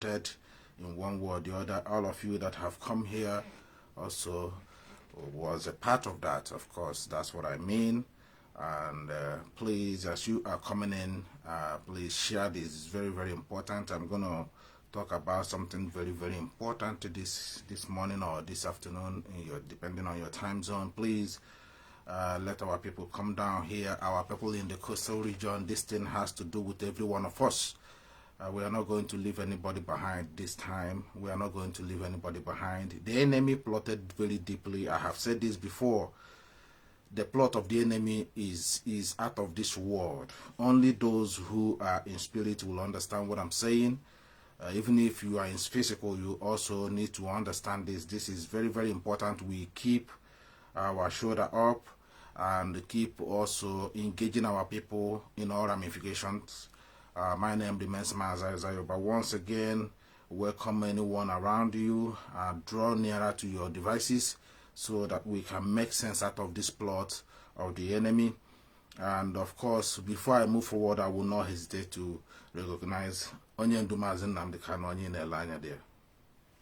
affected in one way or the other. All of you that have come here also was a part of that, of course. That's what I mean. And please, as you are coming in, please share this. It's very, very important. I'm going to talk about something very, very important this morning or this afternoon, depending on your time zone. Please let our people come down here, our people in the coastal region. This thing has to do with every one of us. We are not going to leave anybody behind this time. We are not going to leave anybody behind. The enemy plotted very deeply. I have said this before. The plot of the enemy is out of this world. Only those who are in spirit will understand what I'm saying. Even if you are in physical, you also need to understand this. This is very, very important. We keep our shoulder up and keep also engaging our people in all ramifications. My name remains Mazi, but once again, welcome anyone around you. Draw nearer to your devices so that we can make sense out of this plot of the enemy. And of course, before I move forward, I will not hesitate to recognize Nnamdi Kanu there.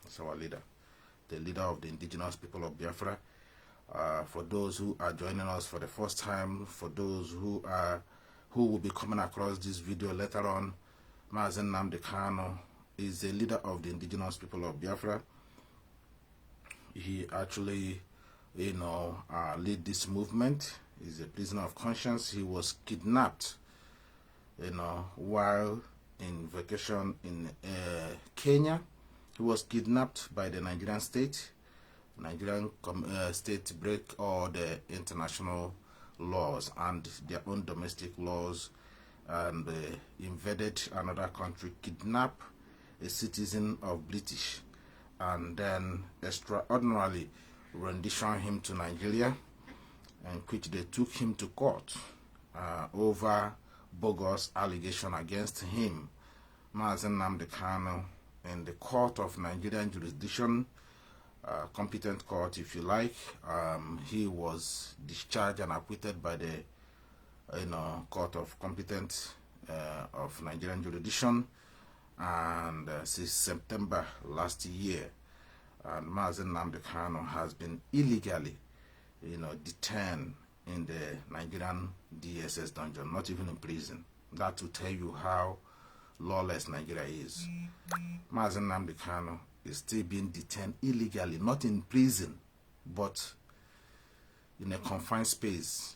That's our leader, the leader of the indigenous people of Biafra. For those who are joining us for the first time, for those who will be coming across this video later on, Mazi Nnamdi Kanu is the leader of the indigenous people of Biafra. He actually, lead this movement. He's a prisoner of conscience. He was kidnapped, while in vacation in Kenya. He was kidnapped by the Nigerian state. Nigerian state break all the international laws and their own domestic laws, and invaded another country, kidnap a citizen of British, and then extraordinarily rendition him to Nigeria, and which they took him to court over bogus allegation against him. Mazi Nnamdi Kanu, in the court of Nigerian jurisdiction, competent court if you like, he was discharged and acquitted by the court of competent of Nigerian jurisdiction, and since September last year, and Mazi Nnamdi Kanu has been illegally detained in the Nigerian DSS dungeon, not even in prison. That will tell you how lawless Nigeria is. Mazi Nnamdi Kanu is still being detained illegally, not in prison, but in a confined space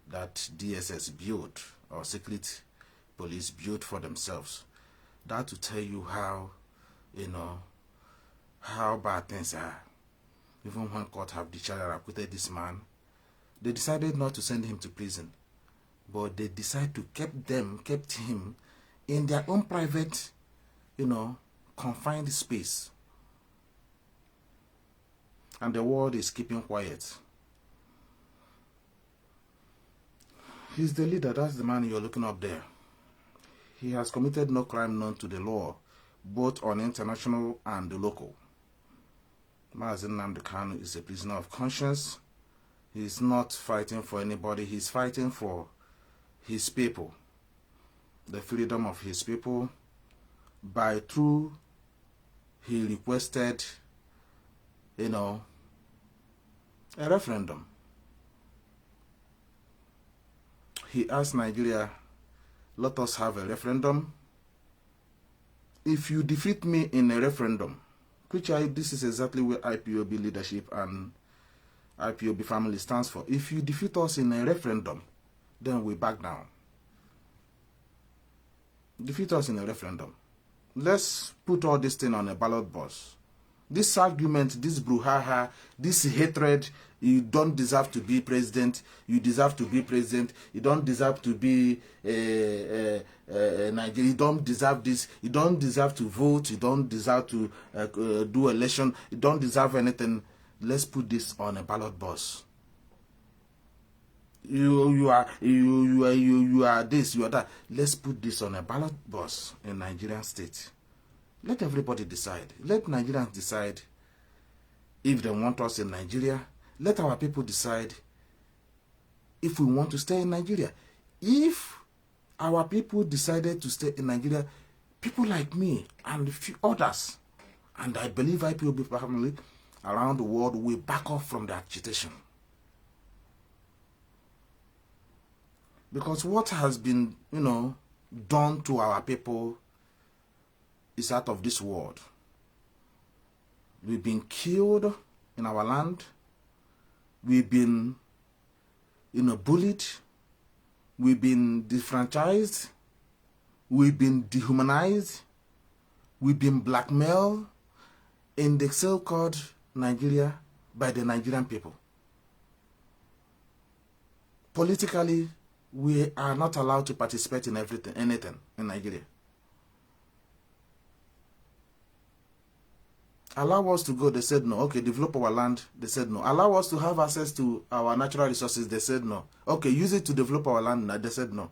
that DSS built, or secret police built for themselves. That will tell you how, how bad things are. Even when court have discharged and acquitted this man, they decided not to send him to prison, but they decided to kept him in their own private, confined space. And the world is keeping quiet. He's the leader. That's the man you're looking up there. He has committed no crime known to the law, both on international and the local. Mazi Nnamdi Kanu is a prisoner of conscience. He's not fighting for anybody. He's fighting for his people, the freedom of his people. He requested, a referendum. He asked Nigeria, let us have a referendum. If you defeat me in a referendum, this is exactly where IPOB leadership and IPOB family stands for. If you defeat us in a referendum, then we back down. Defeat us in a referendum. Let's put all this thing on a ballot box. This argument, this brouhaha, this hatred, you don't deserve to be president, you deserve to be president, you don't deserve to be Nigeria, you don't deserve this, you don't deserve to vote, you don't deserve to do election, you don't deserve anything. Let's put this on a ballot box. You are this, you are that. Let's put this on a ballot box in Nigerian state. Let everybody decide. Let Nigerians decide if they want us in Nigeria. Let our people decide if we want to stay in Nigeria. If our people decided to stay in Nigeria, People like me and a few others, and I believe IPOB family around the world will back off from the agitation. Because what has been, done to our people is out of this world. We've been killed in our land. We've been, bullied. We've been disfranchised. We've been dehumanized. We've been blackmailed in the so-called Nigeria by the Nigerian people. Politically, we are not allowed to participate in anything in Nigeria. Allow us to go, they said no. Okay, develop our land, they said no. Allow us to have access to our natural resources, they said no. Okay, use it to develop our land, they said no.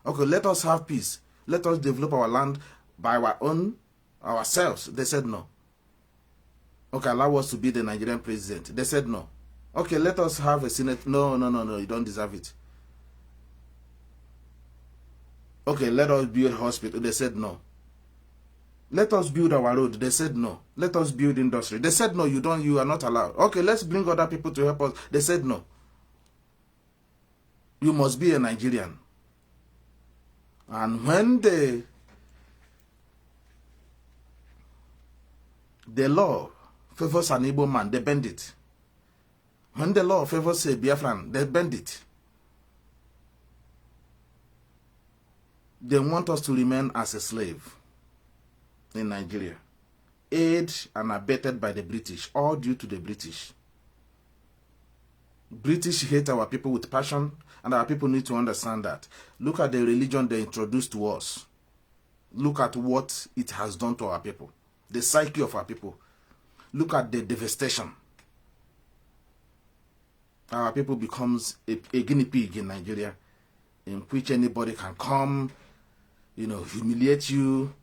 Okay, let us have peace. Let us develop our land by ourselves, they said no. Okay, allow us to be the Nigerian president, they said no. Okay, let us have a senate, no, you don't deserve it. Okay, let us build a hospital, they said no. Let us build our road. They said no. Let us build industry. They said no, you are not allowed. Okay, let's bring other people to help us. They said no. You must be a Nigerian. And when the law favors an Igbo man, they bend it. When the law favors a Biafran, they bend it. They want us to remain as a slave in Nigeria, aided and abetted by the British, all due to the British. British hate our people with passion, and our people need to understand that. Look at the religion they introduced to us. Look at what it has done to our people, the psyche of our people. Look at the devastation. Our people becomes a guinea pig in Nigeria, in which anybody can come, humiliate you,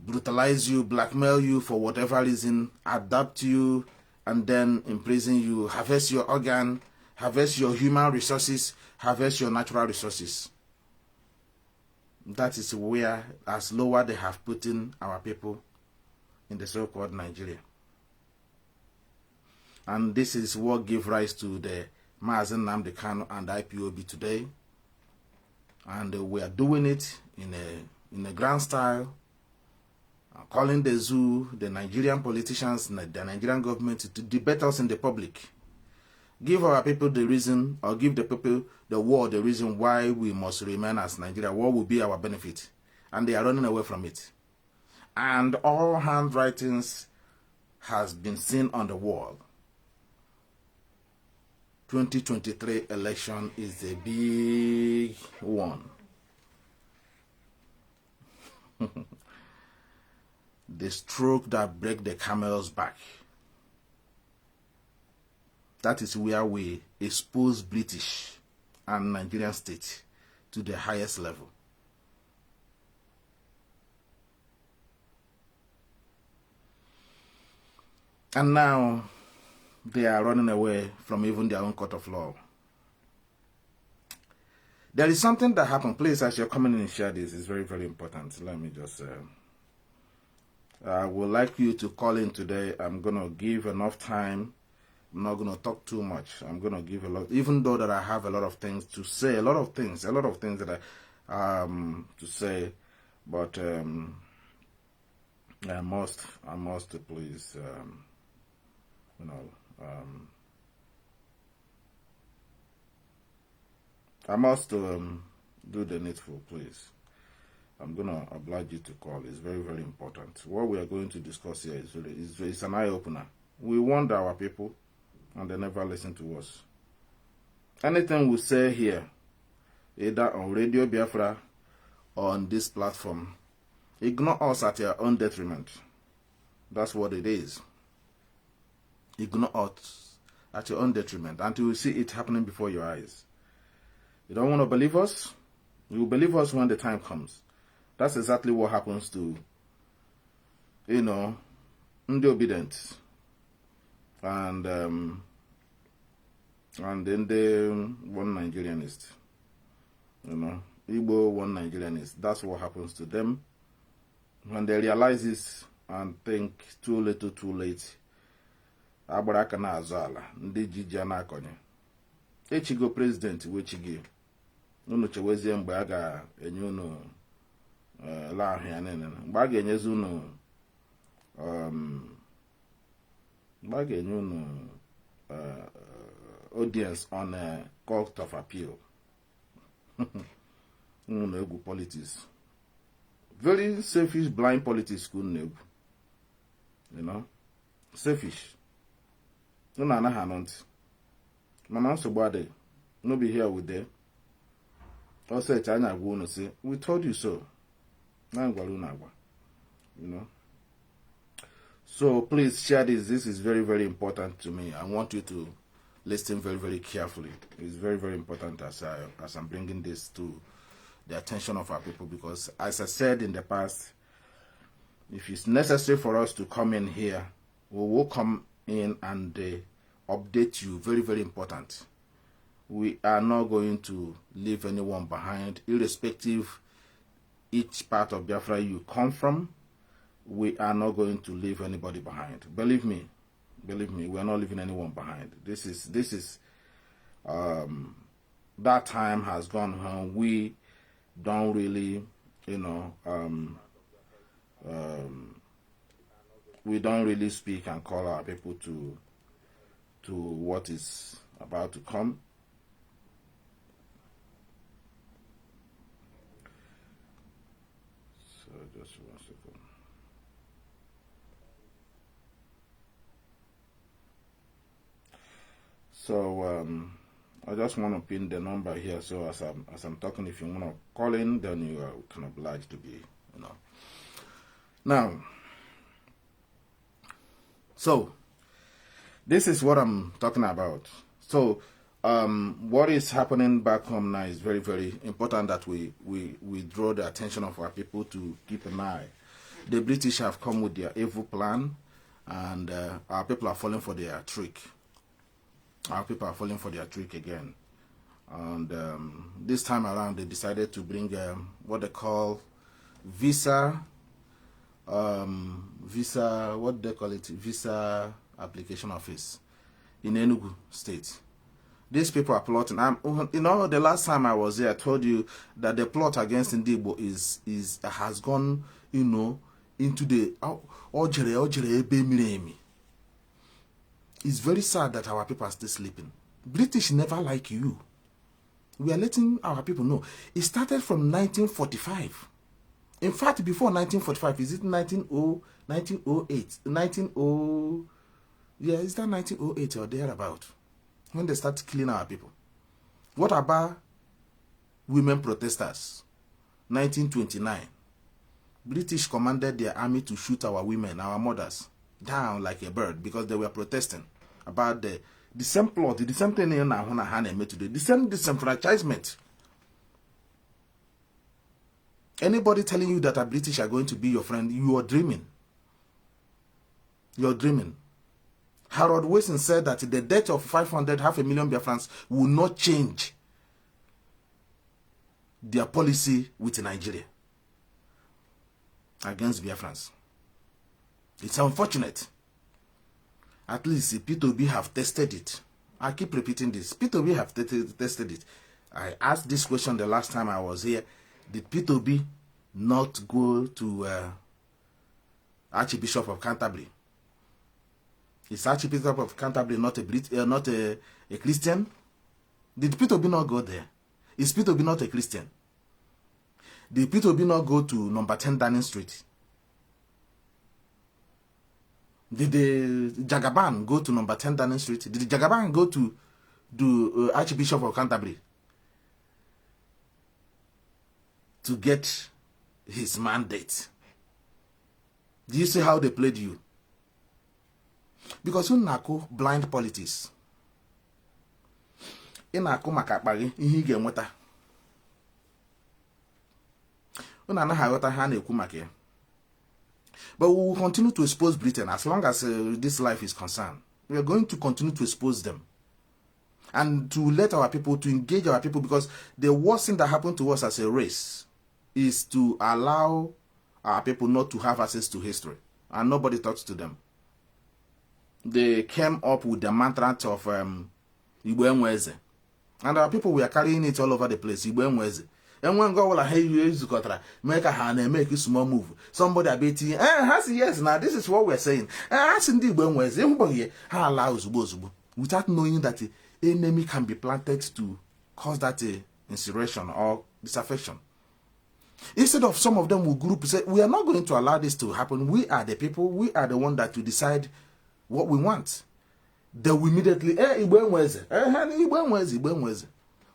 brutalize you, blackmail you for whatever reason, adapt you, and then imprison you, harvest your organ, harvest your human resources, harvest your natural resources. That is where, as lower they have put in our people in the so-called Nigeria. And this is what gave rise to the Mazi, Nnamdi, Kanu, and IPOB today. And we are doing it in a grand style, calling the zoo, the Nigerian politicians, the Nigerian government to debate us in the public. Give our people the reason, or give the people, the world, the reason why we must remain as Nigeria. What will be our benefit? And they are running away from it. And all handwritings has been seen on the wall. 2023 election is a big one. The stroke that break the camel's back. That is where we expose British and Nigerian state to the highest level. And now they are running away from even their own court of law. There is something that happened. Please, as you're coming in and share this, it's very, very important. Let me just I would like you to call in today. I'm going to give enough time. I'm not going to talk too much. I'm going to give a lot, even though that I have a lot of things to say, a lot of things that I to say, but I must please, I must do the needful, please. I'm going to oblige you to call. It's very, very important. What we are going to discuss here is an eye-opener. We warned our people, and they never listen to us. Anything we say here, either on Radio Biafra or on this platform, ignore us at your own detriment. That's what it is. Ignore us at your own detriment until you see it happening before your eyes. You don't want to believe us? You will believe us when the time comes. That's exactly what happens to, Nnamdi obedient. And then the one Nigerianist. Igbo, one Nigerian is. That's what happens to them. When they realize this and think too little, too late, Abaraka na azala, ndị jiji na akonye. Echigo president wechigi. Unu chewezie mgbe a ga-enye unu la ahụ ya nene. Mgbe a ga-enyezi unu mgbe a ga-enye unu audience on a court of appeal. Unu egwu politics. Very selfish, blind politics. You know, selfish. No, no, no, no. Mama, so bad. No be here with them. Also, China will say, we told you so. You know. So please share this. This is very, very important to me. I want you to listen very, very carefully. It's very, very important as I'm bringing this to the attention of our people, because as I said in the past, if it's necessary for us to come in here, we will come in and update you. Very, very important. We are not going to leave anyone behind, irrespective each part of Biafra you come from. We are not going to leave anybody behind. Believe me, we are not leaving anyone behind. This is that time has gone home. We don't really, you know, we don't really speak and call our people to what is about to come. So just 1 second. So I just want to pin the number here, so as I'm talking, if you want to call in, then you are kind of obliged to be, you know. Now, so this is what I'm talking about. So what is happening back home now is very, very important that we draw the attention of our people to keep an eye. The British have come with their evil plan, and our people are falling for their trick. Our people are falling for their trick again. And this time around, they decided to bring what they call visa, what they call it, visa application office in Enugu State. These people are plotting. You know, the last time I was here, I told you that the plot against Ndigbo has gone, you know, into the It's very sad that our people are still sleeping. British never like you. We are letting our people know. It started from 1945. In fact, before 1945, is it 1908? Yeah, is that 1908 or thereabout? When they start killing our people. What about women protesters? 1929. British commanded their army to shoot our women, our mothers, down like a bird because they were protesting about the same plot, the same thing in today, the same disenfranchisement. Anybody telling you that a British are going to be your friend, you are dreaming. You're dreaming. Harold Wilson said that the death of 500,000 Biafrans will not change their policy with Nigeria against Biafrans. It's unfortunate. At least P2B have tested it. I keep repeating this. P2B have tested it. I asked this question the last time I was here. Did P2B not go to Archbishop of Canterbury? Is Archbishop of Canterbury not a Christian? Did P2B not go there? Is P2B not a Christian? Did P2B not go to number 10 Downing Street? Did the Jagaban go to number 10 Downing Street? Did the Jagaban go to Archbishop of Canterbury to get his mandate? Do you see how they played you? Because unako blind politics. Inako makapagi ihe ige nweta. Una na hayota ha na ekwu maka. But we will continue to expose Britain as long as this life is concerned. We are going to continue to expose them. and to let our people, to engage our people, because the worst thing that happened to us as a race is to allow our people not to have access to history, and nobody talks to them. They came up with the mantra of Igbo Enweze, and our people were carrying it all over the place. Igbo Enweze. And when go like, hey, you make a hand and make a small move. Somebody abeti, yes, now this is what we're saying. As in the Igbo Enweze, how allows Bozubu, without knowing that the enemy can be planted to cause that insurrection or disaffection. Instead of some of them will group say, we are not going to allow this to happen. We are the people. We are the one that will decide what we want. They will immediately,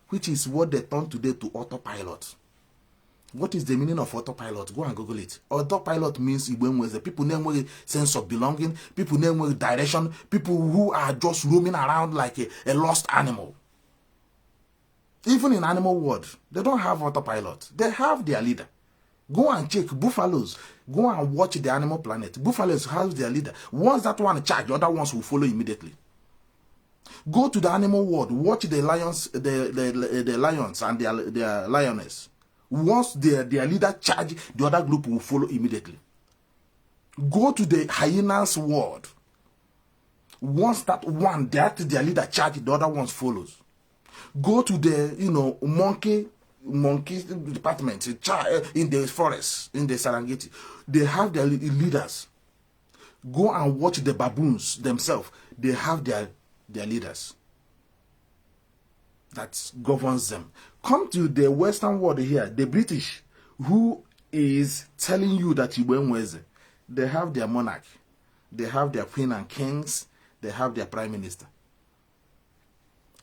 which is what they turn today to autopilot. What is the meaning of autopilot? Go and Google it. Autopilot means people name with sense of belonging, people name with direction, people who are just roaming around like a lost animal. Even in animal world, they don't have autopilot. They have their leader. Go and check buffaloes. Go and watch the Animal Planet. Buffaloes have their leader. Once that one charge, the other ones will follow immediately. Go to the animal world. Watch the lions, the lions and their lioness. Once their leader charge, the other group will follow immediately. Go to the hyenas world. Once that one, their leader charge, the other ones follows. Go to the monkey department in the forest, in the Serengeti. They have their leaders. Go and watch the baboons themselves. They have their leaders that governs them. Come to the Western world here, the British, who is telling you that they have their monarch, they have their queen and kings, they have their prime minister.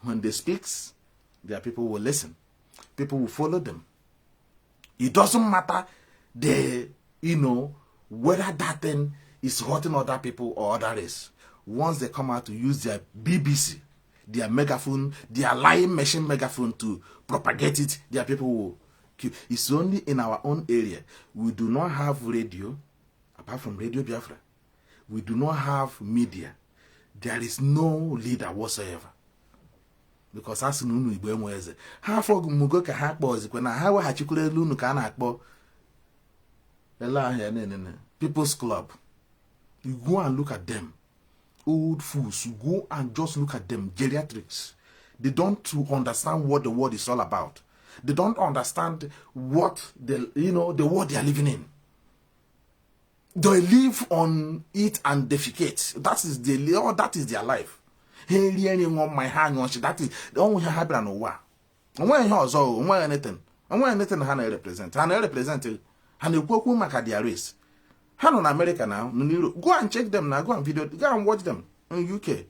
When they speak, their people will listen. People will follow them. It doesn't matter whether that thing is hurting other people or other race. Once they come out to use their BBC, their megaphone, their lying machine megaphone to propagate it, their people will kill. It's only in our own area. We do not have radio, apart from Radio Biafra. We do not have media. There is no leader whatsoever. Because as Nunu Igbo Enweze, half of Mugo ka ha kpọ when I have a hachikule lunu ka na akpọ People's Club. You go and look at them. Old fools, you go and just look at them. Geriatrics. They don't understand what the world is all about. They don't understand what the world they are living in. They live on it and defecate. That is their life. My hand that is the only hybrid no wa. And when anything. And when anything Hana represent. Hana represented and the Goku Maka their race. Hana in America now, go and check them now, go and watch them in UK.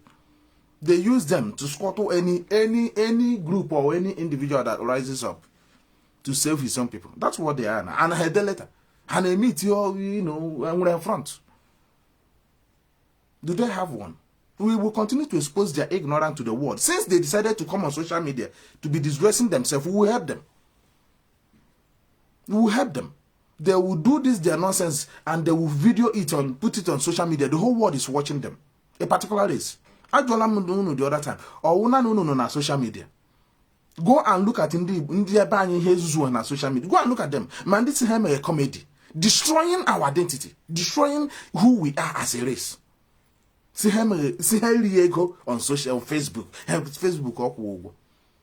They use them to scuttle any group or any individual that rises up to save his own people. That's what they are now. And I had the letter. And they meet you, and we're in front. Do they have one? We will continue to expose their ignorance to the world. Since they decided to come on social media to be disgracing themselves, we will help them. We will help them. They will do this, their nonsense, and they will video it put it on social media. The whole world is watching them. A particular race. I the other time. Or no social media. Go and look at India buying Jesus on social media. Go and look at them. Man, this is a comedy. Destroying our identity. Destroying who we are as a race. See him on Facebook.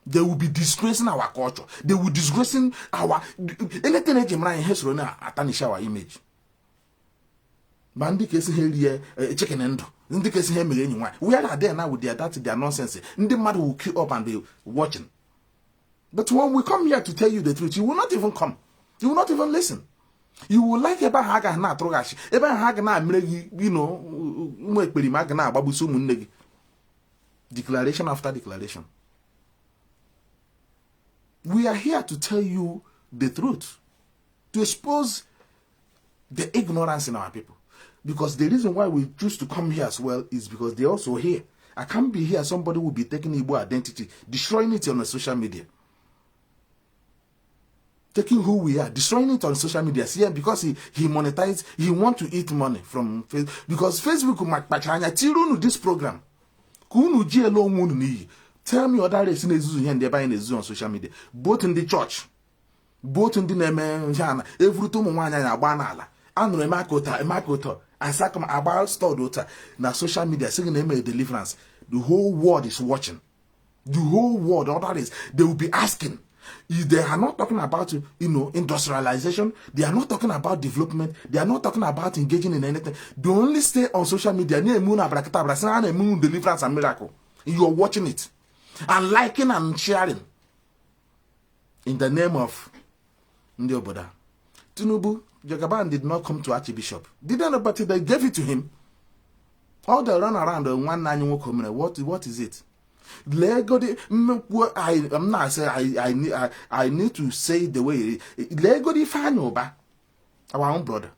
They will be disgracing our culture. They will disgracing our anything our image. Bandi case here chicken end. In the case here we are there now with their nonsense. The mother will queue up and be watching. But when we come here to tell you the truth, you will not even come. You will not even listen. You will like Eba Haga na Trogashi. Eba Haga na Mregi, declaration after declaration. We are here to tell you the truth, to expose the ignorance in our people. Because the reason why we choose to come here as well is because they're also here. I can't be here, somebody will be taking Igbo identity, destroying it on the social media. Taking who we are, destroying it on social media. See, because he monetized, he want to eat money from Facebook. Because Facebook this program. Tell me other race in the zoo and they're buying the zoo on social media. Both in the church, both in the name every time one and a banala. And Remakota, I sack about store daughter. Now social media singing name a deliverance. The whole world is watching. The whole world, other race, they will be asking. If they are not talking about, industrialization, they are not talking about development, they are not talking about engaging in anything. They only stay on social media, deliverance and miracle. You are watching it and liking and sharing in the name of Ndioboda. Tinubu, Jagaban did not come to Archbishop. Didn't know, but they gave it to him. All the run around the 191 community. What is it? I'm not saying I need to say the way Legodi Fanoba, our own brother.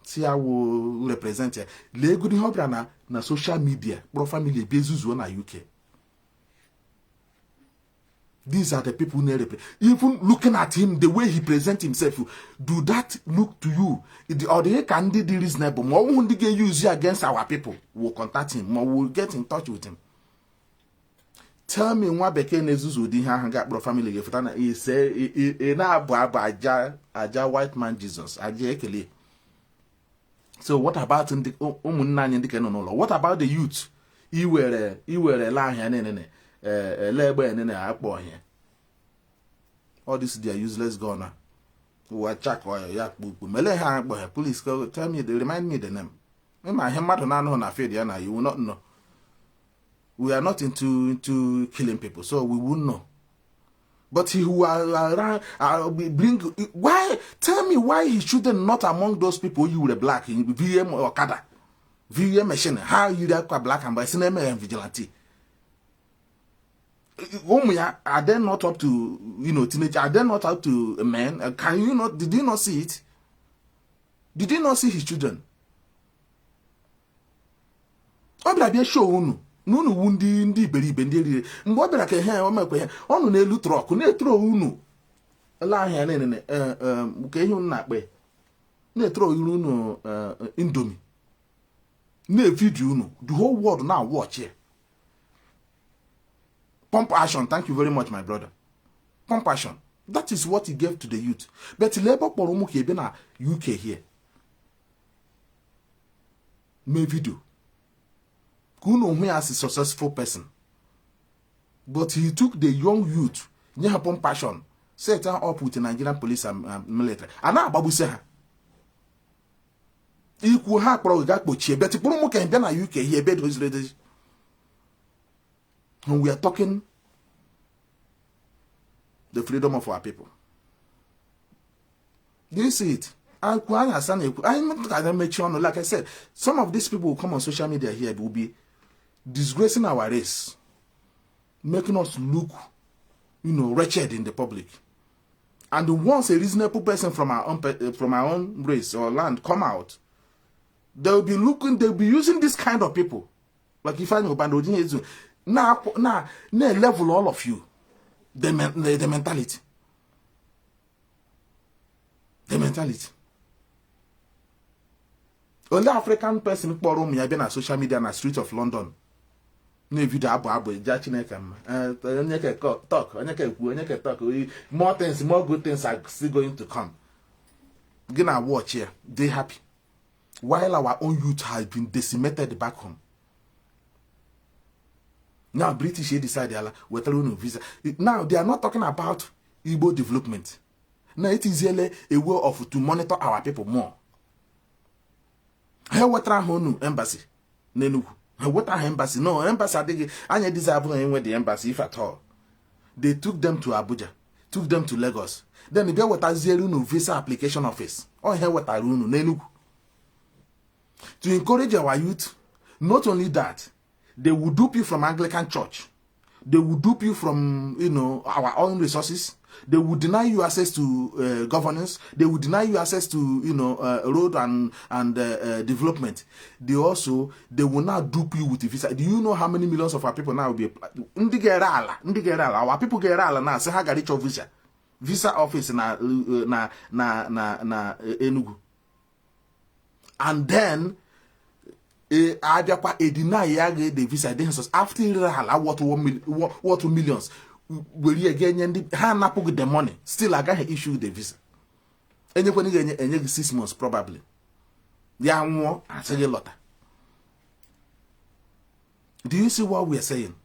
See, I will represent it. Legodi Hobrana na social media, pro family basis na UK. These are the people who need. Even looking at him, the way he presents himself, do that look to you? Or they can do reasonable. More won't get use against our people. We'll contact him. More we'll get in touch with him. Tell me what became Nezuzu di hanga bro family gefutana. He say na aja white man Jesus aja ekele. So what about in the umunna ndike no no? What about the youth? Iwere la hia nene lebe nene akpo hia. All this they are useless gonna. Wa chak or yak bubu. Mele ha akpo. Please go tell me, remind me the name. My hemado na no na feed na you will not know. We are not into killing people, so we won't know. But he who are around, bring why? Tell me why he shouldn't not among those people you were black in VM or Kada, VM machine. How you that black and by cinema and vigilante? Are they not up to teenage? Are they not up to a man? Can you not? Did you not see it? Did you not see his children? Obla show unu. Nunu wundi ndi beribe ndi mgbe bịara ka ihe omekwe ihe ọnụ n'elu trọk na-etro unu la ahịa nene ka ihe unu na-akpe na-etro unu indomie na-video unu the whole world now watch here. Pump action. Thank you very much, my brother. Pump action. That is what he gave to the youth. But labor kpọrọ ụmụ ka ebe na UK here mee video Kunu me as a successful person. But he took the young youth, Nyapon passion, set her up with the Nigerian police and military. And now Babu say her. Equal her program, but she bet Purumo can be a UK here bed was ready. And we are talking the freedom of our people. Do you see it? I'm not gonna make sure, like I said, some of these people who come on social media here will be disgracing our race, making us look, wretched in the public. And once a reasonable person from our own race or land come out, they'll be using this kind of people. Like if I know now level all of you, the mentality. The mentality. Only African person who me have been on social media on the streets of London. No video abo jachinekam. Talk. More things, more good things are still going to come. Gonna watch here. They happy. While our own youth has been decimated back home. Now British here decided we're telling visa. Now they are not talking about Igbo development. Now it is really a way of to monitor our people more. Hey, what honu embassy? Nenugu. What embassy? No, embassy I deserve anywhere the embassy if at all. They took them to Abuja, took them to Lagos. Then they what zero visa application office. Oh, here what Nenugu. To encourage our youth, not only that, they will dupe you from Anglican Church. They will dupe you from our own resources. They will deny you access to governance. They will deny you access to road and development. They will now dupe you with the visa. Do you know how many millions of our people now will be our people get now say how got visa office na Enugu. And then Abiapa deny the visa after what millions will you again hand up with the money still I got issue the visa and you can 6 months probably yeah more I say a lot. Do you see what we are saying?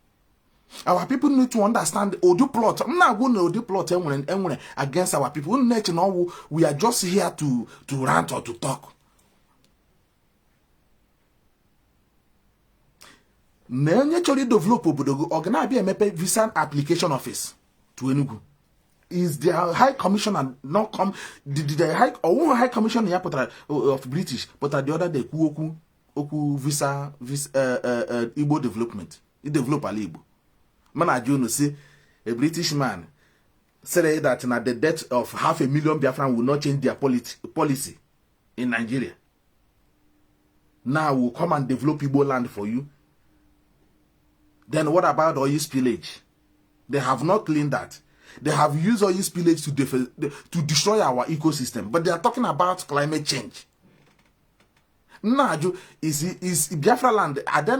Our people need to understand the Odu plot. I'm not going to Odu plot against our people. We are just here to rant or to talk. Naturally develop organize a visa application office to Enugu. Is the High Commissioner not come? The High Commissioner of British, but at the other day Oku visa Igbo development. He develop a Igbo. Man, I do say a British man said that at the death of 500,000 Biafrans will not change their policy in Nigeria. Now we'll come and develop Igbo land for you. Then what about oil spillage? They have not cleaned that. They have used oil spillage to destroy our ecosystem. But they are talking about climate change. Now, is Biafra land, are they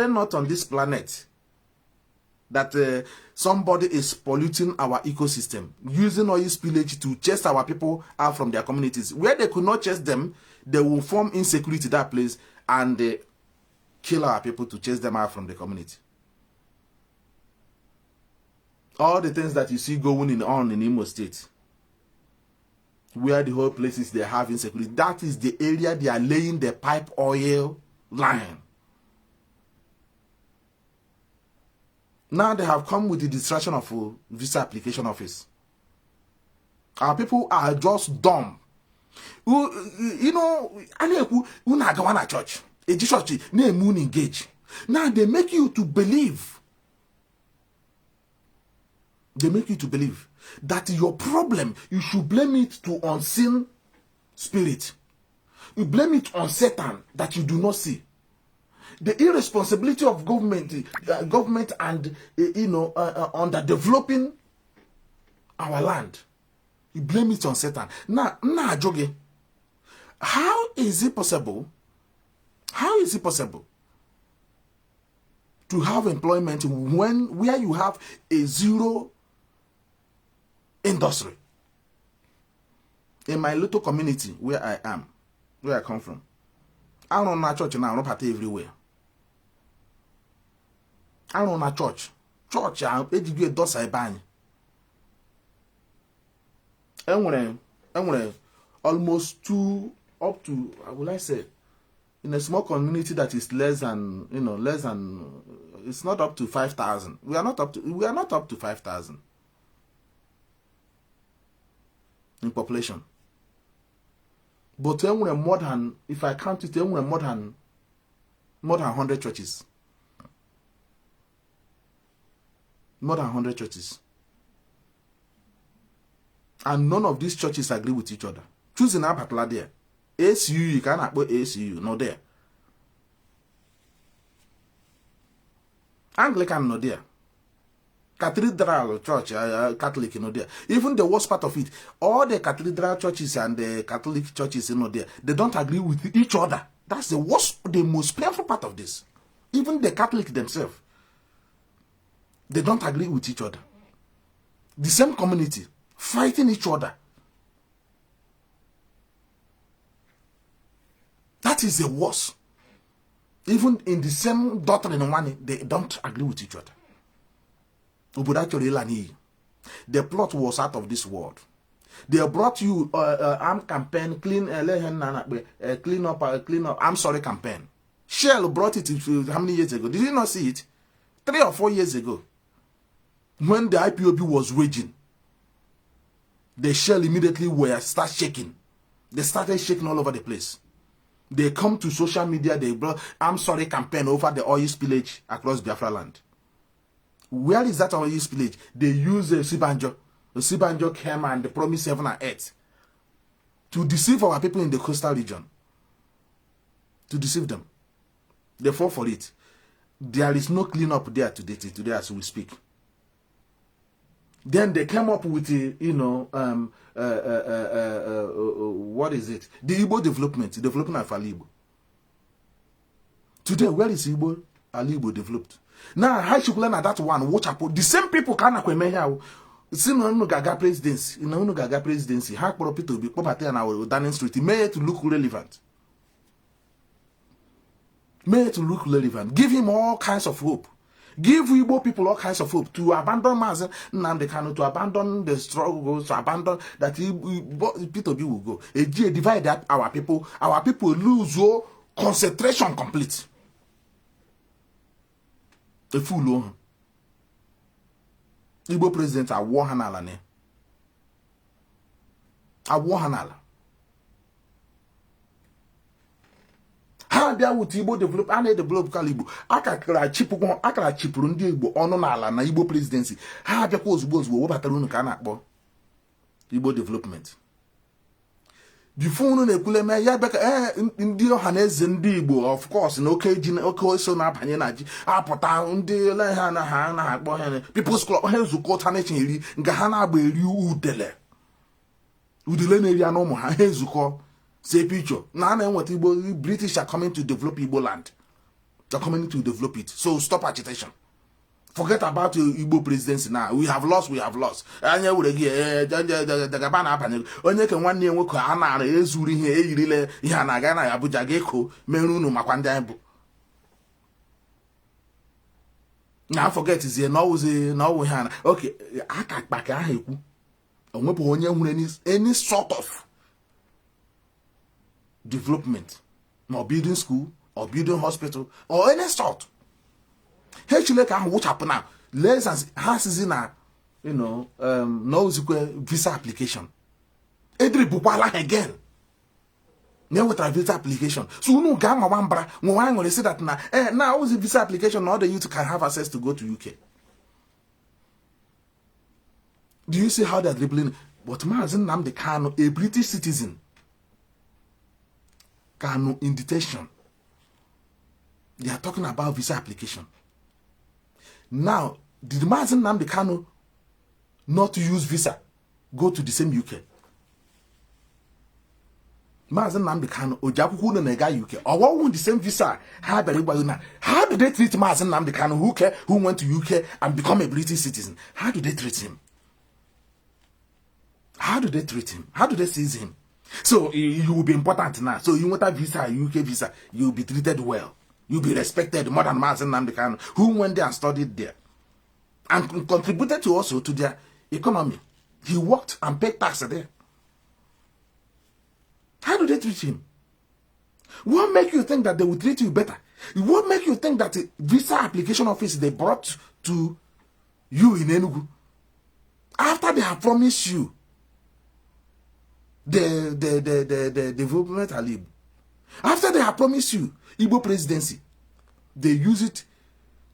not on this planet that somebody is polluting our ecosystem, using oil spillage to chase our people out from their communities? Where they could not chase them, they will form insecurity that place and kill our people to chase them out from the community. All the things that you see going on in Imo State, where the whole places they have insecurity, that is the area they are laying the pipe oil line. Now they have come with the distraction of a visa application office. Our people are just dumb. You know, I church. A church name moon engage. Now they make you to believe. They make you to believe that your problem, you should blame it to unseen spirit. You blame it on Satan that you do not see. The irresponsibility of government and under developing our land, you blame it on Satan. Now, Joge, how is it possible? How is it possible to have employment where you have a zero industry? In my little community where I come from, I don't know church now, I don't party everywhere. I don't know church. Church, I educate those I ban. And when almost up to, will I say, in a small community that is less than, it's not up to 5,000. We are not up to 5,000 in population. But when we're more than, if I count it, when we're more than 100 churches. More than 100 churches. And none of these churches agree with each other. Choosing a particular there. ACU, you cannot put ACU, not there. Anglican, not there. Cathedral church, Catholic, not there. Even the worst part of it, all the cathedral churches and the Catholic churches, not there. They don't agree with each other. That's the worst, the most painful part of this. Even the Catholic themselves, they don't agree with each other. The same community, fighting each other. That is the worst. Even in the same doctrine, they don't agree with each other. The plot was out of this world. They brought you arm campaign, clean up. I'm sorry campaign. Shell brought it how many years ago? Did you not see it? 3 or 4 years ago. When the IPOB was raging, the Shell immediately start shaking. They started shaking all over the place. They come to social media, they brought I'm sorry campaign over the oil spillage across Biafra land. Where is that oil spillage? They use Sibanjo. The Sibanjo came and they promised heaven and earth to deceive our people in the coastal region. To deceive them. They fall for it. There is no cleanup there today as we speak. Then they came up with what is it? The Igbo development of Igbo. Today, where is Igbo? Ali Igbo developed. Now, how should learn at that one? Watch up. The same people can akwemeha. See no gaga presidency. No gaga presidency. How could people be property and our Downing Street? Made it to look relevant. Made it to look relevant. Give him all kinds of hope. Give Igbo people all kinds of hope to abandon Mazi Nnamdi Kanu, to abandon the struggles, to abandon that Peter B will go. A divide that our people lose your concentration complete. A fool. Igbo president are war hanala ne. A war hanala. Ha bia with Igbo develop and develop Igbo. Akakra chipuru ndị Igbo ọnụ n'ala na Igbo presidency. Ha bia kwa ozugbo webatara unu ka a na-akpọ Igbo development. Before unu na-ekwule me ya beka ndị ọha na eze ndị Igbo of course na oke so na-abanye na ji apụta ndị ele ha na akpọ ha People's Club ha nzukọ tanation eri nga ha na-agba eri udele na-eri anụ ụmụ ha nzukọ. Say picture. Now Igbo British are coming to develop Igbo land. They're coming to develop it. So stop agitation. Forget about your Igbo presidency now. We have lost. Anya would again the Gabana happen. Only can 1 year work Anna Ezuri here, Yanagana, Abuja Geko, Merunu Makwanda. Now forget is here now we have okay. I can't back any sort of development, or building school, or building hospital, or any sort. Actually, can what happen now? Lessons has in a no visa application. Every bupala again. Now with a visa application. So no gamma wambra. No one will say that now was a visa application. Now the youth can have access to go to UK. Do you see how they're dribbling? But Mazi Nnamdi Kanu, a British citizen, Kanu in detention. They are talking about visa application. Now, did Mazi Nnamdi Kanu not use visa go to the same UK? Mazi Nnamdi Kanu ojakuku na ga UK. Or what won the same visa? How did they treat Mazi Nnamdi Kanu who went to UK and become a British citizen? How do they treat him? How do they treat him? How do they seize him? So you will be important now. So you want a visa, UK visa, you will be treated well. You'll be respected more than Mazi Nnamdi Kanu, who went there and studied there. And contributed to also to their economy. He worked and paid tax there. How do they treat him? What makes you think that they will treat you better? What makes you think that the visa application office they brought to you in Enugu, after they have promised you the development alib, after they have promised you Igbo presidency, they use it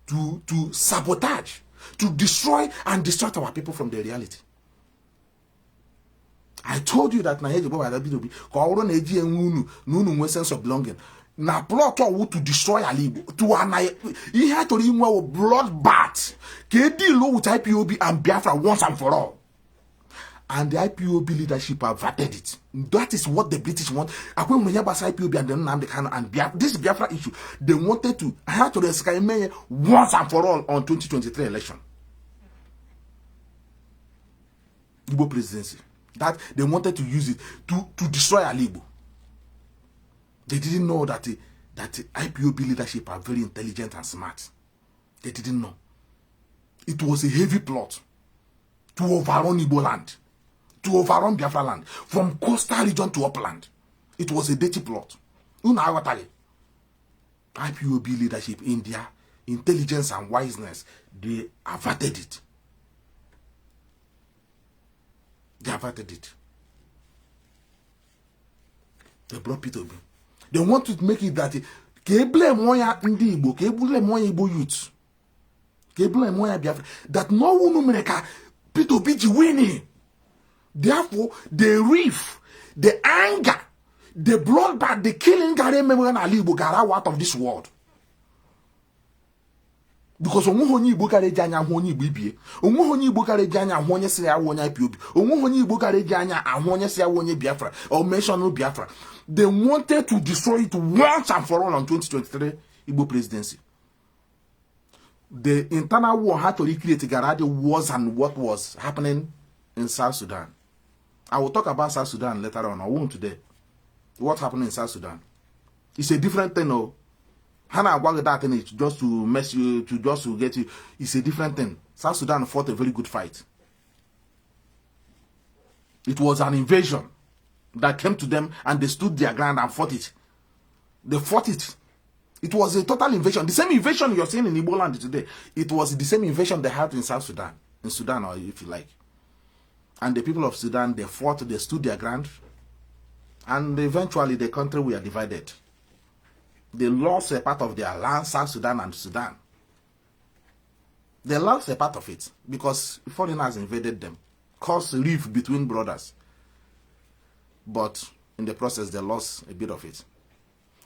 to sabotage, to destroy and distract our people from the reality. I told you that na sense of belonging. Na plot to destroy Alibo, to annihilate. He had to remove a bloodbath. Deal with IPOB and Biafra once and for all. And the IPOB leadership averted it. That is what the British want. IPOB and the Nnamdi Kanu and Biafra, this Biafra issue, they wanted to have to rescue once and for all on 2023 election. Igbo presidency. That they wanted to use it to destroy Alibo. They didn't know that the IPOB leadership are very intelligent and smart. They didn't know. It was a heavy plot to overrun Igbo land, to overrun Biafra land, from coastal region to upland. It was a dirty plot. IPOB leadership in their intelligence and wiseness, they averted it. They averted it. They brought Peter B. They want to make it that youth, that no one America Peter B winning. Therefore, the reef, the anger, the bloodbath, the killing out of this world. Because onwehonyi Igbo gareji anya ahụ onye Igbo ibie, onwehonyi Igbo gareji anya ahụ onye si ya onye IPOB, onwehonyi Igbo gareji anya ahụ onye si ya onye Biafra or mention Biafra. They wanted to destroy it once and for all on 2023 Igbo presidency. The internal war had to recreate Garadi wars and what was happening in South Sudan. I will talk about South Sudan later on. I won't today. What happened in South Sudan? It's a different thing. No, Hannah worked that in it just to mess you, just to get you. It's a different thing. South Sudan fought a very good fight. It was an invasion that came to them and they stood their ground and fought it. They fought it. It was a total invasion. The same invasion you're seeing in Igbo land today. It was the same invasion they had in South Sudan. In Sudan, or if you like. And the people of Sudan, they fought, they stood their ground. And eventually the country were divided. They lost a part of their land, South Sudan and Sudan. They lost a part of it because foreigners invaded them. Caused a rift between brothers. But in the process, they lost a bit of it.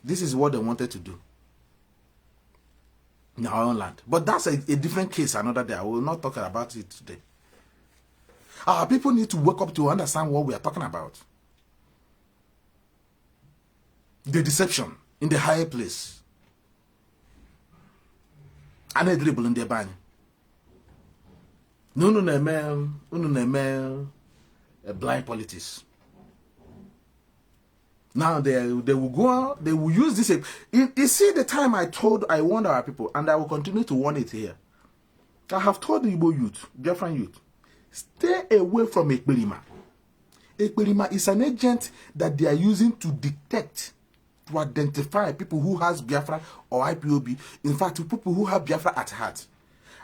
This is what they wanted to do in our own land. But that's a different case another day. I will not talk about it today. Our people need to wake up to understand what we are talking about. The deception in the higher place. Unedribble in the bany. No, blind politics. Now they will go out, they will use this. You see the time I warned our people, and I will continue to warn it here. I have told the Igbo youth, Biafran youth, stay away from Ekperima. Ekperima is an agent that they are using to detect, to identify people who has Biafra or IPOB. In fact, people who have Biafra at heart.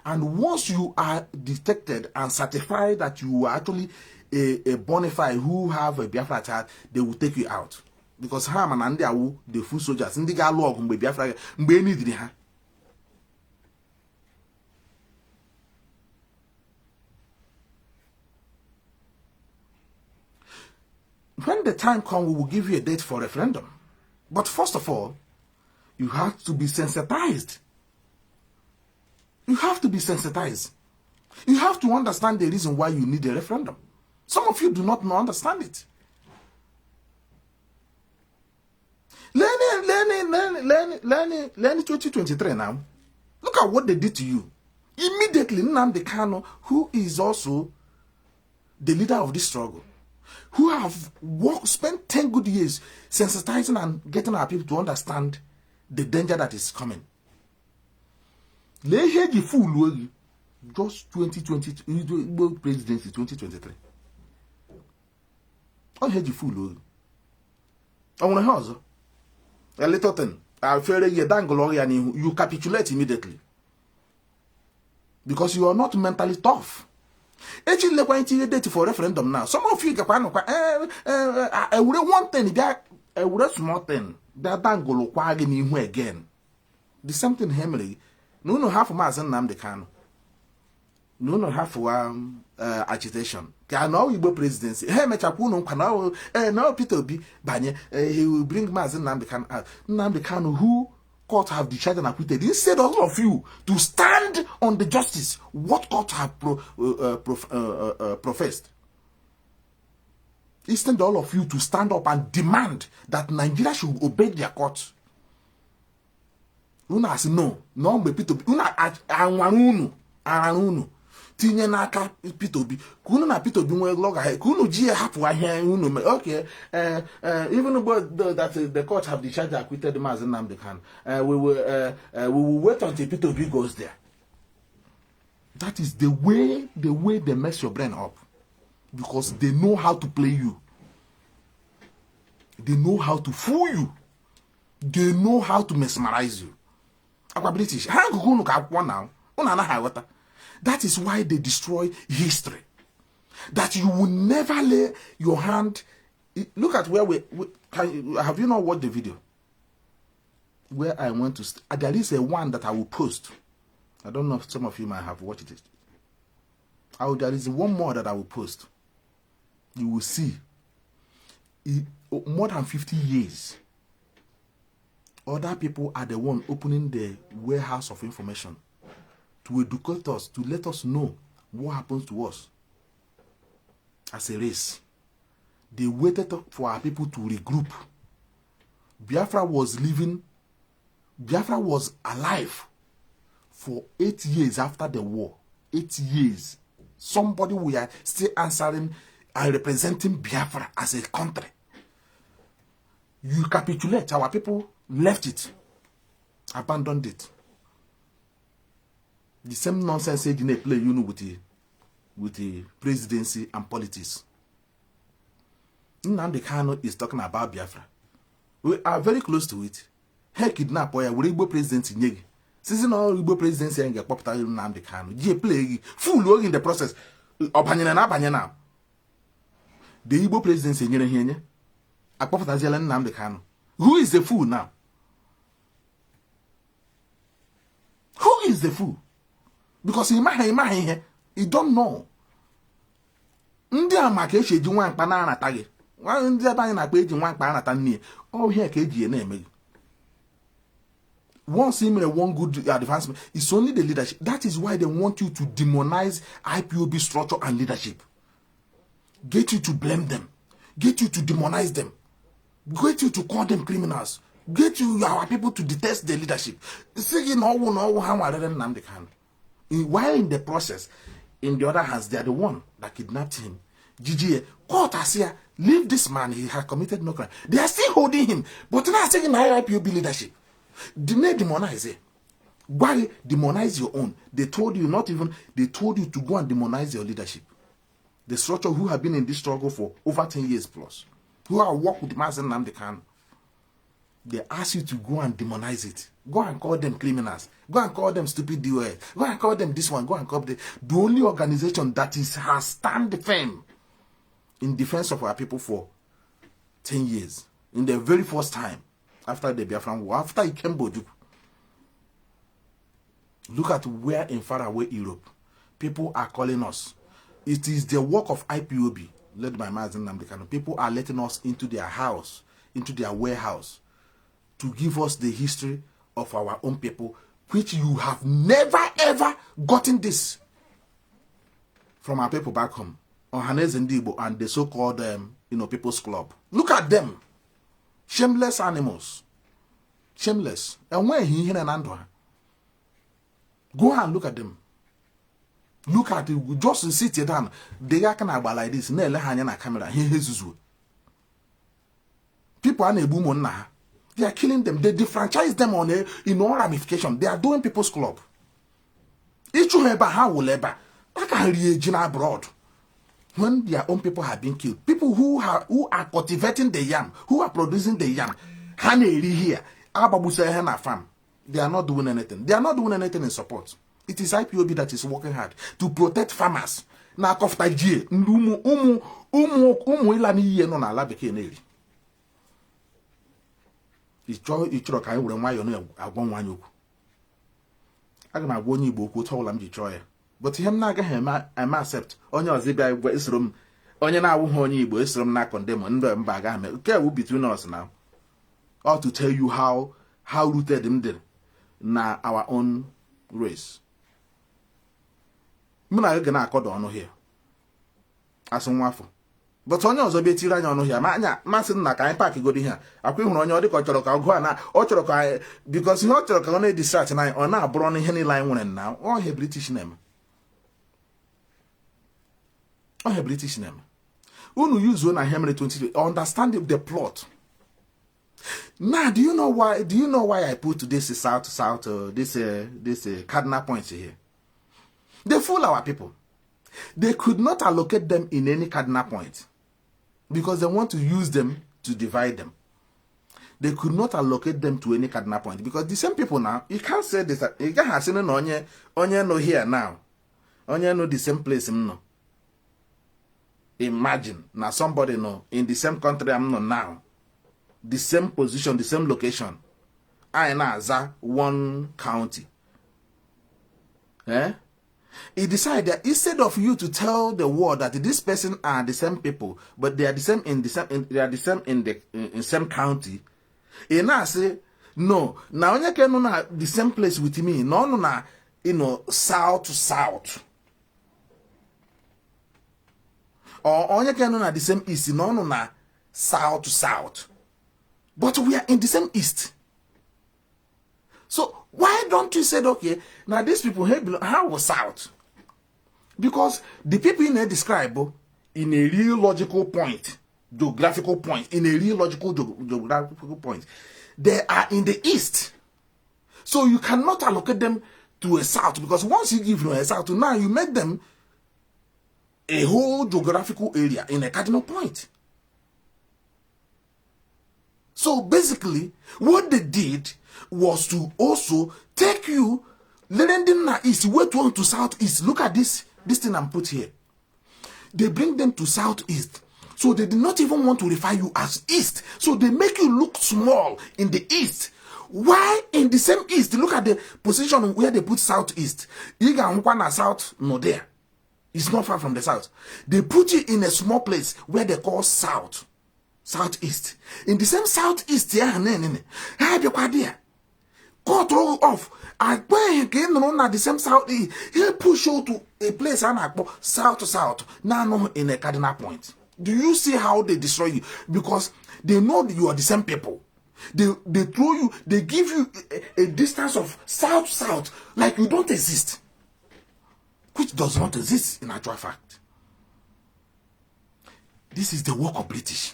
And once you are detected and certified that you are actually a bona fide who have a Biafra at heart, they will take you out. Because Haman and the full soldiers, and they got log Biafra, when the time comes, we will give you a date for referendum. But first of all, you have to be sensitized. You have to be sensitized. You have to understand the reason why you need a referendum. Some of you do not understand it. Learning 2023 now. Look at what they did to you. Immediately, Nnamdi Kanu, who is also the leader of this struggle, who have spent 10 good years sensitizing and getting our people to understand the danger that is coming. Just 2020 presidency 2023. I heard you fool. I want to house a little thing. I fear you dangle and you capitulate immediately because you are not mentally tough. Actually, date for referendum now. Some of you I would want thing that I would small thing that dangle again. The same thing Henry. No half Mazi Nnamdi Kanu. No half agitation. Now Igbo presidency. Hey, Mechapuno Kanu. Now Peter B. Banye. He will bring Mazi Nnamdi Kanu out. Nnamdi Kanu, who court have discharged and acquitted. Instead all of you to stand on the justice, what court have professed. Instead all of you to stand up and demand that Nigeria should obey their courts. Una say no mbe Peter una anwaru unu tinye n'aka Peter Obi kunu na Peter Obi nwe log ahead kunu ji hapu ahia unu okay even though that the court have discharged acquitted Mazi Nnamdi Kanu we will wait until Peter Obi goes there. That is the way they mess your brain up, because they know how to play you, they know how to fool you, they know how to mesmerize you. British. That is why they destroy history. That you will never lay your hand. Look at where have you not watched the video? Where I went to. There is a one that I will post. I don't know if some of you might have watched it. There is one more that I will post. You will see. More than 50 years. Other people are the one opening the warehouse of information to educate us, to let us know what happens to us as a race. They waited for our people to regroup. Biafra was living Biafra was alive for 8 years after the war. 8 years. Somebody we are still answering and representing Biafra as a country. You capitulate, our people left it, abandoned it. The same nonsense they play, you know, with the presidency and politics. Nnamdi Kanu is talking about Biafra. We are very close to it. He kidnap or we Igbo presidency nyegi. Season all Igbo presidency and get popular Nnamdi Kanu. Ye play full in the process. Obanyana. The Igbo presidency nyere here. A popular Nnamdi Kanu. Who is the fool now? Who is the fool? Because he don't know. Ndị amaka eche ji nwa mkpa na anata gị. Nwa ndị ebe anyị na-akpa eji nwa mkpa anata nne. Oh here ka eji na-eme gị. Once he made one good advancement, it's only the leadership. That is why they want you to demonize IPOB structure and leadership. Get you to blame them. Get you to demonize them. Get you to call them criminals. Get you, our people, to detest the leadership. While in the process, in the other hands, they are the one that kidnapped him. GGA, court has here, leave this man, he has committed no crime. They are still holding him, but now taking IPOB leadership. They demonize it. Why demonize your own? They told you not even, they told you to go and demonize your leadership. The structure who have been in this struggle for over 10 years plus, who have worked with Mazi and Nnamdi Kanu. They ask you to go and demonize it. Go and call them criminals. Go and call them stupid DOS. Go and call them this one. Go and call them. The only organization that has stand firm in defense of our people for 10 years. In the very first time after the Biafran war, after it came Bodu. Look at where in faraway Europe, people are calling us. It is the work of IPOB, led by Mazi and Nnamdi Kanu. People are letting us into their house, into their warehouse, to give us the history of our own people, which you have never ever gotten this from our people back home, Ohanes and Igbo and the so-called People's Club. Look at them, shameless animals, shameless. And where he here and Andwa, go and look at them. Look at it, just sit down. They are kind of like this. Ne le hanya na camera. People are ne na. They are killing them. They defranchise them on in all ramification. They are doing People's Club. Each how will ever like a region abroad. When their own people have been killed, people who are cultivating the yam, who are producing the yam, here, farm, they are not doing anything. They are not doing anything in support. It is IPOB that is working hard to protect farmers. Na kofta jie, umu ilani ye no na labeke neri. Ichoro ka wure nwa yo no agwon nwa nyoku. Aga na agwon Igbo okwu tola m ji chọ ya. But him na aga am accept. Onye ozibia Igbo esrom. Onye na awuho onye Igbo esrom na condemn ndo mba aga me. Okay, we between us now. Or to tell you how rooted them did na our own race. Muna ga na akodo onu here. Aso nwafo. But onye ozo be tiri anya onu here. Ma anya masị na ka anyị park go di here. Akwa ihuru onye odiko choro ka ogu na o choro ka because he choro ka ona distract na ọ na abụrụ na ihe ni line nwere na. Ọ he British name. Ọ he British name. Unu use one Henry 20 understand the plot. Now, do you know why I put this cardinal points here? They fool our people. They could not allocate them in any cardinal point because they want to use them to divide them. They could not allocate them to any cardinal point because the same people now, you can't say this. You can't have seen onye no here now. Onye no the same place no. Imagine now somebody no in the same country I'm no now. The same position, the same location. I na one county. Eh? He decided that instead of you to tell the world that this person are the same people, but they are the same in the same county, he now say no. Now onye can know the same place with me. No na south to south. Or onye can know the same east. No na south to south. But we are in the same east. So why don't you say, okay, now these people here belong, how was South? Because the people in there describe in a real logical point, geographical point, in a real logical geographical point, they are in the east. So you cannot allocate them to a south, because once you give them a south, now you make them a whole geographical area in a cardinal point. So basically, what they did was to also take you, letting them east, where to want to southeast. Look at this thing I'm put here. They bring them to southeast. So they did not even want to refer you as east. So they make you look small in the east. Why in the same east? Look at the position where they put southeast. Iga south, no there. It's not far from the south. They put you in a small place where they call south. Southeast. In the same southeast, control off. And when he came on the same southeast, he push you to a place south to south. Now in a cardinal point. Do you see how they destroy you? Because they know that you are the same people. They throw you, they give you a distance of south to south, like you don't exist. Which does not exist in actual fact. This is the work of British.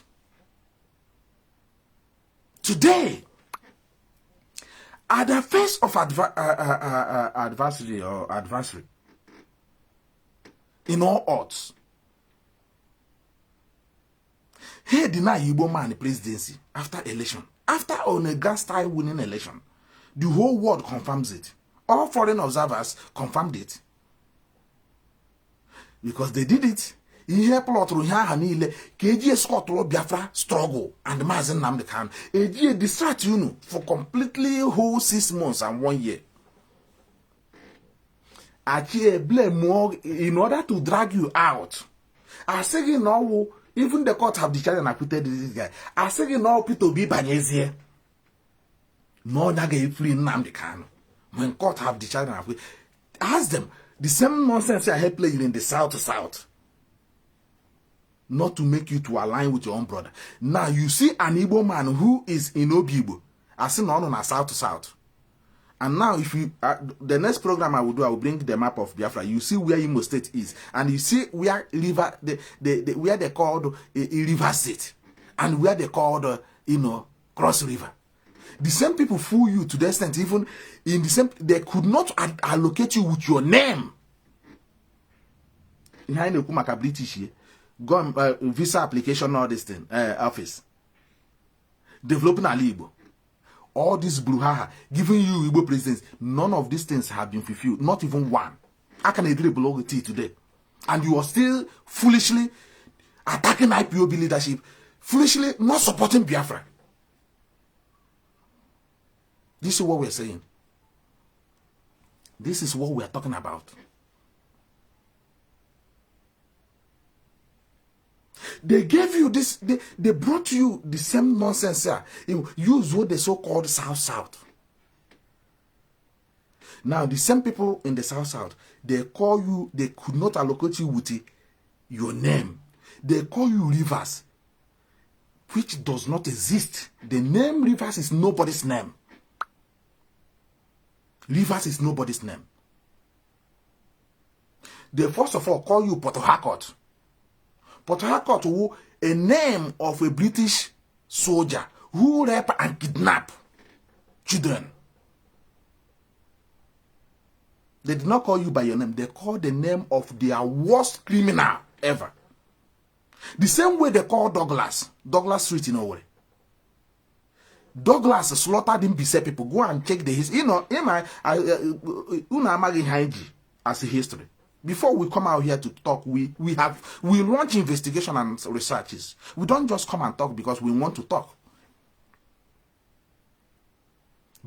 Today, at the face of adversary, in all odds, he denied Igbo man the presidency after election. After on a grand style winning election, the whole world confirms it. All foreign observers confirmed it. Because they did it. Ihe plot ru ha niile ka eji escort Biafra struggle and Mazi Nnamdi Kanu. Eji distract you for completely whole 6 months and 1 year. Actually blame more in order to drag you out. I say now even the court have decided and acquitted this guy. I say now Peter be banyezie. No naga free Nnamdi Kanu. When court have decided and acquitted, ask them the same nonsense I had playing in the south to south. Not to make you to align with your own brother. Now you see an Igbo man who is in Obibo, I see none on a south to south. And now if you the next program I will do, I will bring the map of Biafra. You see where Imo State is, and you see where river where they called River State, and where they called Cross River. The same people fool you to the extent even in the same they could not allocate you with your name. Behind the Kumaka British here. Go visa application, all this thing, office. Developing a Igbo. All this brouhaha, giving you Igbo presidents, none of these things have been fulfilled. Not even one. I can agree below with you today. And you are still foolishly attacking IPOB leadership, foolishly not supporting Biafra. This is what we're saying. This is what we are talking about. They gave you this, they brought you the same nonsense here. Use what they so-called South-South. Now, the same people in the South-South, they call you, they could not allocate you with your name. They call you Rivers, which does not exist. The name Rivers is nobody's name. Rivers is nobody's name. They first of all call you Port Harcourt. Port Harcourt, who a name of a British soldier who rape and kidnap children. They did not call you by your name. They called the name of their worst criminal ever. The same way they call Douglas Street in Owerri. Douglas slaughtered him beside people. Go and check the history. As a history. Before we come out here to talk, we launch investigation and researches. We don't just come and talk because we want to talk.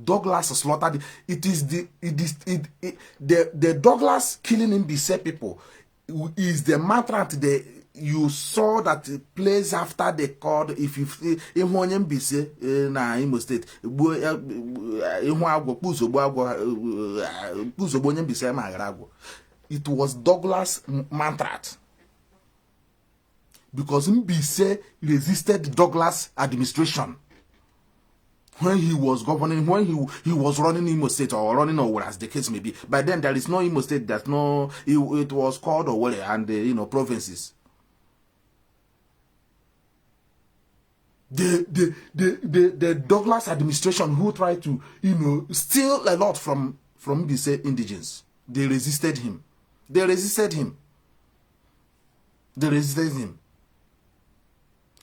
Douglas slaughtered. The Douglas killing him beside people is the mantra that you saw that plays after they called if you na Imo State it was Douglas mantra because Mbise resisted Douglas administration, when he was governing, when he was running Imo State or running Owerri, as the case may be. By then, there is no Imo State. There's no. It was called Owerri and the provinces. The Douglas administration, who tried to steal a lot from the indigens, they resisted him. They resisted him.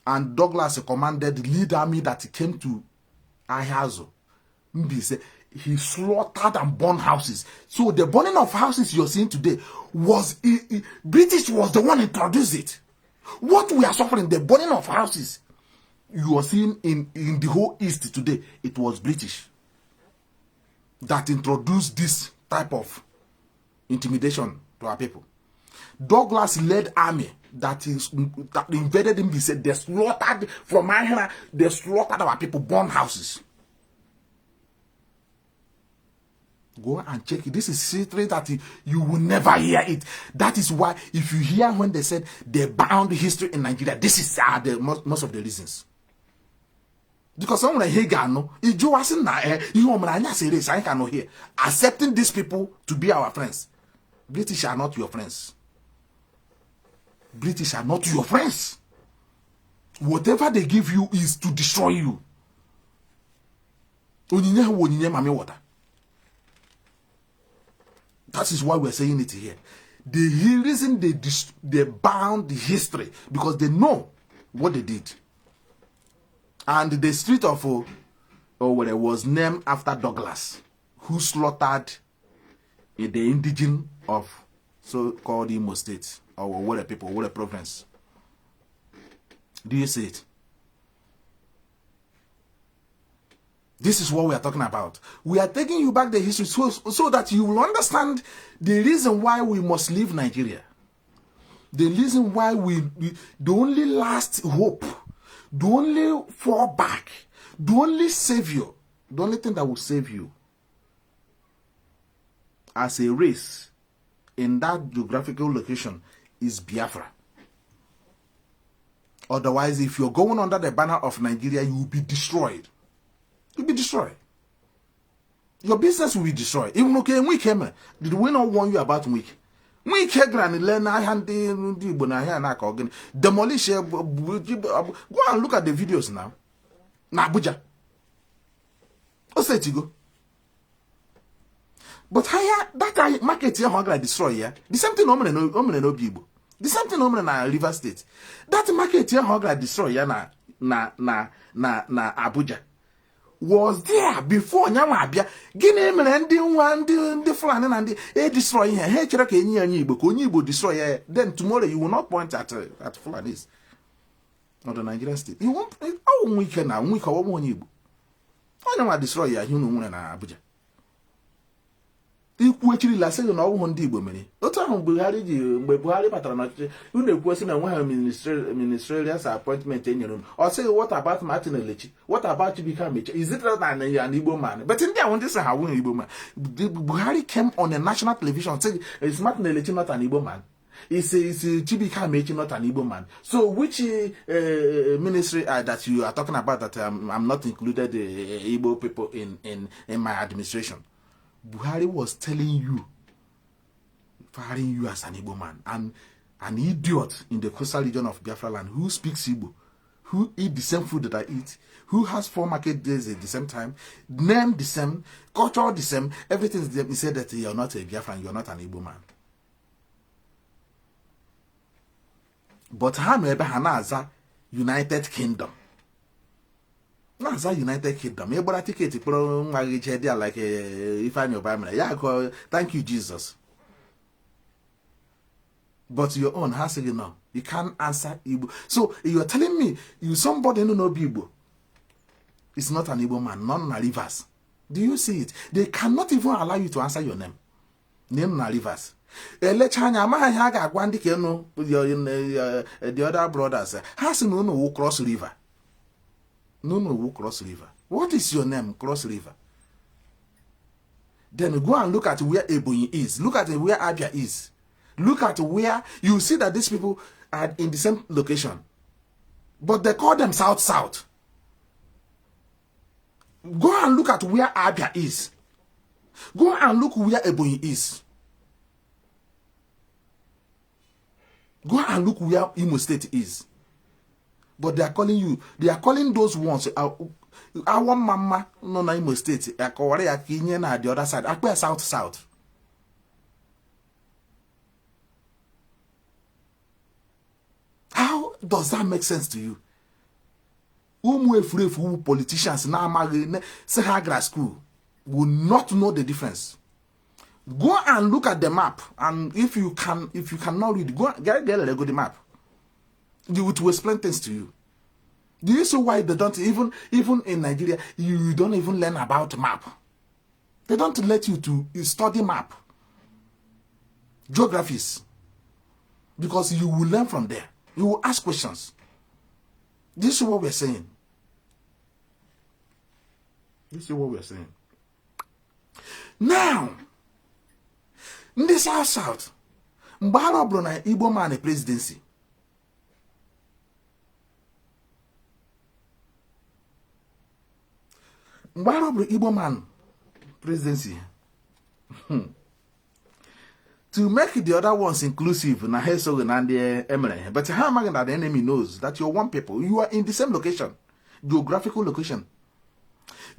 And Douglas commanded the lead army that came to Ahazo. He slaughtered and burned houses. So the burning of houses you're seeing today was British was the one who introduced it. What we are suffering, the burning of houses you are seeing in the whole East today, it was British that introduced this type of intimidation to our people. Douglas led army that invaded him. He said they slaughtered from Ahira, they slaughtered our people, burned houses. Go and check it. This is secret that you will never hear it. That is why if you hear when they said they bound history in Nigeria, this is most of the reasons. Because someone here Gano, you wasn't serious. I cannot hear accepting these people to be our friends. British are not your friends. British are not your friends. Whatever they give you is to destroy you. That is why we're saying it here. The reason they bound the history, because they know what they did. And the street of Owerri was named after Douglas, who slaughtered the indigene of so-called Imo State, or Owerri people, Owerri province. Do you see it? This is what we are talking about. We are taking you back the history so that you will understand the reason why we must leave Nigeria. The reason why the only last hope, the only fallback, the only savior, the only thing that will save you as a race in that geographical location is Biafra. Otherwise, if you're going under the banner of Nigeria, you will be destroyed. You'll be destroyed. Your business will be destroyed. Even okay, we came. Did we not warn you about week? We came and learn demolish. Go and look at the videos now. Na Abuja. What's that you go? But higher that market here hungry destroy here. The same thing no Bibo. The same thing no na River State. That market here hungry destroy here na Abuja. Was there before Nyamabia Guinea and the Fulani and the destroy here. Hey, Cherokee and Yibo destroy here. Then tomorrow you will not point at Fulanis. Not the Nigerian state. You won't. Oh, we can now. We call one Yibo. I know I destroy here. You know, Abuja. You actually last year no one Dibo many. Not on Buhari Patronage. You know, question and one ministerial's appointment in your room. Or say, what about Martin Lechi? What about you become it? Is it rather than an Igbo man? But in there, I want to say how Igbo man. Buhari came on a national television saying, is Martin Lechi not an Igbo man? It's Chibika Mechi not an Igbo man. So which ministry that you are talking about that I'm not included Igbo people in my administration? Buhari was telling you, firing you as an Igbo man, and an idiot in the coastal region of Biafra land who speaks Igbo, who eat the same food that I eat, who has 4 market days at the same time, name the same, culture the same, everything is the same. He said that you're not a Biafran, you're not an Igbo man. But Hanaza United Kingdom. Naza United Kingdom. You bought a ticket to put on my head there like if I know by me. Yeah, thank you, Jesus. But your own has you know. You can't answer Igbo. So you're telling me somebody who know Igbo. It's not an Igbo man, none na rivers. Do you see it? They cannot even allow you to answer your name. Name na rivers. The other brothers has no who cross river. No who cross river. What is your name? Cross river. Then go and look at where Ebonyi is. Look at where Abia is. Look at where you see that these people are in the same location. But they call them South. Go and look at where Abia is. Go and look where Ebonyi is. Go and look where Imo State is. But they are calling those ones, our mama, no na Imo State, the other side, Akwa South. How does that make sense to you? Politicians now say school will not know the difference. Go and look at the map, and if you cannot read, go get the map. It will explain things to you. Do you see why they don't even in Nigeria you don't even learn about map? They don't let you to study map, geographies, because you will learn from there. You will ask questions. This is what we're saying. Now, in the South, Mbaro Brona Igbo man presidency. Mbaro Igbo man presidency. To make the other ones inclusive, na Heso and the Emre. But how am I that the enemy knows that you're one people? You are in the same location, geographical location.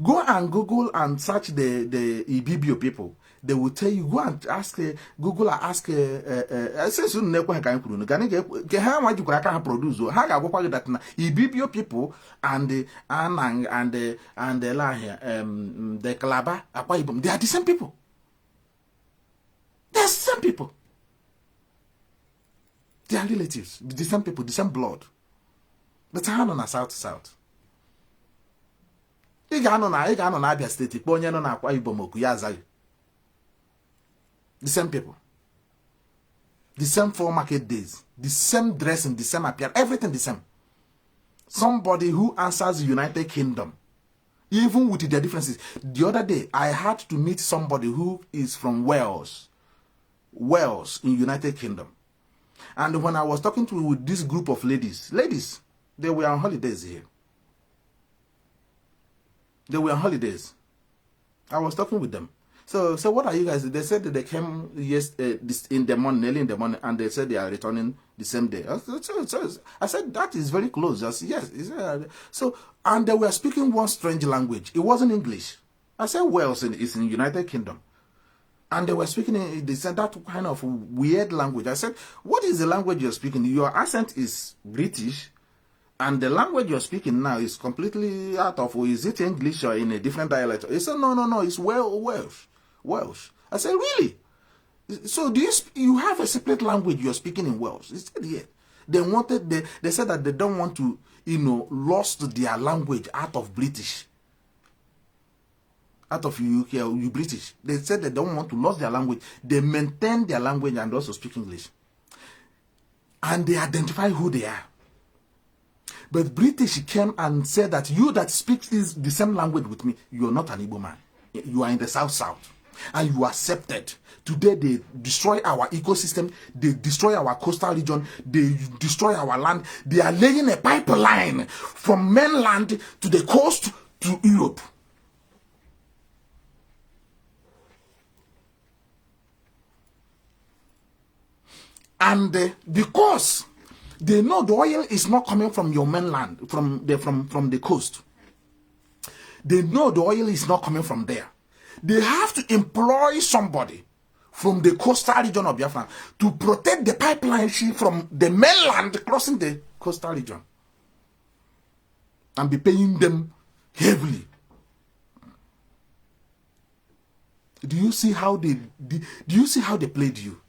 Go and Google and search the Ibibio people. They will tell you. Go and ask Google and ask. I say soon never can produce. Can how much you can produce? How can go that na Ibibio people and the Kalaba Akwa Ibom. They are the same people. They're the same people. They are relatives. The same people, the same blood. But how on a south. I ga no na Abia State, onye no na Akwa Ibom oku ya azaghị. The same people. The same 4 market days. The same dressing, the same appearance, everything the same. Somebody who answers the United Kingdom, even with their differences. The other day, I had to meet somebody who is from Wales in United Kingdom. And when I was talking with this group of ladies, they were on holidays here. They were on holidays. I was talking with them. So what are you guys? They said that they came in the morning, early in the morning, and they said they are returning the same day. I said that is very close. Yes. So and they were speaking one strange language. It wasn't English. I said Wales is in United Kingdom, and they were speaking. They said that kind of weird language. I said, what is the language you're speaking? Your accent is British. And the language you're speaking now is completely out of, or is it English or in a different dialect? He said, no, it's Welsh. I said, really? So do you have a separate language you're speaking in Welsh? He said, yeah. They said that they don't want to, lost their language out of British. Out of UK or you British. They said they don't want to lose their language. They maintain their language and also speak English. And they identify who they are. But British came and said that you that speaks the same language with me, you are not an Igbo man. You are in the South. And you are accepted. Today they destroy our ecosystem. They destroy our coastal region. They destroy our land. They are laying a pipeline from mainland to the coast to Europe. And because they know the oil is not coming from your mainland, from the coast. They know the oil is not coming from there. They have to employ somebody from the coastal region of Biafra to protect the pipeline from the mainland crossing the coastal region, and be paying them heavily. Do you see how they played you?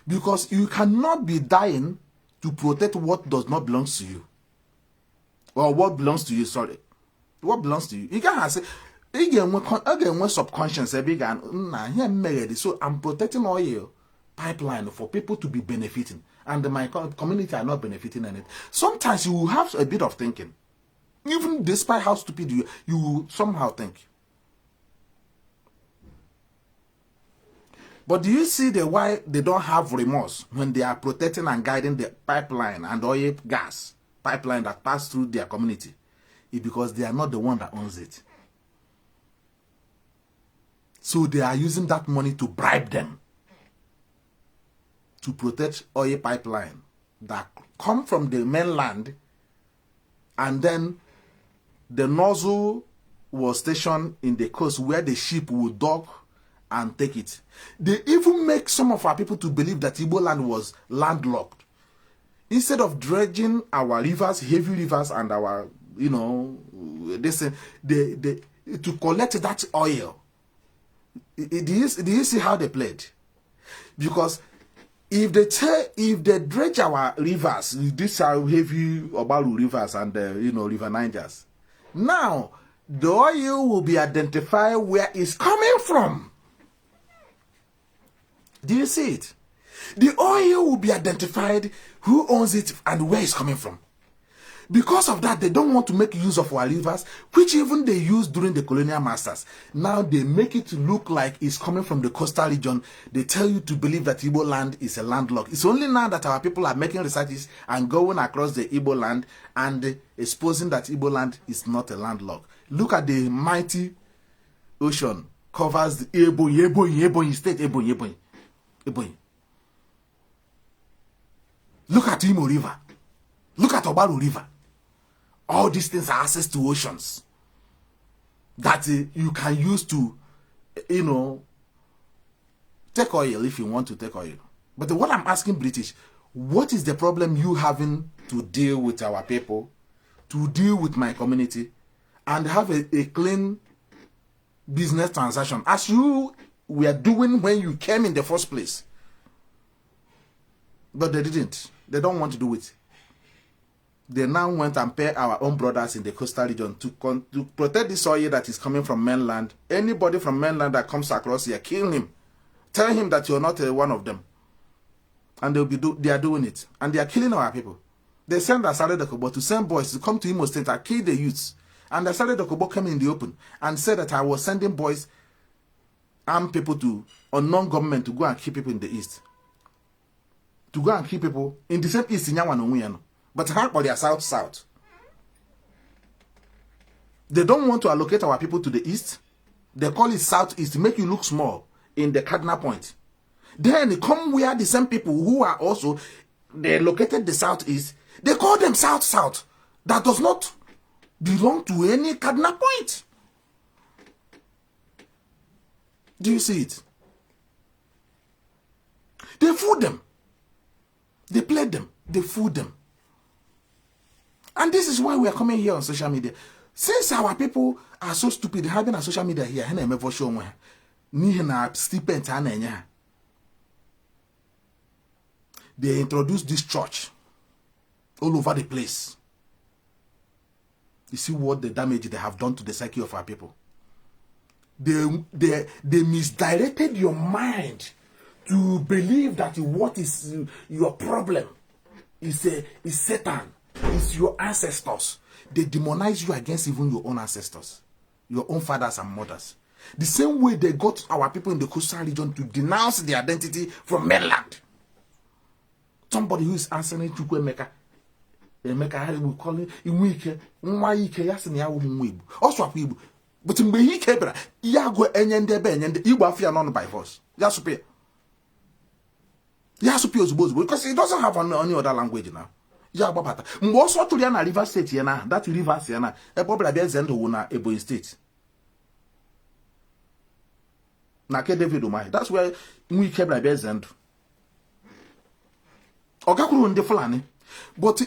Because you cannot be dying to protect what does not belong to you. Or what belongs to you, sorry. What belongs to you. You can't say, again, subconscious, so I'm protecting oil pipeline for people to be benefiting. And my community are not benefiting in it. Sometimes you will have a bit of thinking. Even despite how stupid you will somehow think. But do you see why they don't have remorse when they are protecting and guiding the pipeline and oil gas pipeline that pass through their community? is because they are not the one that owns it. So they are using that money to bribe them to protect oil pipeline that come from the mainland, and then the nozzle was stationed in the coast where the ship would dock and take it. They even make some of our people to believe that Igbo land was landlocked. Instead of dredging our rivers, heavy rivers, and our, you know, they to collect that oil. Do you see how they played? Because if they dredge our rivers, these are heavy Obalu rivers and River Nigers, now the oil will be identified where it's coming from. Do you see it? The oil will be identified who owns it and where it's coming from. Because of that, they don't want to make use of our rivers, which even they used during the colonial masters. Now they make it look like it's coming from the coastal region. They tell you to believe that Igbo land is a landlocked. It's only now that our people are making researches and going across the Igbo land and exposing that Igbo land is not a landlocked. Look at the mighty ocean covers the Ebonyi state, Ebonyi. Look at Imo River. Look at Obaru River. All these things are access to oceans that you can use to, take oil if you want to take oil. But what I'm asking British, what is the problem you having to deal with our people, to deal with my community, and have a clean business transaction as you were doing when you came in the first place? But they didn't. They don't want to do it. They now went and pay our own brothers in the coastal region to protect this oil that is coming from mainland. Anybody from mainland that comes across here, kill him. Tell him that you're not one of them. And they are doing it. And they are killing our people. They send Asare Dokobo to send boys to come to Imo State and kill the youths. And Asare Dokobo came in the open and said that I was sending boys, armed people to unknown government to go and kill people in the east. To go and kill people in the same east in Yawan. But how about their south? They don't want to allocate our people to the east. They call it southeast to make you look small in the cardinal point. Then they come where the same people who are also, they located the southeast, they call them south. That does not belong to any cardinal point. Do you see it? They fool them. They play them. They fool them. And this is why we are coming here on social media. Since our people are so stupid, having a social media here, they introduced this church all over the place. You see what the damage they have done to the psyche of our people. They misdirected your mind to believe that what is your problem is Satan. It's your ancestors. They demonize you against even your own ancestors, your own fathers and mothers. The same way they got our people in the coastal region to denounce their identity from mainland. Somebody who is answering to Emeka, we call it Iwike, Nwaike, Yasini Awu, also a people. But in Behi Kebra, Yago Enyende Ben and the Ibafia non by force. Yasupe. Yasupe is both because it doesn't have any other language now. Ya babata. Mboso to na River State here na that River here na e probably be zendo na Ebonyi State. Na ke David Umai. That's where we kebra be zendo. Ogakuru nde Fulani. But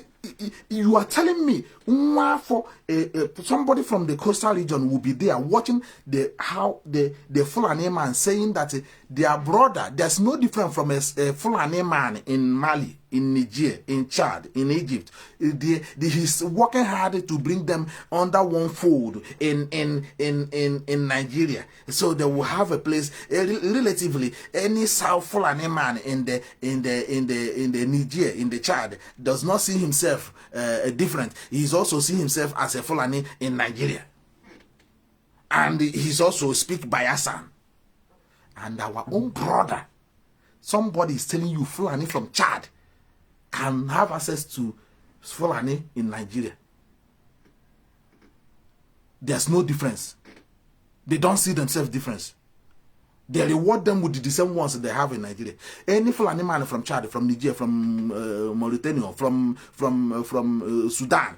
you are telling me for somebody from the coastal region will be there watching how the Fulani man saying that their brother, there's no different from a Fulani man in Mali, in Niger, in Chad, in Egypt. He's working hard to bring them under one fold in Nigeria, so they will have a place. Relatively, any South Fulani man in the Niger, in the Chad, does not see himself different. He's also see himself as a Fulani in Nigeria, and he's also speak Bayasan. And our own brother, somebody is telling you Fulani from Chad can have access to Fulani in Nigeria. There's no difference. They don't see themselves difference. They reward them with the same ones that they have in Nigeria. Any Fulani man from Chad, from Niger, from Mauritania, from Sudan,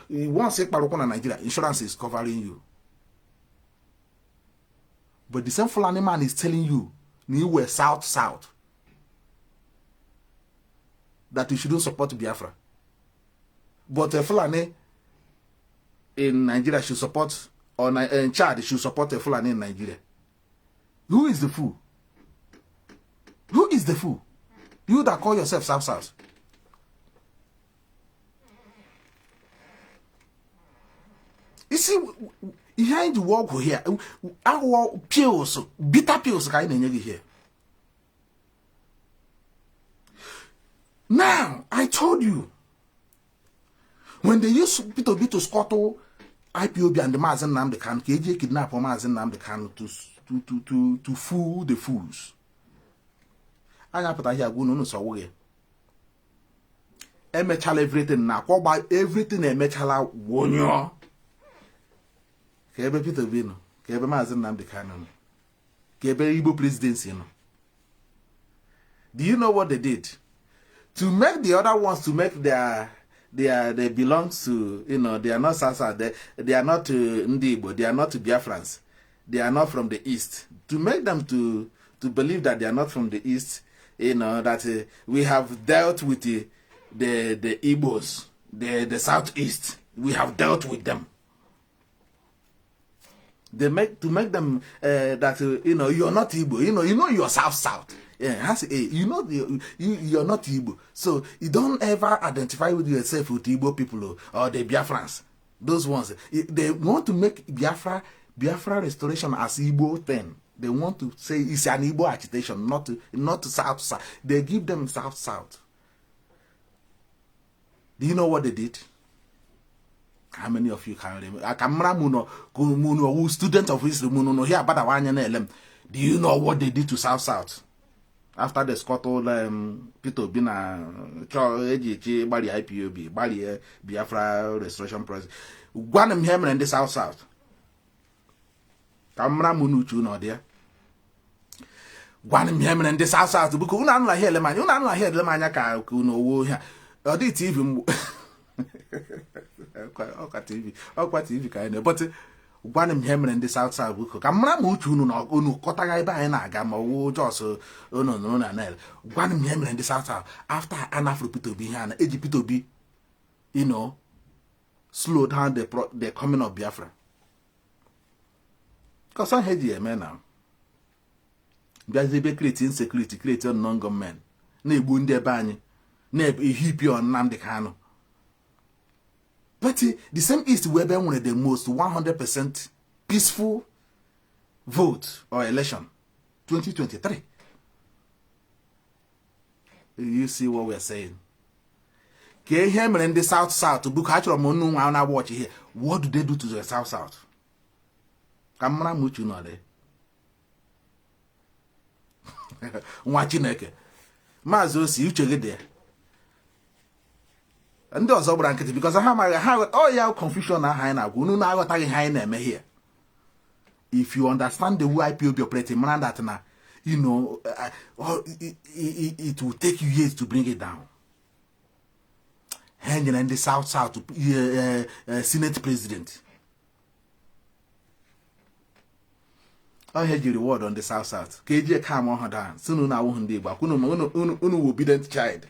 once you in Nigeria, insurance is covering you. But the same Fulani man is telling you, you were south, that you shouldn't support Biafra. But a Fulani in Nigeria should support, or in Chad should support a Fulani in Nigeria. Who is the fool? Who is the fool? You that call yourself South. You see, behind the wall here, our pills, bitter pills, kind of here. Now, I told you, when they used Peter B to scuttle IPOB and the Mazi Nnamdi Kanu, KJ kidnap Mazi Nnamdi Kanu to fool the fools. I have put here go no so we. Emechala everything na kwa by everything emechala wonyo. Kebe Peter B no, kebe Mazi Nnamdi Kanu, kebe Igbo presidency no. Do you know what they did? To make the other ones to make they belong to, you know, they are not Sasa, they are not Ndibo, they are not Biafrans, they are not from the East. To make them to believe that they are not from the East, you know, that we have dealt with the Igbos, the Southeast, we have dealt with them. They make them that you know, you're not Igbo, you know you're South. Yeah, has you know you're not Igbo, so you don't ever identify with yourself with Igbo people or the Biafrans. Those ones they want to make Biafra restoration as Igbo thing. They want to say it's an Igbo agitation, not South. They give them South. Do you know what they did? How many of you can remember? Muno, student of history, Muno here, but do you know what they did to South? After the scuttled Peter Bina, Bali IPOB, Bali Biafra restoration process, Guanam Hammer and the South. Camera Munuchu no there. Guanam Hammer and the South, because Unana here, Leman, Unana here, Lemaniaca, Kuno, or did even TV kind of, but Guanam Hammer and the South Camera Muchu no Kotagai by an agama, just no, Guanam Hammer and the South after an Afro behind Egypt be, you know, slow down the coming of Biafra. Because I had here, man now. Because they be creating insecurity, creating non-government. Ne bunde bani, ne hippie on Nnamdi Kanu. But the same East were one of the most 100% peaceful vote or election, 2023. You see what we're saying? Ke him in the South to book actual monu I watch here. What do they do to the South? Camera much you know there. Watching eke. Mazi si you check there. And those are brankety because I have oh yeah confusion na go no na got here. If you understand the way IPOB operating, man, that na, you know, it will take you years to bring it down. Hanging in the South to Senate president. I had your reward on the South. KJ come on her down. Soon I won't be back. Unu obedient child.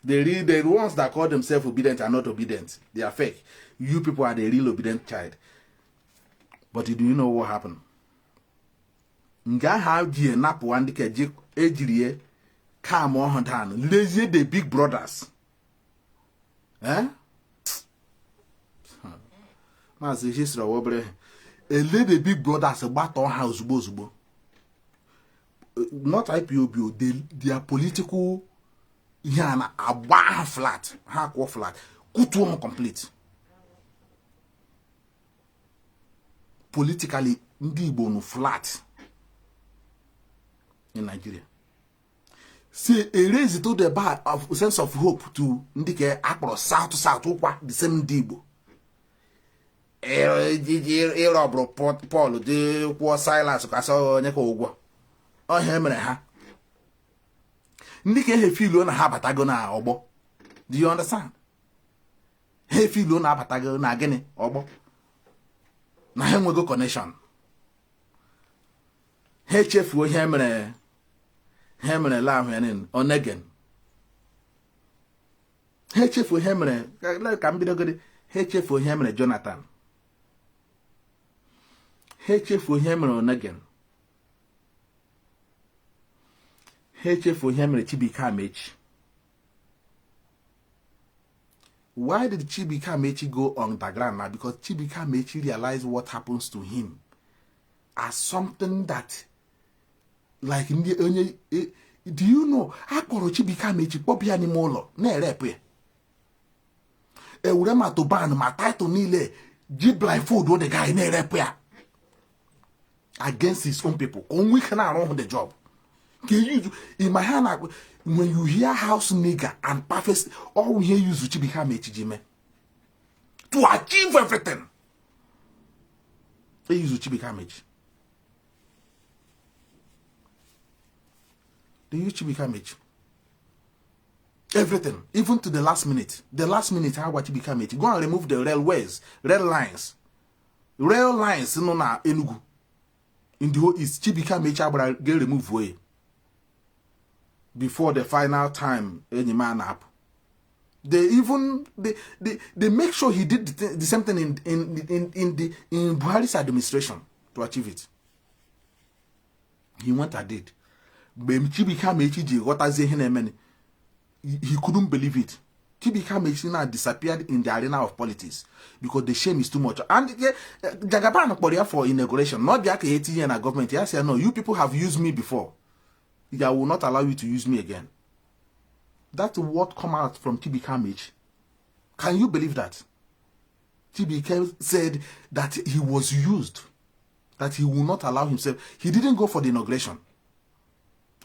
The ones that call themselves obedient are not obedient. They are fake. You people are the real obedient child. But do you know what happened? Nga have the nap one the ejiriye come on her down. Lazy the big brothers. Eh? Mazi history wobre. A lady big brothers about our house bozubo. Not IPOB, their political yana a flat, hardcore flat, kutu complete. Politically, Ndibo no flat in Nigeria. See, a raise to the bar of sense of hope to indicate across south to south, the same Ndibo. ịrọbụrụ Paul dị kwụọ Silas ka sọ onye ka ụgwọ ọhịa mere ha ndị ka ehe filu na ha abatago na ọgbọ. Do you understand? He filu na abatago na gịnị ọgbọ na ha enwego connection. Ha echefuo ihe mere la ahụ yanin onegen. Ha echefuo ihe mere ka mbidogodi. Ha echefuo ihe mere Jonathan. Ha echefuo ihe mere onegen. Ha echefuo ihe mere Chibuike Amaechi. Why did Chibuike Amaechi go underground now? Because Chibuike Amaechi realized what happens to him as something that, like, do you know? Akpọrọ Chibuike Amaechi kpọbịa n'ime ụlọ na-erepụ ya. Ewure ma to ban ma title niile ji blindfold the guy na-erepụ ya against his own people. Onwe can around the job. Can you in my hand? When you hear house nigger and perfect, all we hear you Chibuike Amaechi to achieve everything. They use Chibuike Amaechi. They use Chibuike Amaechi. Everything, even to the last minute. The last minute, how about Chibuike Amaechi? Go and remove the railways, rail lines, no na Enugu. In the whole East, Chibuike Amaechi get removed way. Before the final time, any man up. They make sure he did the same thing in Buhari's administration to achieve it. He went and did. But Chibuike Amaechi he couldn't believe it. Chibuike Amaechi now disappeared in the arena of politics because the shame is too much. And Jagaban for inauguration, not the 80 year government. He said, no, you people have used me before. I will not allow you to use me again. That's what come out from Chibuike Amaechi. Can you believe that? Chibuike said that he was used, that he will not allow himself. He didn't go for the inauguration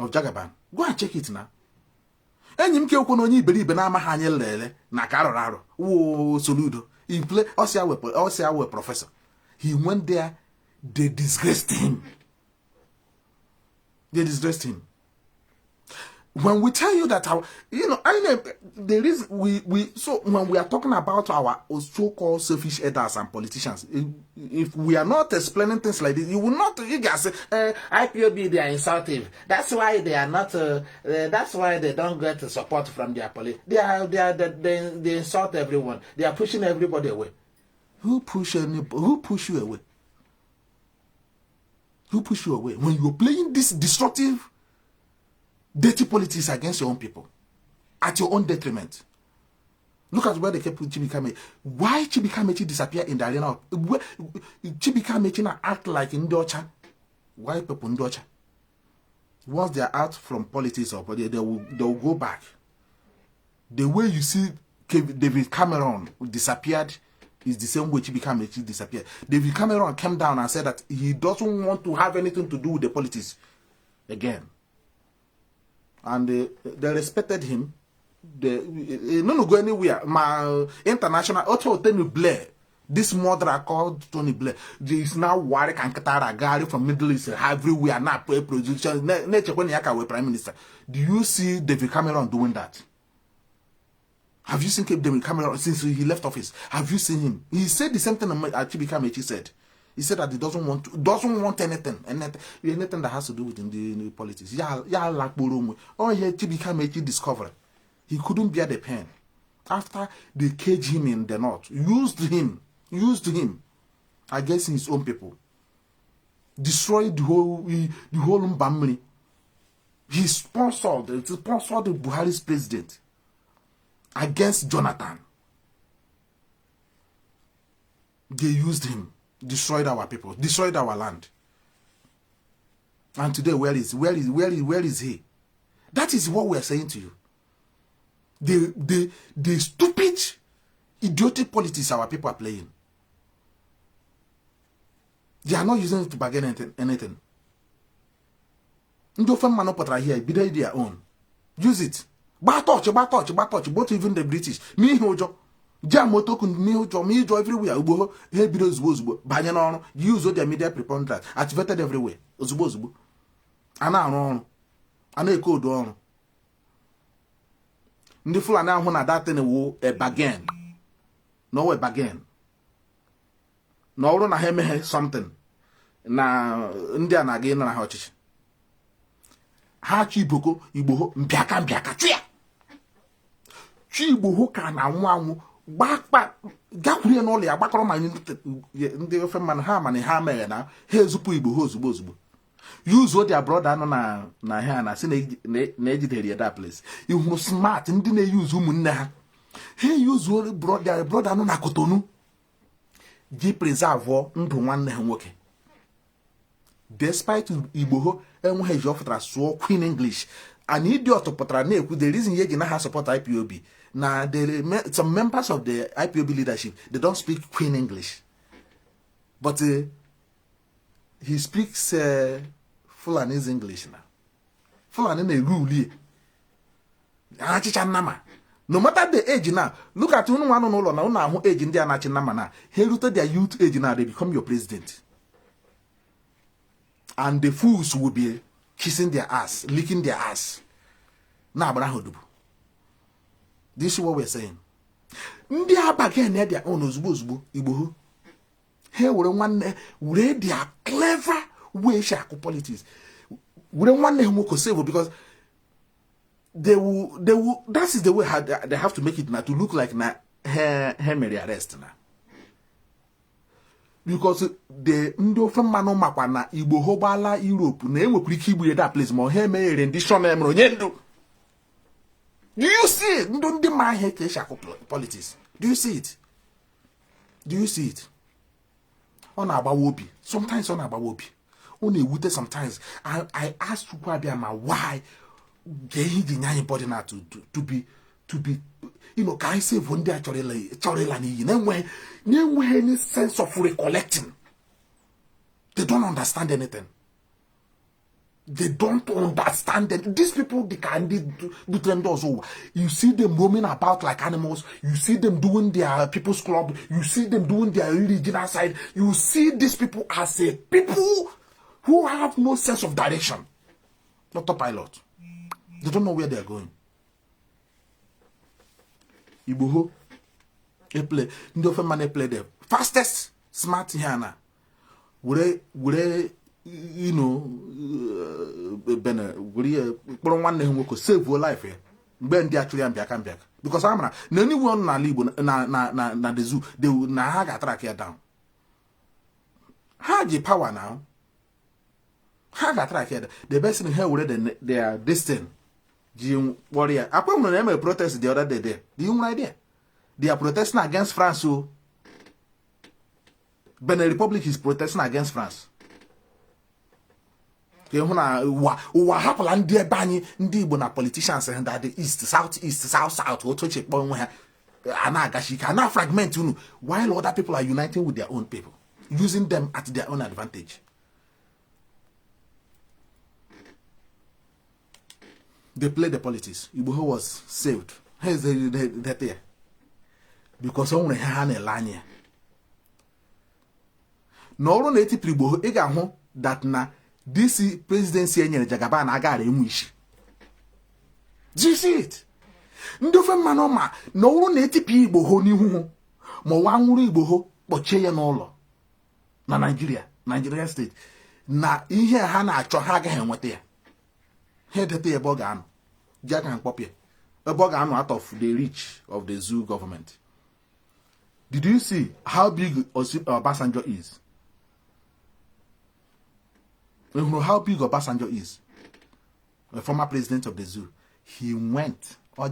of Jagaban. Go and check it now. Enyim ke okwo no nyi iberibe na ama ha anye lele na ka aroro wo Soludo. He play Osia we professor. He went there, they disgraced him. They disgraced him. When we tell you that I know there is so when we are talking about our so-called selfish elders and politicians, if we are not explaining things like this, you guys say IPOB, they are insultive. That's why they are not. That's why they don't get support from their police. They insult everyone. They are pushing everybody away. Who push you away? Who push you away when you're playing this destructive, dirty politics against your own people, at your own detriment? Look at where they kept Chibuike Amaechi. Why Chibuike Amaechi disappear in the arena? Chibuike Amaechi now act like Ndocha. Why people Ndocha? Once they are out from politics or they will go back. The way you see David Cameron disappeared is the same way Chibuike Amaechi disappeared. David Cameron came down and said that he doesn't want to have anything to do with the politics again. And they respected him. They no go anywhere. My international auto Tony Blair, this mother called Tony Blair, is now Warwick and Katara Gary from Middle East everywhere now production. Nature when Yaka Prime Minister. Do you see David Cameron doing that? Have you seen David Cameron since he left office? Have you seen him? He said the same thing Chibuike Amaechi said. He said that he doesn't want anything that has to do with the politics. Yeah, like Burumu. Oh, here Chibuike Amaechi discovered he couldn't bear the pain. After they caged him in the north, used him against his own people, destroyed the whole Mbamri. He sponsored Buhari's president against Jonathan. They used him. Destroyed our people, destroyed our land. And today, where is he? That is what we are saying to you. The stupid, idiotic politics our people are playing. They are not using it to bargain anything. Here, be their own. Use it. Both even the British. Me, Hojo. Jamoto could me everywhere. Ubo, he bidos was Banyan, use their media preponderance, activated everywhere. Uzubo. Ana on. Ana code on. Ndị Fulani ahụ na that thing wo a bargain. No a bargain. Na ọrụ na ha emeghe something. Na ndị a na-aga ịnara ha ọchịchị. Ha chi Igbo mbịaka chụya. Chi Igbo ka na anwụ gbakpa gakwurie n'ụlọ ya gbakọrọ ma ndị ofe mmanụ ha mana ha mere na ha ezupụ Igbo ozugbo. Use their brother no na here na si na ejidere that place. You smart ndị na-use ụmụnne ha. He use brother no na Kotonu. Ji preserve ndụ nwanne ha nwoke. Despite Igbo enweghị ji ọfụtara sụọ Queen English, an idiot pụtara na-ekwu the reason ye ji na ha support IPOB na some members of the IPOB leadership they don't speak Queen English, but he speaks Fulani's English now. Fulani na-erule achịcha nnama. No matter the age now, look at unu nwanụ n'ụlọ na unu ahụ age ndị a na-achị nnama na he rute their youth age now, they become your president. And the fools will be kissing their ass, licking their ass. Na abraham dubu. This is what we're saying. Ndị abage na their own ozugbo Igbo. He were their clever way shaku politics. We don't want them to save because they will that is the way they have to make it now to look like na Henry arrest now. Because the ndo from mano makwa na Igbo hobala Europe na enwekwara ike igbu that place ma he mere rendition emro nyendo. Do you see it? Ndo ndị ma he ke shaku politics. Do you see it? Do you see it? On agbawa obi. Sometimes on agbawa obi. On ewute sometimes. I ask why get the nyanya body now to be you know, can I say one day any sense of recollecting? They don't understand anything. They don't understand it. These people, they can do them also. You see them roaming about like animals. You see them doing their people's club. You see them doing their regional side. You see these people as a people who have no sense of direction. Autopilot. They don't know where they are going. Igbo they play. Ndị ofe man play the fastest smart here na. Were you know bene were kpọrọ nwanne ha nwoke save your life here. Mgbe ndị actually ambịaka because amara na anyone na Igbo na the zoo they na ha ga track ya down. Ha ji power now. Ha ga track ya. The best thing here were their destiny. Warrior. I come to a protest the other day there. Do you know idea? They are protesting against France. So Benin Republic is protesting against France. What happened and dear Bani Ndibona politicians and that the east, south, or to check one where Anagashi cannot fragment while other people are uniting with their own people, using them at their own advantage. They played the politics. Igbo was saved. Here's that there. Because only had a line. No one native Igbo Igbo that na this presidency in Jagaban agare mwish. Do you see it? Ndofe manoma no one native Igbo ho ni hu. Mo wanwuru Igbo ho kpoche ya n'ụlọ na Nigeria state. Na ihe ha na-achọ ha agaghị enweta ya. Head a bogan, Jack and Poppy, a bogan out of the reach of the zoo government. Did you see how big Obasanjo is? You know how big Obasanjo is? The former president of the zoo. He went. Before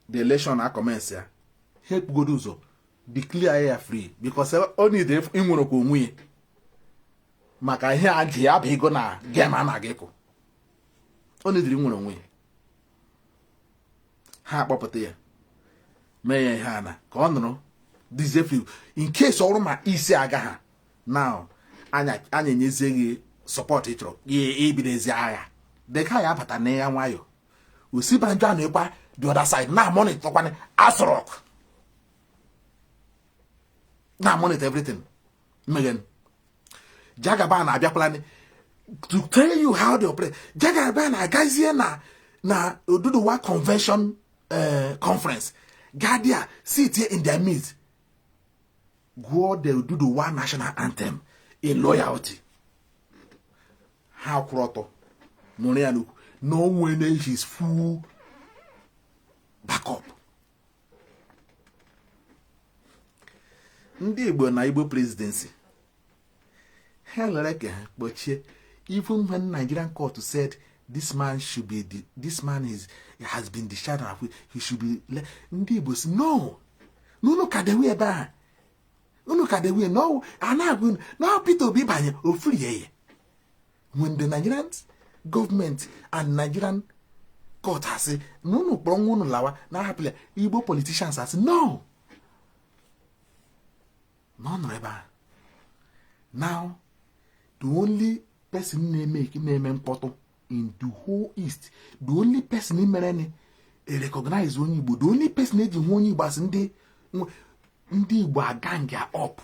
the election commenced, help Goduzo declare air free because only the immunocomwe. Maka here and here be gonna get man ageko. Only the immunocomwe. Ha popote. May hana. Kono. This in case all my isi agaha. Now, anya nyezegi support itro ibidezi agha the guy abata na ya nwayo Osibanjo na ekwa the other side na monitor kwani asrock na monitor everything Megan Jagaba na abiakwala to tell you how they operate. Jagaba na guys here na do the work convention conference Gadia sit here in their midst. Go they will do the one national anthem in loyalty. How Kroto no one is full backup. Ndi Igbo na Igbo presidency. Hell like but even when Nigerian court said this man should be has been discharged, he should be Ndi Igbo no kadewe ba. No kadewe no anagun no Peter be banye ofuri. When the Nigerian government and Nigerian court has said no brongo lawa na happily Igbo politicians has no reba. Now the only person they make name important in the whole East, the only person in Merene recognize only Igbo, the only person in only Igbo as ndi Igbo gang up.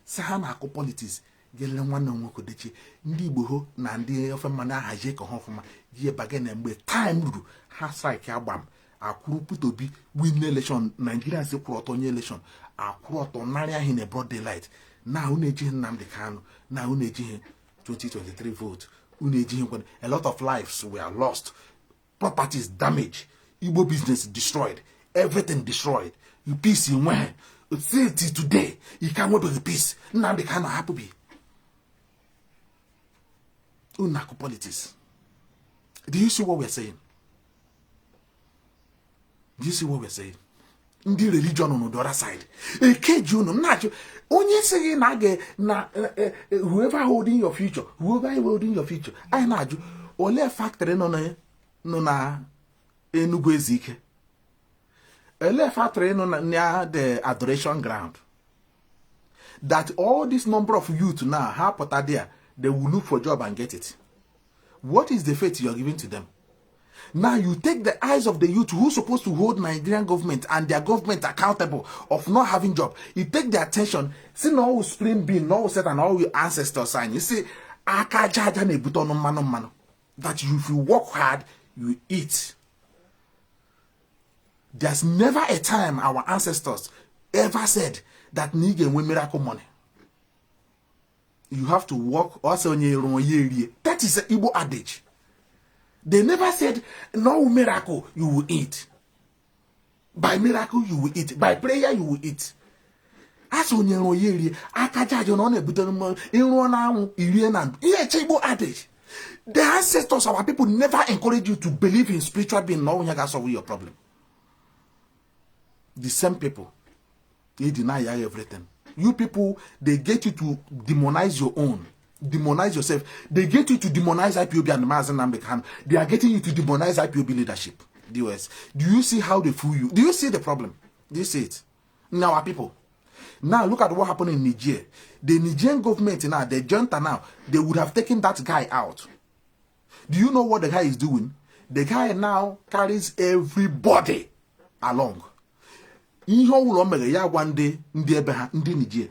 Sahana ko politics gele nwanne nwoko dechi ndi Igbo ho na ndi ofemana haje ko hofuma je bagene mgbe time ruru ha strike agbam akwuru putobi win election Nigeria se kwuru otonye election akwuru oton nari ahi na broad daylight na unu eji Nnamdi Kanu na unu eji 2023 vote unu eji a lot of lives were lost, properties damaged, Igbo business destroyed, everything destroyed. You peace in where till today you can't wait for the peace. Nnamdi Kanu happy. Unako politics. Do you see what we're saying? Do you see what we're saying? The religion on the other side. Only saying na whoever holding your future, I know you. Ole factory no na Enugu Ezike. Ole factory no near the adoration ground. That all this number of youth now have put there, they will look for job and get it. What is the fate you are giving to them? Now you take the eyes of the youth who's supposed to hold Nigerian government and their government accountable of not having job. You take their attention, see no spring bean, no set and all your ancestors sign. You see, that if you work hard, you eat. There's never a time our ancestors ever said that nigga win miracle money. You have to work also. That is an Igbo adage. They never said, no miracle, you will eat. By miracle, you will eat. By prayer, you will eat. As on your yearly, I can't judge on a button in one hour, Igbo adage. The ancestors of our people never encourage you to believe in spiritual being, no one can solve your problem. The same people, they deny everything. You people, they get you to demonize your own. Demonize yourself. They get you to demonize IPOB and Mazi Nnamdi Kanu. They are getting you to demonize IPOB leadership. Do you see how they fool you? Do you see the problem? Do you see it? Now, our people. Now, look at what happened in Niger. The Nigerian government now, the junta now, they would have taken that guy out. Do you know what the guy is doing? The guy now carries everybody along. One day, Niger.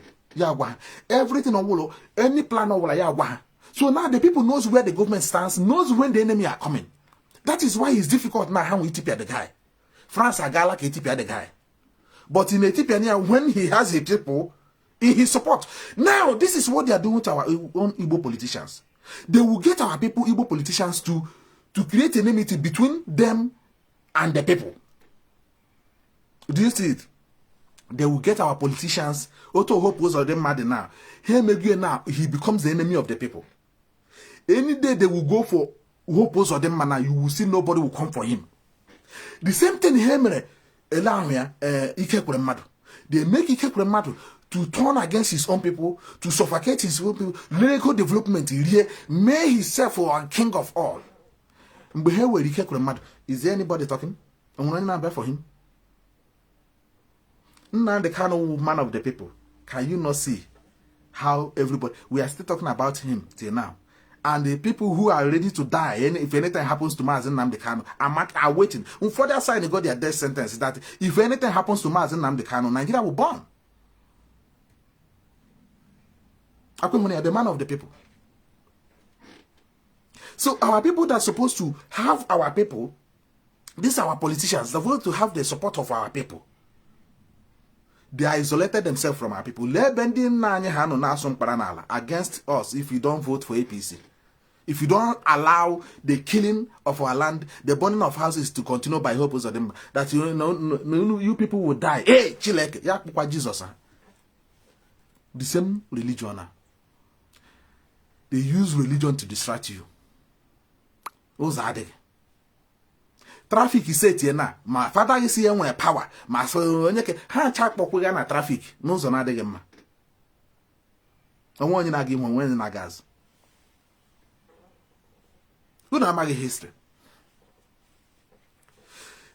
Everything on any plan on so now the people knows where the government stands, knows when the enemy are coming. That is why it's difficult now how Ethiopia the guy. France Agala Ethiopia the guy. But in Ethiopia, when he has a people in his support. Now, this is what they are doing to our own Igbo politicians. They will get our people, Igbo politicians, to create enmity between them and the people. Do you see it? They will get our politicians. Auto hope was of them mad now. Here maybe now he becomes the enemy of the people. Any day they will go for hope was of them now. You will see nobody will come for him. The same thing here, they make Ike to turn against his own people, to suffocate his own people. Lyrical development here, may himself a king of all. Is there anybody talking? I'm running out for him. Now the kind of man of the people, can you not see how everybody, we are still talking about him till now. And the people who are ready to die, and if anything happens to Mazi Nnamdi Kanu, are waiting. On further side, they got their death sentence that if anything happens to Mazi Nnamdi Kanu, Nigeria will burn. Akwemuni are the man of the people. So our people that are supposed to have our people, these are our politicians, they're going to have the support of our people. They are isolated themselves from our people. Against us if you don't vote for APC. If you don't allow the killing of our land, the burning of houses to continue by hope of them, that you people will die. Hey, Chilek, Yakwa Jesus. The same religion. They use religion to distract you. Those are they. Traffic is set here now. My father is here with power. My son, how chap na traffic. No zona de gemma. I want you to give one when in a gas. Good amagi history.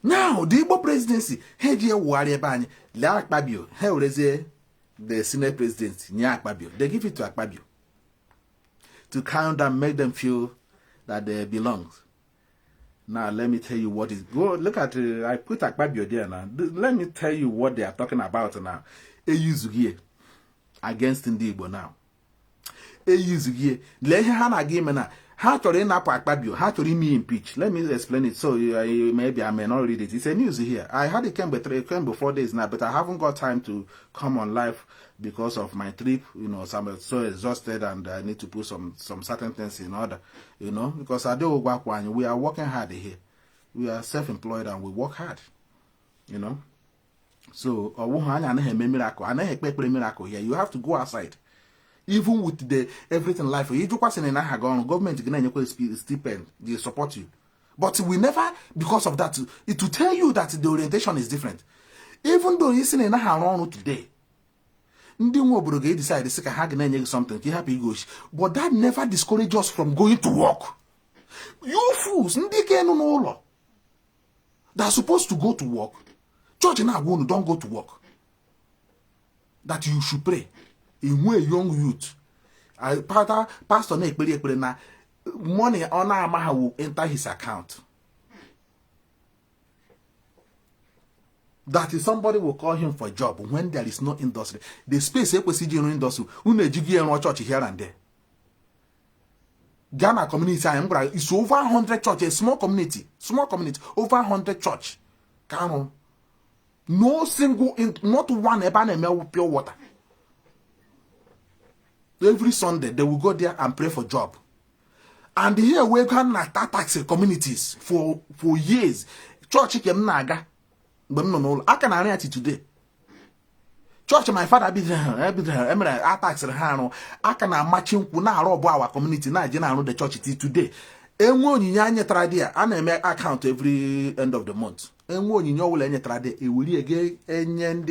Now, the Igbo presidency, head here warrior bany, La Akpabio, hell is the Senate presidency, Nya Akpabio. They give it to Akpabio to count and make them feel that they belong. Now, let me tell you what is good. Look at I put Akpabio there now. Let me tell you what they are talking about now. Eyuzugie against Ndigbo now. Eyuzugie. Let him again now. How to Akpabio? How to me impeach? Let me explain it. So maybe I may not read it. It's a news here. I had it came before days now, but I haven't got time to come on live because of my trip. You know, so I'm so exhausted and I need to put some certain things in order. You know, because I do work when we are working hard here. We are self-employed and we work hard. You know, so miracle here. You have to go outside. Even with the everything life, you just in a government stipend, they support you. But we never, because of that, it will tell you that the orientation is different. Even though you see in a today, decide something, but that never discourages us from going to work. You fools, that are supposed to go to work, church now don't go to work. That you should pray. In a young youth, pastor na money on our will enter his account. That is somebody will call him for a job when there is no industry. The space in industry, church here and there. Ghana community is over 100 churches, small community, over 100 church. Kanu, no single, not one ebane pure water. Every Sunday, they will go there and pray for job. And here we can tax communities for years. Church can naga. But no, I can arrange it today. Church, my father be there. I tax her. I can matching kuna rob our community. Na general the church today. And when you try there, I make account every end of the month. And when you know any trade, it will again and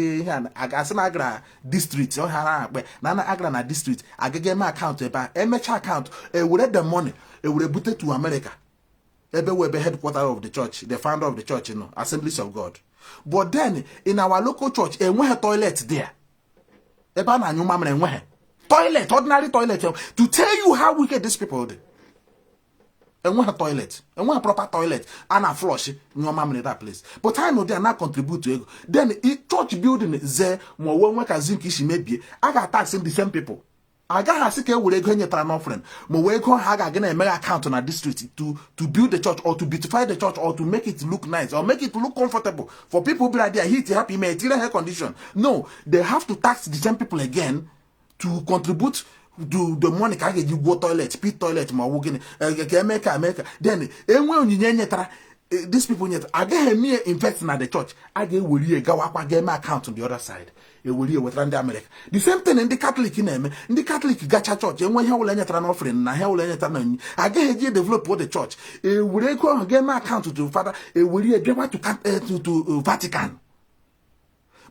Agasan district or Nana Agrana district. I get my account about MH account. It will let the money. It will be to America. Ebe will be headquarters of the church, the founder of the church, Assemblies of God. But then in our local church, and we have toilet there. Eba na nyuma mre nwe. Toilet, ordinary toilet. To tell you how wicked these people are. And one toilet, and one proper toilet, and a flush in your mom in that place. But I know they are not contribute to it. Then church building there, more one work as Zinkishi maybe. I got taxing the same people. I got a sick with a gun your offering. More way go hag again a mega account on a district to build the church or to beautify the church or to make it look nice or make it look comfortable for people be like they are heat, happy, material hair condition. No, they have to tax the same people again to contribute. Do the money you go toilet, pit toilet, ma wogin, America. Then, when you these people yet, I get me investing at the church. I get will you go up and get my account on the other side. It will you with America. The same thing in the Catholic name, in the Catholic gacha church, and when you will enter an offering, and I will enter I get you develop what the church. It will go and get my account to Father, it will you get to Vatican.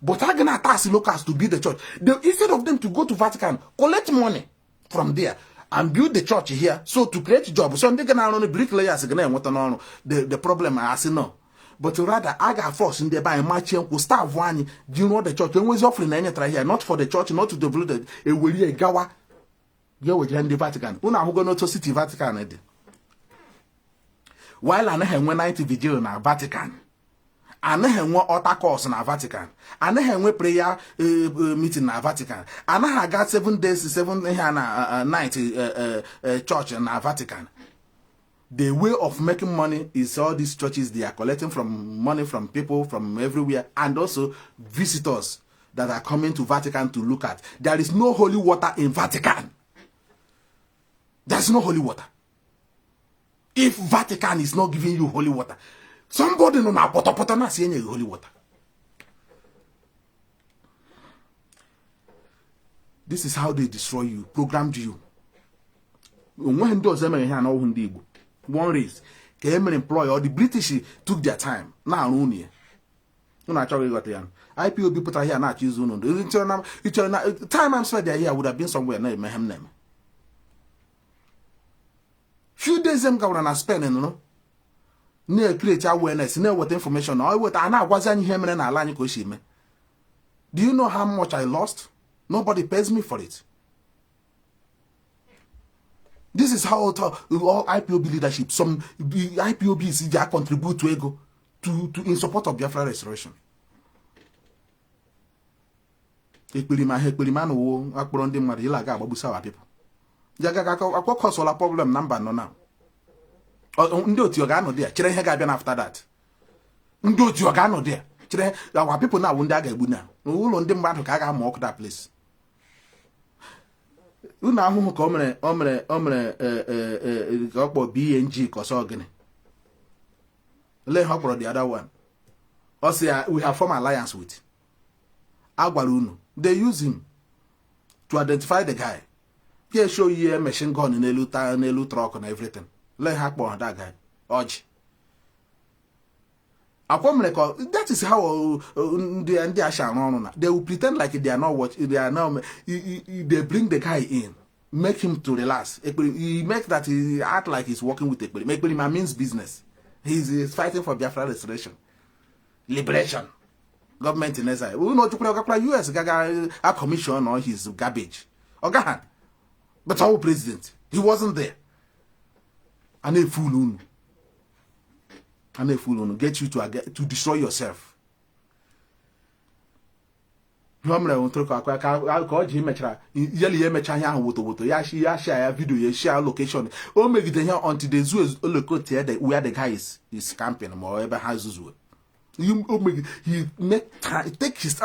But I'm gonna tax locals to build the church. Instead of them to go to Vatican, collect money from there and build the church here. So to create jobs, so they can only bricklayers again. What the problem I say no. but rather I got force in the by marching who staff one. Do you know the church? When was offering any here, not for the church, not to develop a willy gawa. Go with the Vatican. Una who go to city Vatican. While I know when 90 vigil na Vatican. I know one altar course na Vatican. I know when prayer meeting na Vatican. I know I got 7 days, 7 night church na Vatican. The way of making money is all these churches, they are collecting from money from people from everywhere, and also visitors that are coming to Vatican to look at. There is no holy water in Vatican. There's no holy water. If Vatican is not giving you holy water, somebody no na poto na see any holy water. This is how they destroy you, programmed you. When does them here now one race, came an employer or the British took their time. Now only. No, actually got there. IPOB put here not use on the time I'm spent there here would have been somewhere near my name. Few days them go and spending, no. Near create awareness, near what information or what I wasn't him and I like Koshime. Do you know how much I lost? Nobody pays me for it. This is how all IPOB leadership, some IPOBs they contribute to ego to in support of Biafra restoration. Ekpelima no akporo ndi mmadu ila ga agbabusa wa people. Jaga cause all problem number no now. Ndi oti oga no there, chere ihe ga abia after that. Ndi oti oga no there. Chere our people now ndi aga egbu na. Ulo ndi mmadu ka aga mock that place. Una ahuhu ka omere okpo BNG koso ogene. Le hokporo the other one. Also we have formed alliance with Agwaruno. They use him to identify the guy. Here show you a machine gun in a loot truck and everything. Let hokporo that guy. Oji. That is how they will pretend like they are not watching. They are now. They bring the guy in, make him to relax. He makes that he act like he's working with Ekpelima. Ekpelima means business. He's fighting for Biafra restoration, liberation. Government in exile. We know to US gaga a commission on his garbage. Okay, but our president, he wasn't there. And a fool. And a fool get you to destroy yourself. You share video, you share location. Oh, make it here until the zoo is located where the guy is camping or wherever has you he make time, take his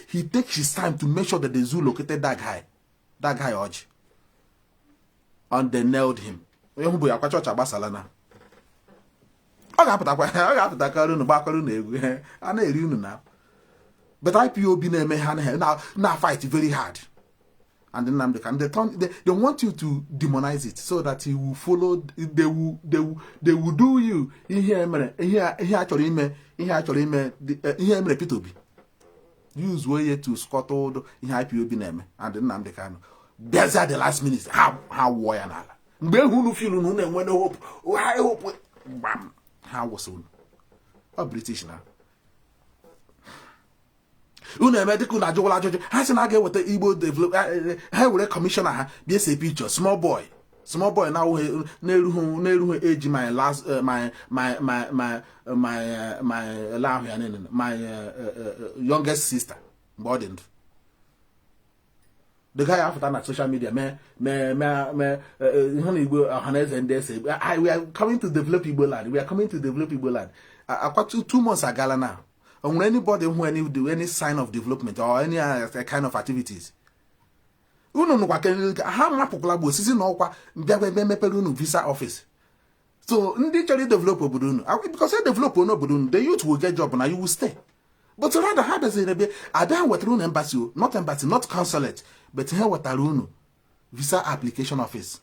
he takes his time to make sure that the zoo located that guy Oji. And they nailed him. But IPOB now fight very hard. And then they want you to demonize it so that you will follow. They will do you. Use way to scuttle in IPOB name and then Nnamdi Kanu. There's at the last minute. How warrior now? Who feel no when hope. I hope. Bam. How was soon? A British now. Una medical na jola jojo. Has na get what the Igbo develop. How will a commissioner be a picture? Small boy now. Neru age my last my youngest sister burdened. The guy after that social media, we are coming to develop Igbo land. We are coming to develop Igbo land. I got 2 months ago now. And when anybody who do any sign of development or any kind of activities, how much popular was this in visa office? So they develop because they develop the youth will get job and you will stay. But rather, how does it be? I don't want to embassy, not consulate, but here what visa application office.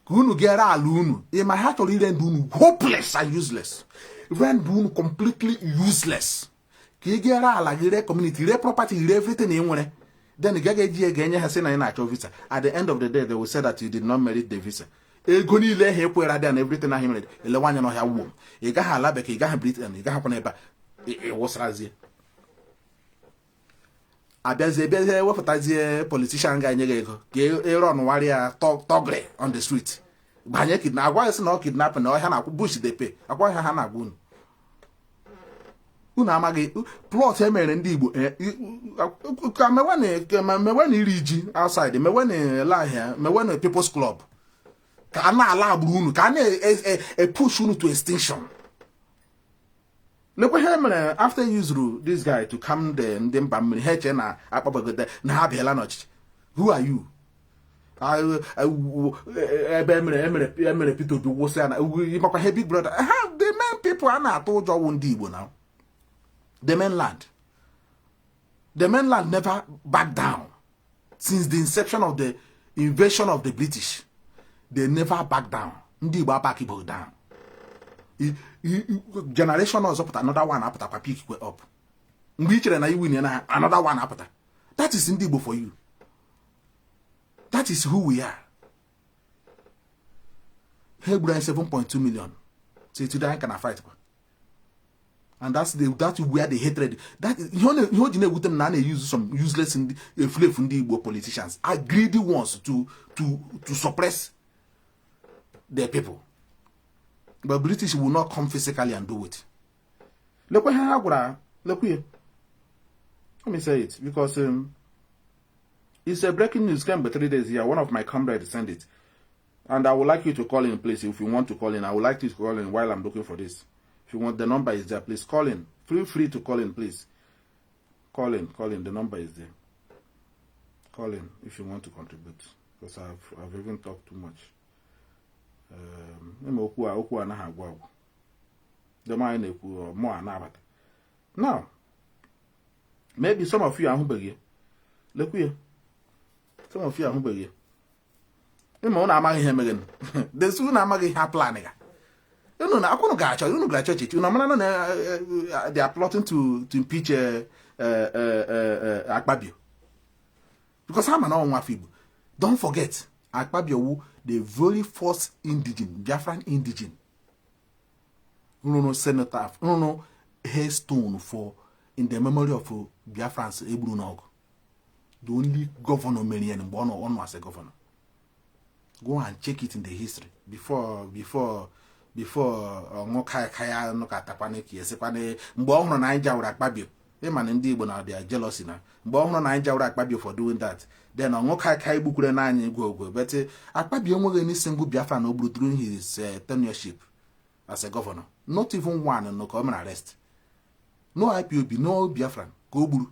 Kunu gera alunu. In my heart, already render hopeless and useless. Render completely useless. Kigera alagire community, property, everything in one. Then the Gagaji again has seen an actual visa. At the end of the day, they will say that you did not merit the visa. ego niile he kwere ada na everything na him ele nwanya no ha wo ị gaghị ala bekee ị gaghị Britain ị gaghị kwa n'ebe ịwụsarazie abịazie bịazie wepụtazie politician ga-enye gị ego ka ịrụ ọnụwarị ya tọgri on the street banye kidnap agwa sị na ọ kidnap na ọhịa na-akwụ bush dey pay akwa ha na-agwa unu amaghị plot emere ndị Igbo ka mewen iri ji outside mewen ele ahịa mewen people's club ka a na-ala agbụrụ unu ka a na-push unu to extinction. Lekwe he mere after you through this guy to come the ndị mba mmiri ha eche na akpọbagote na ha bịala n'ọchịchị. Who are you? Ebe emere Peter Obi wụsị ya na ịmakwa he big brother. The main people a na-atụ ụjọ wụ ndị Igbo now. The mainland never backed down since the inception of the invasion of the British. They never backed down. Ndị Igbo back Igbo down. Generation also put another one up at pick up. Mgbe na you win another one up. That is Ndị Igbo for you. That is who we are. Hebrew 7.2 million. Say today I can fight. And that's where the hatred. That you use some useless Igbo politicians are greedy ones to suppress their people. But British will not come physically and do it. Look here. Let me say it because it's a breaking news. Came by 3 days here. One of my comrades sent it, and I would like you to call in, please. If you want to call in, I would like you to call in while I'm looking for this. If you want, the number is there. Please call in. Feel free to call in, please. Call in. The number is there. Call in if you want to contribute, because I've even talked too much. Now, maybe some of you are hungry. Look here. Some of you are hungry. The soon I'm going to plan. You know, I couldn't catch you. You know, they are plotting to impeach Akpabio. Because I'm an own people. Don't forget, Akpabio, the very first indigene, Biafran indigene. No cenotaph, no hailstone for in the memory of Biafrans Ebrunog. The only governor Marian one was a governor. Go and check it in the history before Kaya no Katapaniki, Sepane, Mbon Naija or Akpabio. Him and Ndi when they are jealous now. Mbon Naija or Akpabio for doing that. Then on Kai Buku nine go. But Akpabio more any single Biafran no during his tenureship as a governor. Not even one no come arrest. No IPOB, no Biafran, go blue.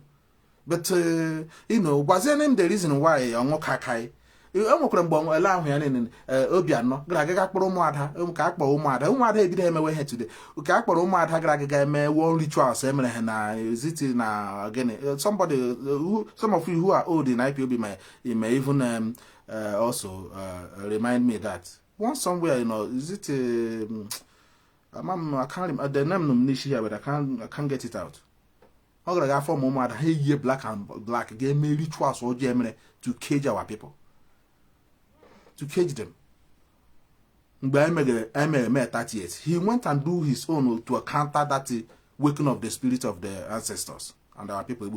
But you know, was there the reason why on Kai? Allow him Obiano, Gragaga Promada, Umkakpo Umada, Umada did him away today. Ukakpo Umada Gragaga may one ritual seminar is it now again? Somebody who some of you who are old in IPOB may even also remind me that once somewhere, you know, is it I can't remember the name Nishi here, but I can't get it out. I'm gonna for Umada, hey, ye black and black, gave me rituals or Germany to cage our people. To cage them. By 30 years, he went and do his own to counter that waking of the spirit of the ancestors and our people.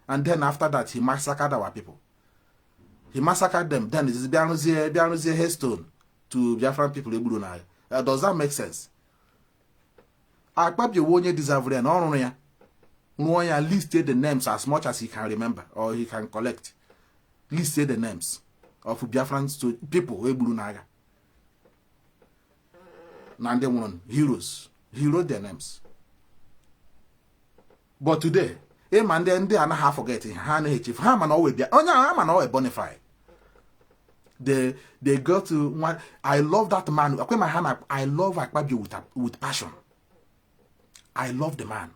And then after that, he massacred our people. He massacred them. Then it is Bianuzi headstone to Biafran people. Does that make sense? Akpabio won't deserve it. No, listed the names as much as he can remember or he can collect. Listed the names of Biafrans to people who blue naga. Nande one heroes. He wrote their names. But today, a man then they are not forgetting. Haman always be. Oh no, Haman always bonify. They go to one. I love that man. I love Akpabio with passion. I love the man.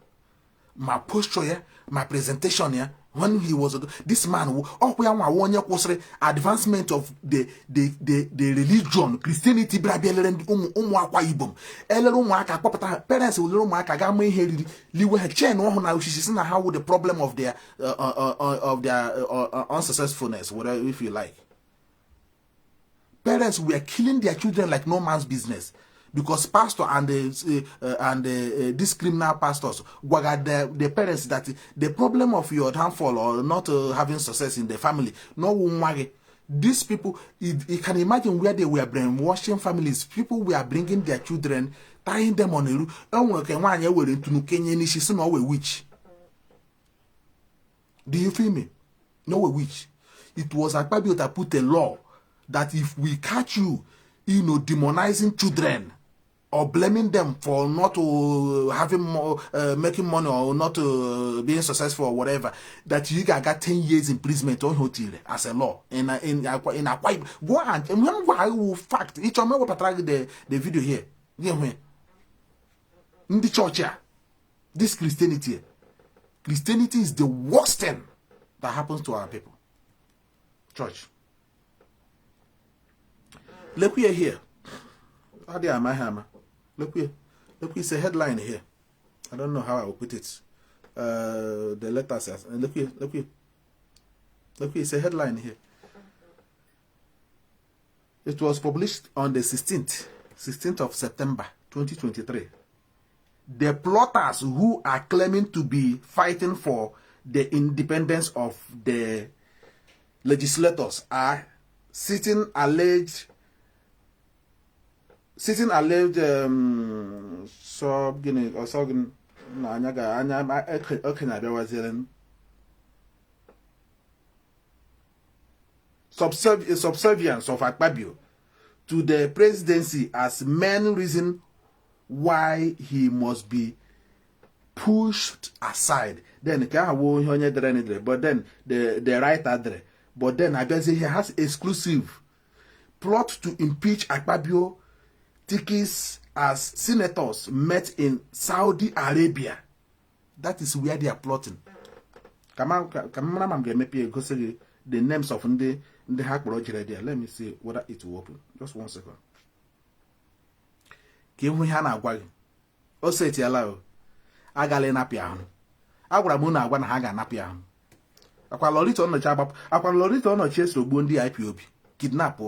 My posture here, my presentation here. When he was this man, advancement of the religion, Christianity, parents will how the problem of their unsuccessfulness, whatever if you like. parents were killing their children like no man's business. Because pastor and these criminal pastors the parents that the problem of your downfall or not having success in the family, no one. These people, you can imagine where they were brainwashing families. People were bringing their children, tying them on a roof. She's not a witch. Do you feel me? No a witch. It was Akpabio that put a law that if we catch you, demonizing children or blaming them for not having more, making money or not being successful or whatever, that you got 10 years imprisonment on hotel as a law in a go and I will fact each of me will the video here. In the church here, this Christianity is the worst thing that happens to our people. Church. Look here. How do I my hammer? Look here, it's a headline here. I don't know how I will put it. The letters. Look here. It's a headline here. It was published on the 16th of September, 2023. The plotters who are claiming to be fighting for the independence of the legislators are sitting alleged subservience of Akpabio to the presidency as main reason why he must be pushed aside. Then but then the writer there. But then I guess he has exclusive plot to impeach Akpabio tickets as senators met in Saudi Arabia. That is where they are plotting. Come on, the names of the hack project there. Let me see whether it will open. Just 1 second. Give me Hana Gwag. O say it allow. I got an apia. I would have moon I want to hang an apia. I call Lorito on the job. I call Lorito on a chest to Bundi IPOB. Kidnap.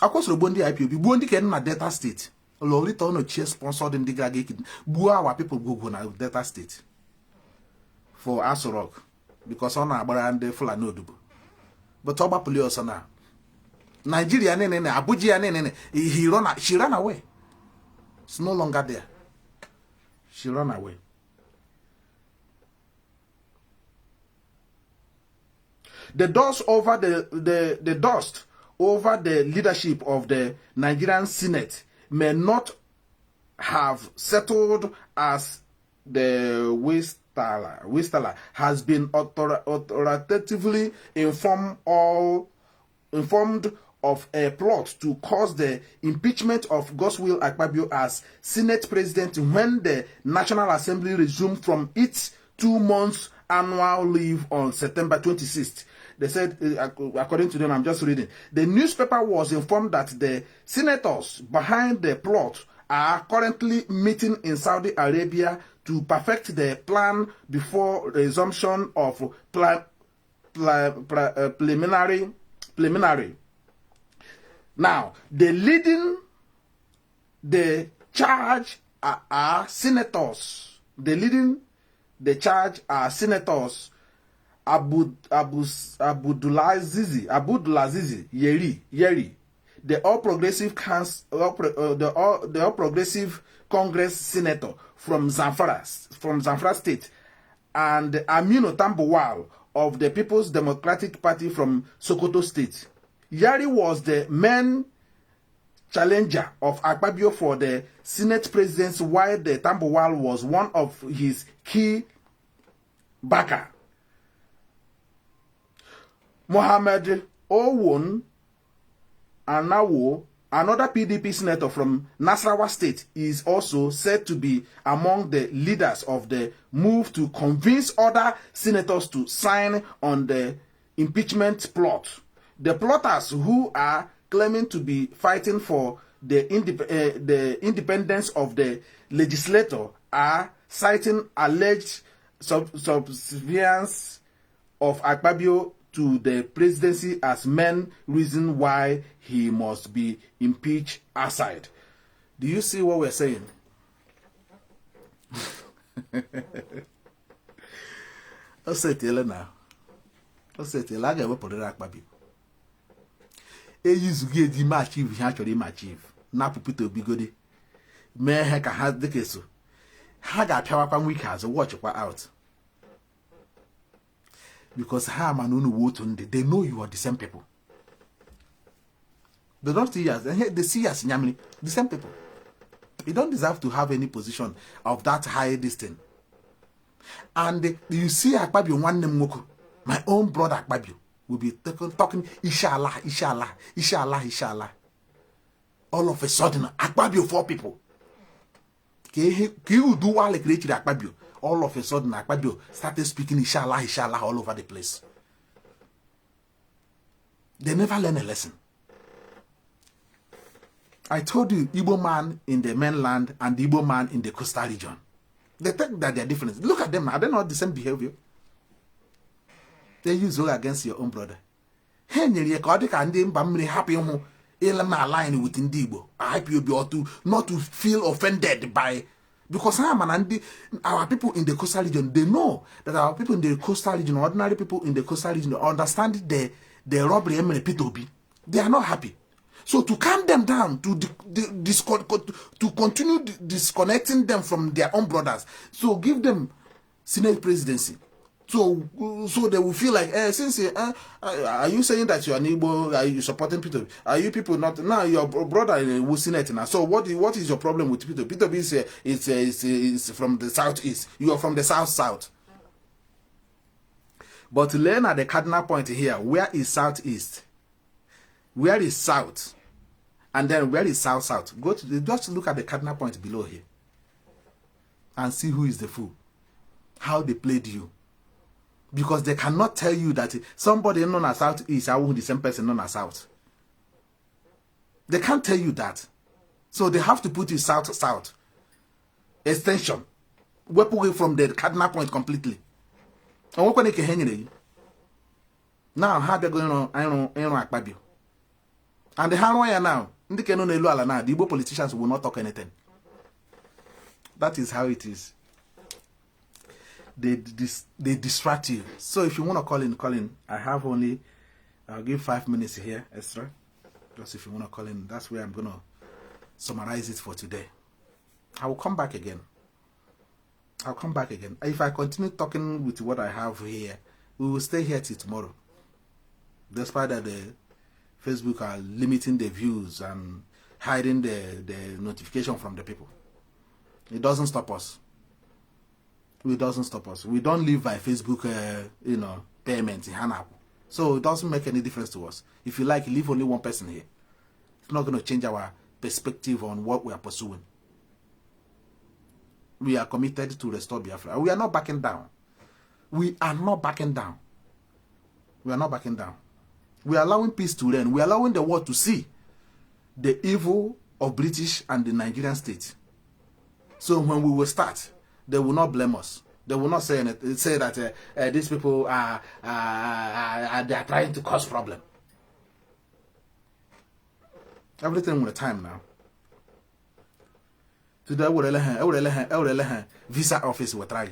Akos Bundi IPOB, Bundi can na Delta State. Lolita no chair sponsored in the Gagaki. Bua our people go na Delta State for Aso Rock because on our brand the full no double. But Toba Polios now. Nigeria nene Abuja nene she ran away. It's no longer there. She ran away. The dust over the dust over the leadership of the Nigerian Senate may not have settled as the Wistala has been authoritatively informed of a plot to cause the impeachment of Godswill Akpabio as Senate President when the National Assembly resumed from its 2 months annual leave on September 26th. They said, according to them, I'm just reading, the newspaper was informed that the senators behind the plot are currently meeting in Saudi Arabia to perfect the plan before resumption of preliminary. Now, the charge are senators. The charge are senators Abudulaziz Yeri, the All Progressive Congress senator from Zamfara State, and Aminu Tambuwal of the People's Democratic Party from Sokoto State. Yari was the main challenger of Akpabio for the Senate presidency, while the Tambuwal was one of his key backer. Mohammed Owon Anawo, another PDP senator from Nasarawa State, is also said to be among the leaders of the move to convince other senators to sign on the impeachment plot. The plotters who are claiming to be fighting for the independence of the legislator are citing alleged subservience of Akpabio to the presidency as main reason why he must be impeached aside. Do you see what we're saying? I'll say to you now. I'll say to you, I get put it back, baby. E use get the match if he actually match if. Na pupito be good. Me heka has the case. Haga power week has a watch out. Because they know you are the same people. They don't see us. They see us in Yamini, the same people. You don't deserve to have any position of that high distance. And you see Akpabio one name Moko, my own brother Akpabio will be talking inshallah, inshallah, inshallah, inshallah. All of a sudden, Akpabio 4 people. You do all like Akpabio. All of a sudden, Akpabio started speaking inshallah, inshallah all over the place. They never learn a lesson. I told you, Igbo man in the mainland and the Igbo man in the coastal region. They think that they're different. Look at them. Are they not the same behavior? They use it against your own brother. Happy with Igbo. I hope you'll be not to feel offended by. Because our people in the coastal region, they know that our people in the coastal region, ordinary people in the coastal region, understand the robbery P2B. They are not happy. So to calm them down, to continue disconnecting them from their own brothers, so give them Senate presidency. So they will feel like, are you saying that you are Igbo? Are you supporting P2B? Are you people not? Now your brother will Senate now. So what is your problem with P2B? P2B is from the southeast. You are from the south. But learn at the cardinal point here. Where is southeast? Where is south? And then where is south? Go to just look at the cardinal point below here. And see who is the fool. How they played you. Because they cannot tell you that somebody known as South is the same person known as South. They can't tell you that. So they have to put you South. Extension. We're away from the cardinal point completely. And what can they hang now, how they're going on Akpabio. And the Hanwaya now, the Igbo politicians will not talk anything. That is how it is. They distract you. So if you want to call in. I'll give 5 minutes here extra. Just if you want to call in, that's where I'm going to summarize it for today. I will come back again. If I continue talking with what I have here, we will stay here till tomorrow. Despite that the Facebook are limiting the views and hiding the notification from the people. It doesn't stop us. We don't live by Facebook, payment in Hanapu. So it doesn't make any difference to us. If you like, leave only one person here. It's not going to change our perspective on what we are pursuing. We are committed to restore Biafra. We are not backing down. We are allowing peace to reign. We are allowing the world to see the evil of British and the Nigerian state. So when we will start, they will not blame us. They will not say that these people they are trying to cause problem. Everything with time now. Today we visa office will try.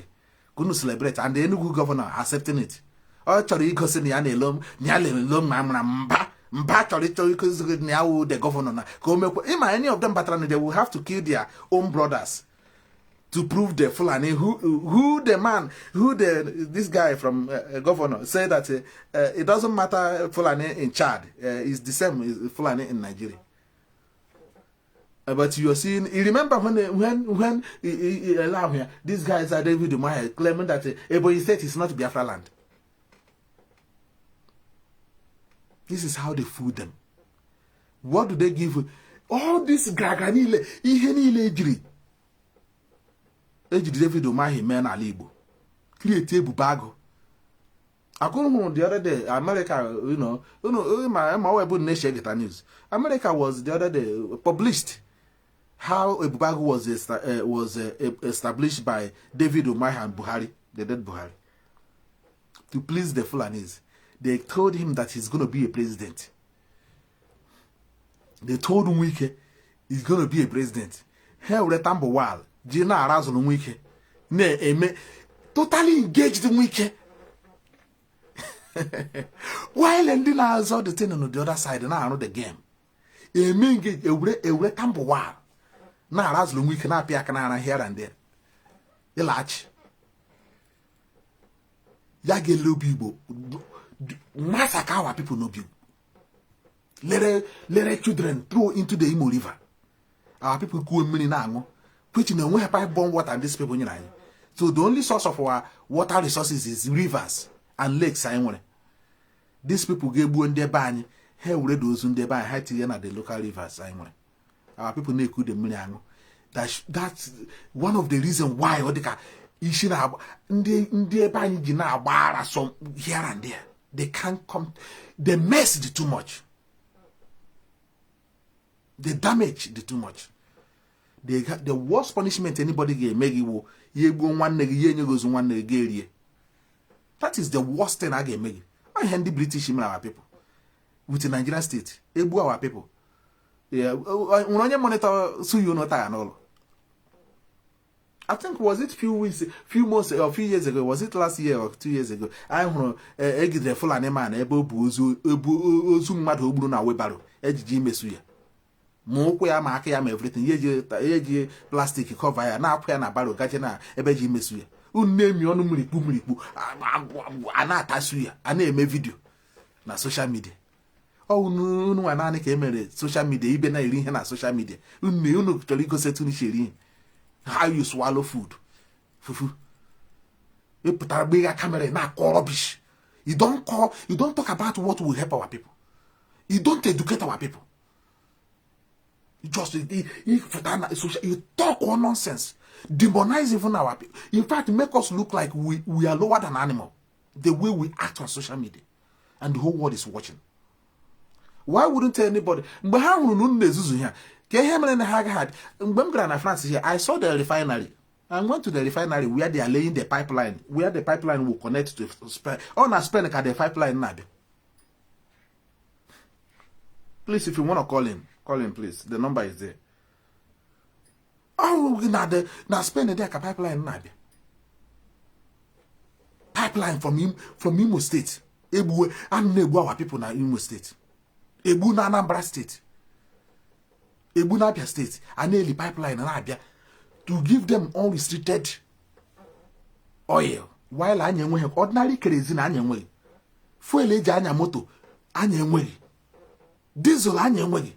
Couldn't celebrate and the Enugu governor accepting it. Oh, sorry, because the governor now. Any of them, but they will have to kill their own brothers to prove the Fulani this guy from governor said that it doesn't matter Fulani in Chad, it's the same as Fulani in Nigeria. But you are seeing, you remember when allow here, these guys are David Umahi claiming that Ebonyi State is not Biafra land. This is how they fool them. What do they give? All this graganile, ihenile ejiri. Ejiri David Umahi men alibo. Create a bubago. I go home the other day. America, my nation get news. America was the other day published how Ebubago was established by David Umahi and Buhari, the dead Buhari, to please the Fulanis. they told him that he's going to be a president. They told Nwike he's going to be a president. Here we tambo wal. Jina arazul Nwike. Ne eme totally engaged Nwike. While ending also the thing on the other side, now know the game. Eme engage a tambo wal. Na arazul Nwike na pia kana here and there. Ilach. Yage lobibo. Massacre our people no bill. Let children throw into the Imo River. Our people cool mini now, which in a way pipe bomb water and these people in. So the only source of our water resources is rivers and lakes. These people gave one their ban, here we those in their ban, high at the local rivers. Our people need cool the mini. That's one of the reasons why Odika Ishina India ban Jina bar some here and there. They can't come, they messed too much. They damaged too much. They got the worst punishment anybody get. That is the worst thing I get. I hand the British in our people with the Nigerian state. Ebu our people. Yeah, monitor so you not and all. I think was it few months or few years ago? Was it last year or 2 years ago? I know the full man ebo ozu mad obru na webaro ejiji mesuya. Mokwe ya ma aka ya everything yeje plastic cover ya na akwa na baro gaje na ebe ji mesuya. Unne mi onu mripu ana atasu ya ana eme video na social media. Unu anani ka emere social media ibe na iri ihe na social media. Unu chori go setu ni sheri. How you swallow food. Fufu. You put a bigger camera now call rubbish. You don't talk about what will help our people. You don't educate our people. You just you talk all nonsense. Demonize even our people. In fact, make us look like we are lower than animal. The way we act on social media. And the whole world is watching. Why wouldn't tell anybody? But how here? France here. I saw the refinery. I went to the refinery where they are laying the pipeline, where the pipeline will connect to Spain. On a Spain, the pipeline now. Please, if you want to call him, please. The number is there. Oh, now Spain, there a pipeline now. Pipeline from Imo State. Ebu, and our people na Imo State. Ebu na Anambra State. Ebu na Abia State. And the pipeline na Abia. To give them unrestricted oil. While anyenwe ordinary kerosene anyenwe. Fuel eji anya moto anyenwe. Diesel anyenwe.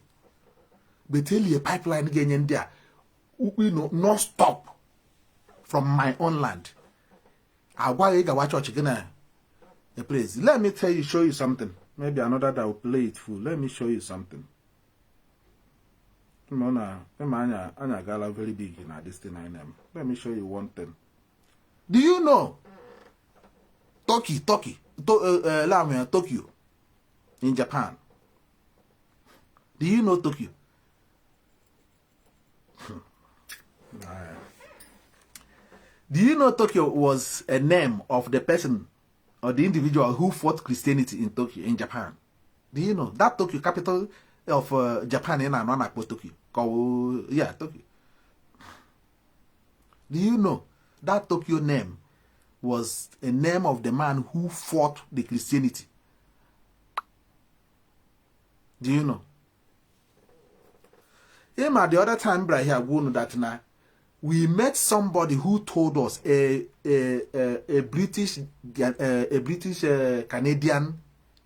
But tell you a pipeline again there. No stop from my own land. Please, let me show you something. Maybe another that will play it full. Let me show you something. Anya very big in this thing I am. Let me show you one thing. Do you know Tokyo in Japan? Do you know Tokyo? Do you know Tokyo was a name of the person or the individual who fought Christianity in Tokyo, in Japan? Do you know that Tokyo, capital of Japan, in Tokyo? Yeah, Tokyo. Do you know that Tokyo name was a name of the man who fought the Christianity? Do you know? Yeah, the other time, here, we know that now. We met somebody who told us a British Canadian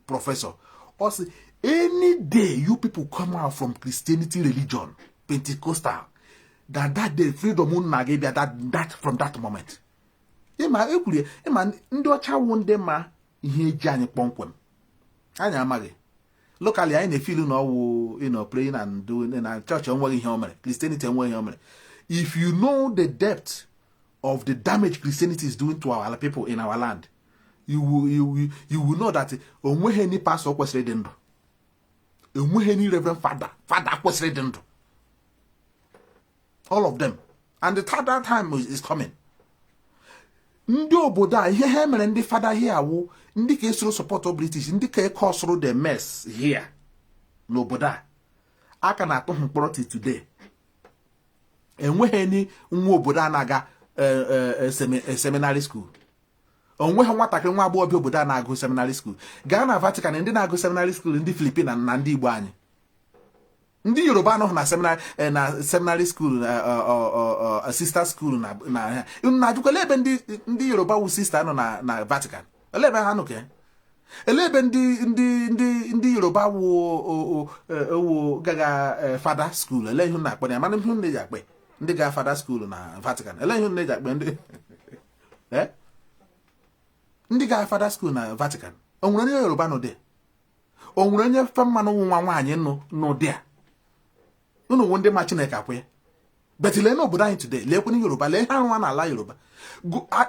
professor. Also, any day you people come out from Christianity religion, Pentecostal, that day freedom won't that from that moment. Locally, I ain't feeling all praying and doing in a church and Christianity and if you know the depth of the damage Christianity is doing to our people in our land, you will know that any pastor was reading, any reverend father was reading, all of them, and the third time is coming. Ndi obodo a ihe ha mere ndị fada here awụ ndị ka esoro support British, ndị ka ekosoro the mess here n'obodo a. Aka na-atụ mkpọrọ till today. Enweghị ni nwa obodo a na-aga seminary school. Onweghị nwatakịrị nwa agbọghọ obodo a na-agụ seminary school. Gaa na Vatican, ndị na-agụ seminary school ndị Filipina na ndị Igbo anyị. Ndị Yoruba anọghị na seminary school sister school na ajụkwala ebe ndị Yoruba wu sister nọ na Vatican. Ele ebe ha nọ ke? Ele ebe ndị Yoruba wu gaga father school. Ele ihe na-akpọ ya, mana ihe ndị ji akpe ndị ga father school na Vatican. Ele ihe ndị ji akpe ndị ndị ga father school na Vatican. O nwere onye Yoruba nọ dị? O nwere onye mmanụ nwa nwaanyị nọ dị a? Unu ndị ma Chineke akwe. But lee n'obodo anyị today, leekwenye Yoruba, lee ha arụ a na-ala Yoruba.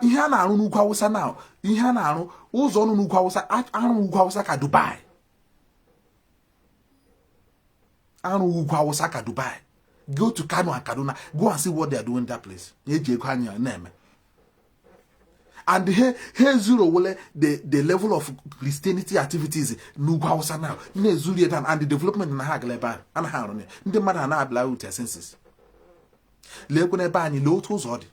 Ihe a na-arụ n'ugwu Hausa na ihe a na-arụ ụzọ ọnụ n'ugwu Hausa, arụ ugwu Hausa ka Dubai. Arụ ugwu Hausa ka Dubai. Go to Kanu and Kaduna, go and see what they are doing in that place. Eji ego anya na-eme. And he zero wole the level of Christianity activities n'ugwu Hausa now. Ne zuri edan and the development na ha gleba ana ha arụ ne. Ndị mmadụ na abla with their senses. Leekwe ebe anyị lee otu ụzọ dị.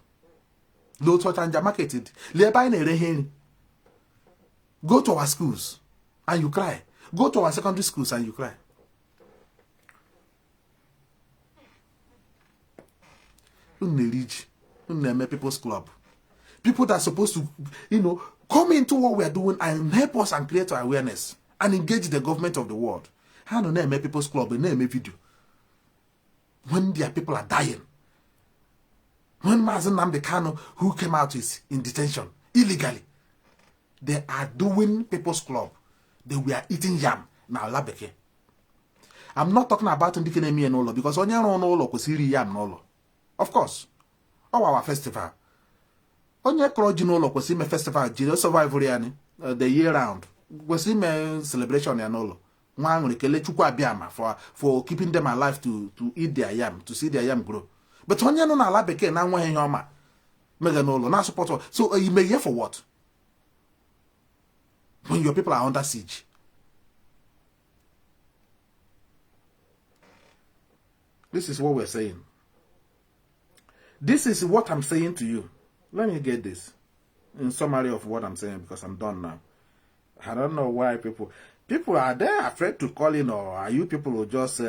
Lee otu ọchanja marketed. Lee ebe anyị na-ere ihe nri. Go to our schools and you cry. Go to our secondary schools and you cry. Unu na-eriji. Unu na-eme people's club. People that are supposed to, come into what we are doing and help us and create awareness and engage the government of the world. How do they make people's club and make video? When their people are dying. When Mazi Nnamdi Kanu, who came out, is in detention illegally. They are doing people's club. They were eating yam. Now, labeke. I'm not talking about Ndikenemi and Olo because onye no Olo kusiri yam no. Of course. Our festival. Onye kroji n'ụlọ kwesị ime festival jiri survival ya ni the year round kwesị ime celebration ya n'ụlọ nwa aṅụrị kele Chukwu abịama for keeping them alive to eat their yam, to see their yam grow. But onye nọ n'ala bekee na nwa ihe ọma mega n'ụlọ na support. So you may hear for what when your people are under siege? This is what we're saying. This is what I'm saying to you. Let me get this in summary of what I'm saying because I'm done now. I don't know why people are they afraid to call in, or are you people who just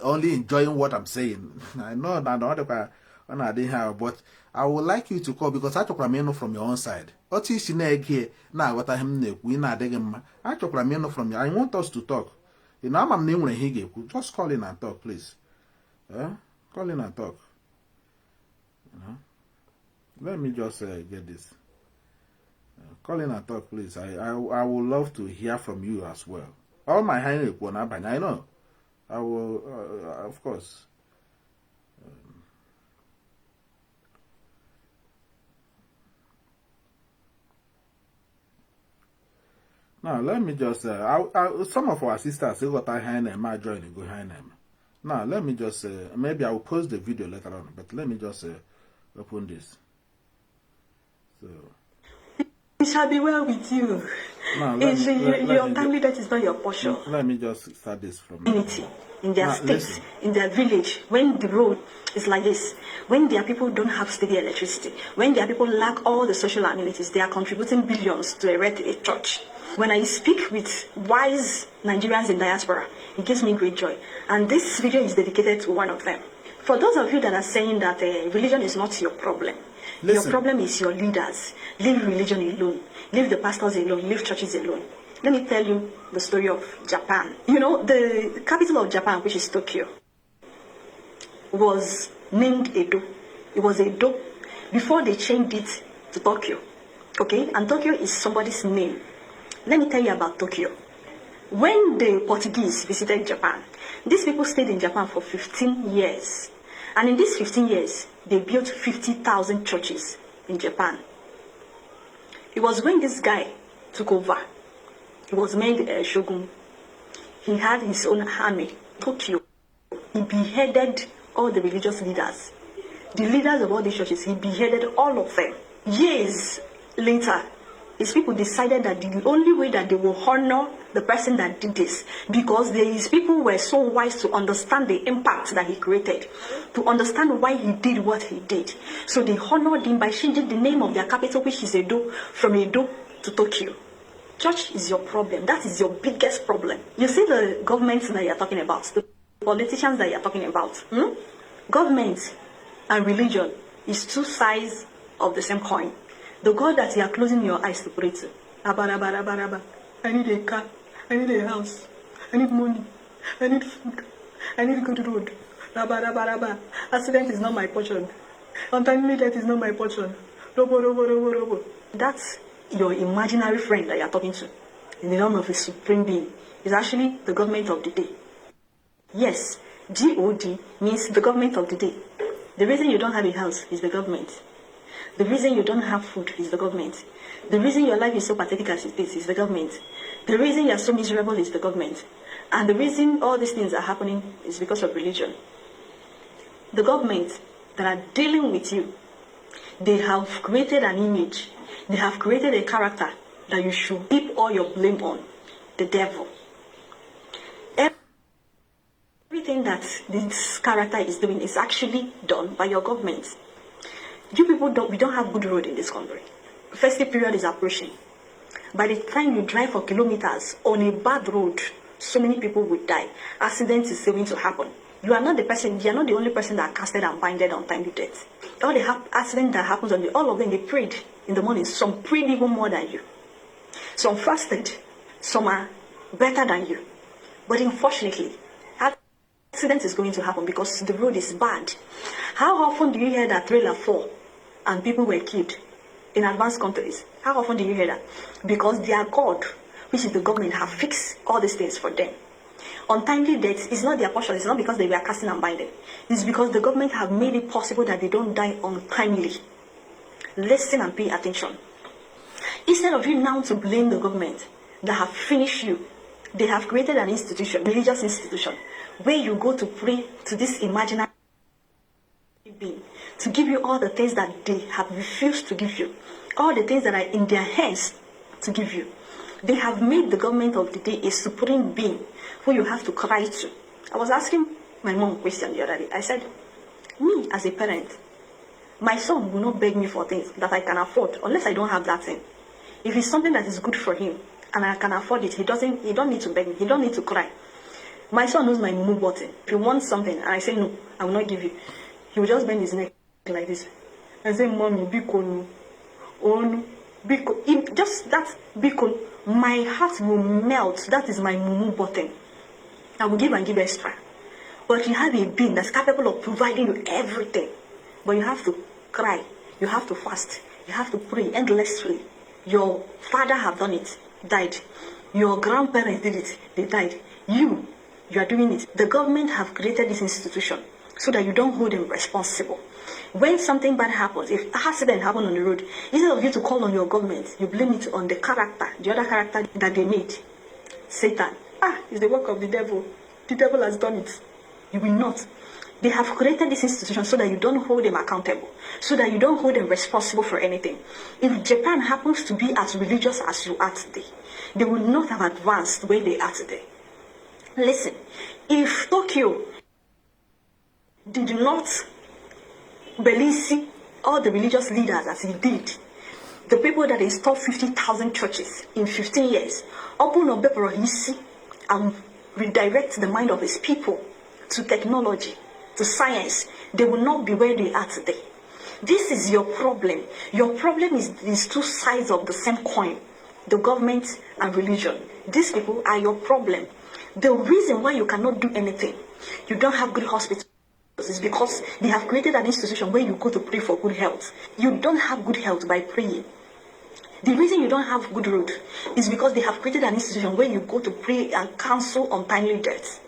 only enjoying what I'm saying? I know that the other one I didn't have, but I would like you to call because I talk from your own side. What is here now? What I am we not I talk from you. I want us to talk. I'm name when he gave. Just call in and talk, please. Call in and talk. Let me just get this. Call in and talk, please. I would love to hear from you as well. All my hand I know. I will, of course. Now let me just. Some of our sisters say what I hand them. I join and go hand them. Now let me just. Maybe I will post the video later on. But let me just open this. So. It shall be well with you. Now, your family that is not your portion. Let me just start this from Unity in their states, in their village, when the road is like this, when their people don't have steady electricity, when their people lack all the social amenities, they are contributing billions to erect a church. When I speak with wise Nigerians in diaspora, it gives me great joy. And this video is dedicated to one of them. For those of you that are saying that religion is not your problem, your problem is your leaders. Leave religion alone. Leave the pastors alone. Leave churches alone. Let me tell you the story of Japan. The capital of Japan, which is Tokyo, was named Edo. It was Edo before they changed it to Tokyo. Okay? And Tokyo is somebody's name. Let me tell you about Tokyo. When the Portuguese visited Japan, these people stayed in Japan for 15 years. And in these 15 years, they built 50,000 churches in Japan. It was when this guy took over, he was made a shogun. He had his own army, Tokyo. He beheaded all the religious leaders. The leaders of all these churches, he beheaded all of them. years later, these people decided that the only way that they will honor the person that did this, because these people were so wise to understand the impact that he created, to understand why he did what he did. So they honored him by changing the name of their capital, which is Edo, from Edo to Tokyo. Church is your problem. That is your biggest problem. You see the governments that you're talking about, the politicians that you're talking about. Government and religion is two sides of the same coin. The God that you are closing your eyes to pray to. I need a car. I need a house. I need money. I need food. I need a good road. Accident is not my portion. Untimely death is not my portion. That's your imaginary friend that you are talking to. In the name of a supreme being. Is actually the government of the day. Yes, God means the government of the day. The reason you don't have a house is the government. The reason you don't have food is the government. The reason your life is so pathetic as it is the government. The reason you are so miserable is the government. And the reason all these things are happening is because of religion. The government that are dealing with you, they have created an image. They have created a character that you should heap all your blame on. The devil. Everything that this character is doing is actually done by your government. You people we don't have good road in this country. Festive period is approaching. By the time you drive for kilometers on a bad road, so many people will die. Accidents is going to happen. You are not the person, you are not the only person that casted and binded on time to death. All the accidents that happens on all of them, they prayed in the morning. Some prayed even more than you. Some fasted. Some are better than you. But unfortunately, accident is going to happen because the road is bad. How often do you hear that trailer fall and people were killed in advanced countries? How often do you hear that? Because their God, which is the government, have fixed all these things for them. Untimely death is not their portion. It's not because they were casting and binding. It's because the government have made it possible that they don't die untimely. Listen and pay attention. Instead of you now to blame the government that have finished you, they have created an institution, religious institution, where you go to pray to this imaginary being to give you all the things that they have refused to give you, all the things that are in their hands to give you. They have made the government of the day a supreme being who you have to cry to. I was asking my mom a question the other day. I said, me as a parent, my son will not beg me for things that I can afford unless I don't have that thing. If it's something that is good for him and I can afford it, he don't need to beg me, he don't need to cry. My son knows my move button. If he wants something and I say no, I will not give you, he will just bend his neck like this. I say, Mommy, biko, oh no, biko. Just that biko, my heart will melt. That is my mumu button. I will give and give extra. But you have a being that's capable of providing you everything. But you have to cry. You have to fast. You have to pray endlessly. Your father have done it, died. Your grandparents did it, they died. You are doing it. The government have created this institution so that you don't hold them responsible. When something bad happens, if an accident happens on the road, instead of you to call on your government, you blame it on the character, the other character that they made. Satan. It's the work of the devil. The devil has done it. You will not. They have created this institution so that you don't hold them accountable, so that you don't hold them responsible for anything. If Japan happens to be as religious as you are today, they would not have advanced where they are today. Listen, if Tokyo did not release all the religious leaders as he did, the people that installed 50,000 churches in 15 years, open up and redirect the mind of his people to technology, to science, they will not be where they are today. This is your problem. Your problem is these two sides of the same coin, the government and religion. These people are your problem. The reason why you cannot do anything, you don't have good hospitals, is because they have created an institution where you go to pray for good health. You don't have good health by praying. The reason you don't have good road is because they have created an institution where you go to pray and counsel untimely deaths.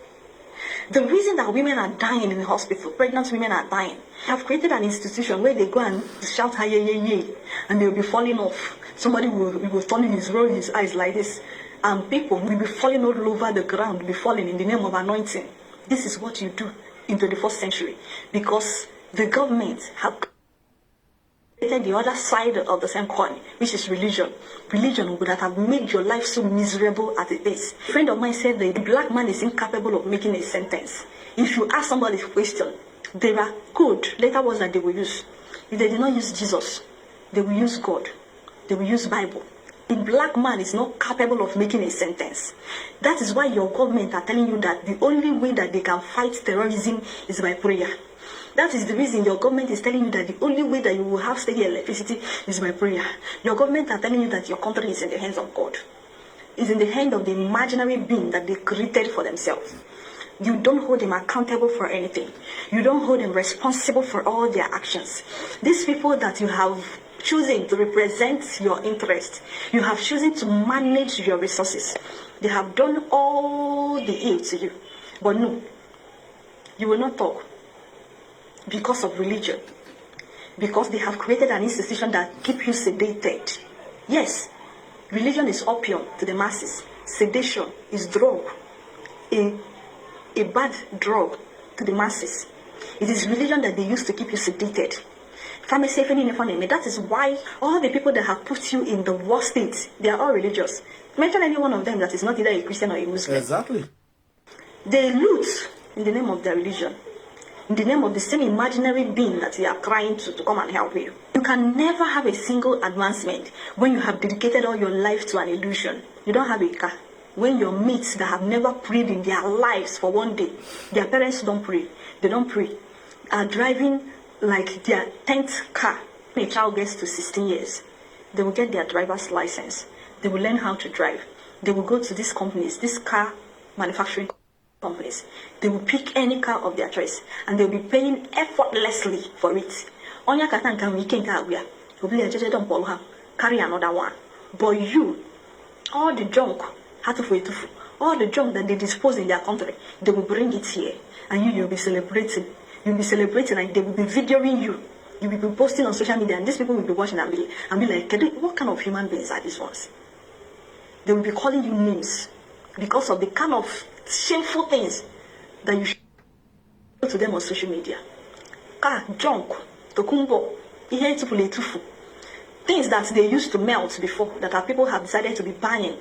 The reason that women are dying in the hospital, pregnant women are dying, have created an institution where they go and shout hey, hey, hey, and they'll be falling off. Somebody will turn in roll his eyes like this, and people will be falling all over the ground, be falling in the name of anointing. This is what you do in the 21st century because the government have the other side of the same coin, which is religion. Religion would have made your life so miserable as it is. A friend of mine said the black man is incapable of making a sentence. If you ask somebody a question, there are code, letter words that they will use. If they did not use Jesus, they will use God. They will use Bible. A black man is not capable of making a sentence. That is why your government are telling you that the only way that they can fight terrorism is by prayer. That is the reason your government is telling you that the only way that you will have steady electricity is by prayer. Your government are telling you that your country is in the hands of God. It's in the hand of the imaginary being that they created for themselves. You don't hold them accountable for anything. You don't hold them responsible for all their actions. These people that you have chosen to represent your interest, you have chosen to manage your resources. They have done all the aid to you. But no, you will not talk. Because of religion, because they have created an institution that keep you sedated. Yes, religion is opium to the masses. Sedation is drug, a bad drug to the masses. It is religion that they use to keep you sedated. That is why all the people that have put you in the worst state, they are all religious. Mention any one of them that is not either a Christian or a Muslim. Exactly. They loot in the name of their religion, in the name of the same imaginary being that they are trying to come and help you. You can never have a single advancement when you have dedicated all your life to an illusion. You don't have a car. When your mates that have never prayed in their lives for one day, their parents don't pray, they don't pray, are driving like their 10th car. When a child gets to 16 years, they will get their driver's license. They will learn how to drive. They will go to these companies, these car manufacturing companies. They will pick any car of their choice and they'll be paying effortlessly for it. Onya katan we can't carry another one. But you, all the junk, all the junk that they dispose in their country, they will bring it here and you'll be celebrating. You'll be celebrating and they will be videoing you. You will be posting on social media and these people will be watching and be like, what kind of human beings are these ones? They will be calling you names because of the kind of shameful things that you show to them on social media. Junk, tokumbo, things that they used to melt before, that our people have decided to be buying.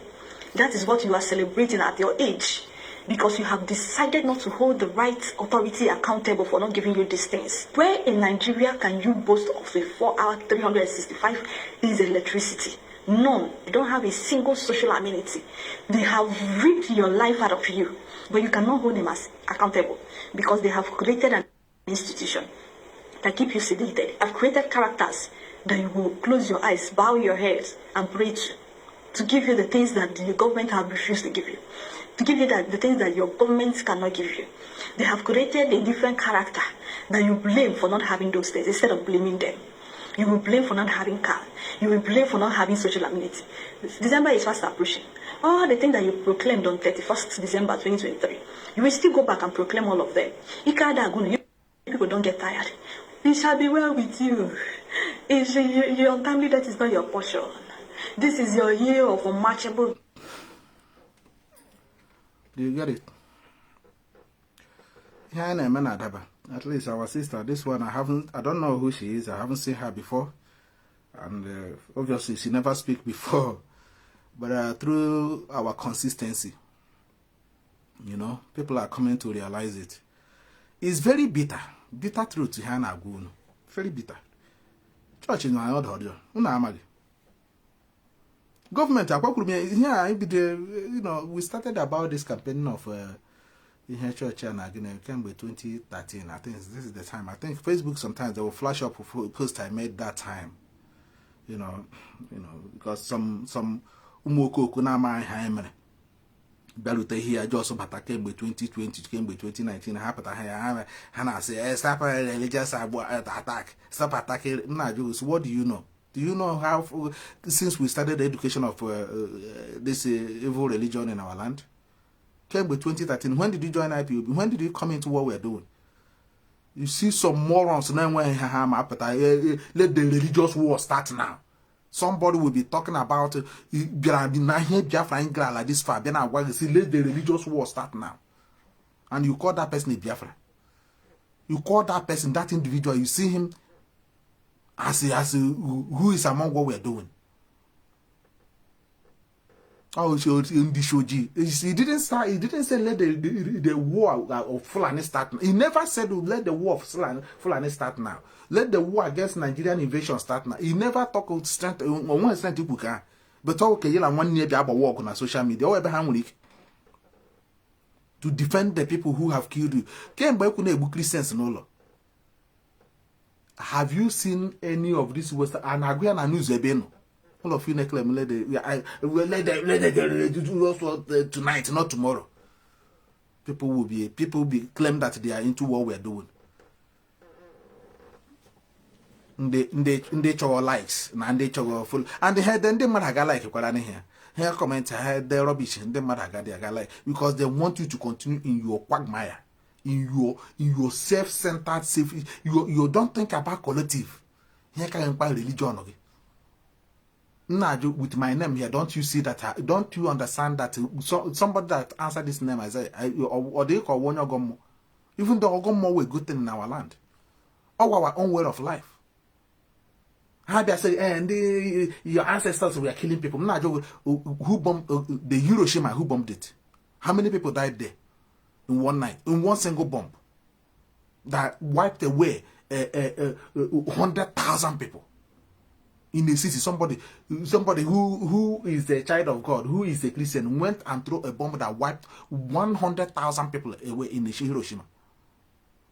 That is what you are celebrating at your age, because you have decided not to hold the right authority accountable for not giving you these things. Where in Nigeria can you boast of a 4-hour, 365 days electricity? None. You don't have a single social amenity. They have ripped your life out of you, but you cannot hold them as accountable because they have created an institution that keep you sedated. Have created characters that you will close your eyes, bow your heads, and pray to give you the things that the government have refused to give you, to give you the things that your government cannot give you. They have created a different character that you blame for not having those things instead of blaming them. You will blame for not having car. You will blame for not having social amenity. December is fast approaching. All the things that you proclaimed on 31st December 2023, you will still go back and proclaim all of them. People don't get tired. It shall be well with you. Your untimely death is not your portion. This is your year of unmatchable. Do you get it? At least our sister, this one, I don't know who she is. I haven't seen her before. And obviously she never speak before. But through our consistency, you know, people are coming to realize it. It's very bitter. Bitter truth to Hannah Goon. Very bitter. Church is my order. Government, you know, we started about this campaign of in church and again came with 2013. I think this is the time. I think Facebook sometimes they will flash up a post I made that time. You know, because some umoko kuna my haimere. Belute here just about came with 2020, came with 2019. Happened Hannah say stop religious attack. Stop attacking. So what do you know? Do you know how since we started the education of this evil religion in our land? Came with 2013. When did you join IPOB? When did you come into what we're doing? You see some morons now when let the religious war start now. Somebody will be talking about Biafra like this far. Then I want to see let the religious war start now. And you call that person a Biafra. You call that person, that individual, you see him who is among what we are doing. Oh, so in the shoji, he didn't say let the war of Fulani start. He never said let the war of Fulani start now. Let the war against Nigerian invasion start now. He never talk of strength on one strength people can. But okay, you like 1 year be about work on social media. Or behind to defend the people who have killed you. Can't buy Christians no law. Have you seen any of these Western and Aguian and Nuzebeno? All of you claim let the tonight, not tomorrow. People will be claim that they are into what we are doing. They show likes and they show full and they had then they might have like here. Here comment had the rubbish and they might have like because they want you to continue in your quagmire, in your self-centered you don't think about collective. Here can buy religion okay. With my name here, don't you see that? Don't you understand that somebody that answered this name, or they call one Ogomo, even though Ogomo were good thing in our land, or our own way of life. How do I say? And your ancestors were killing people. Who bombed the Hiroshima? Who bombed it? How many people died there in one night? In one single bomb that wiped away 100,000 people. In the city, somebody who is a child of God, who is a Christian, went and threw a bomb that wiped 100,000 people away in the Hiroshima.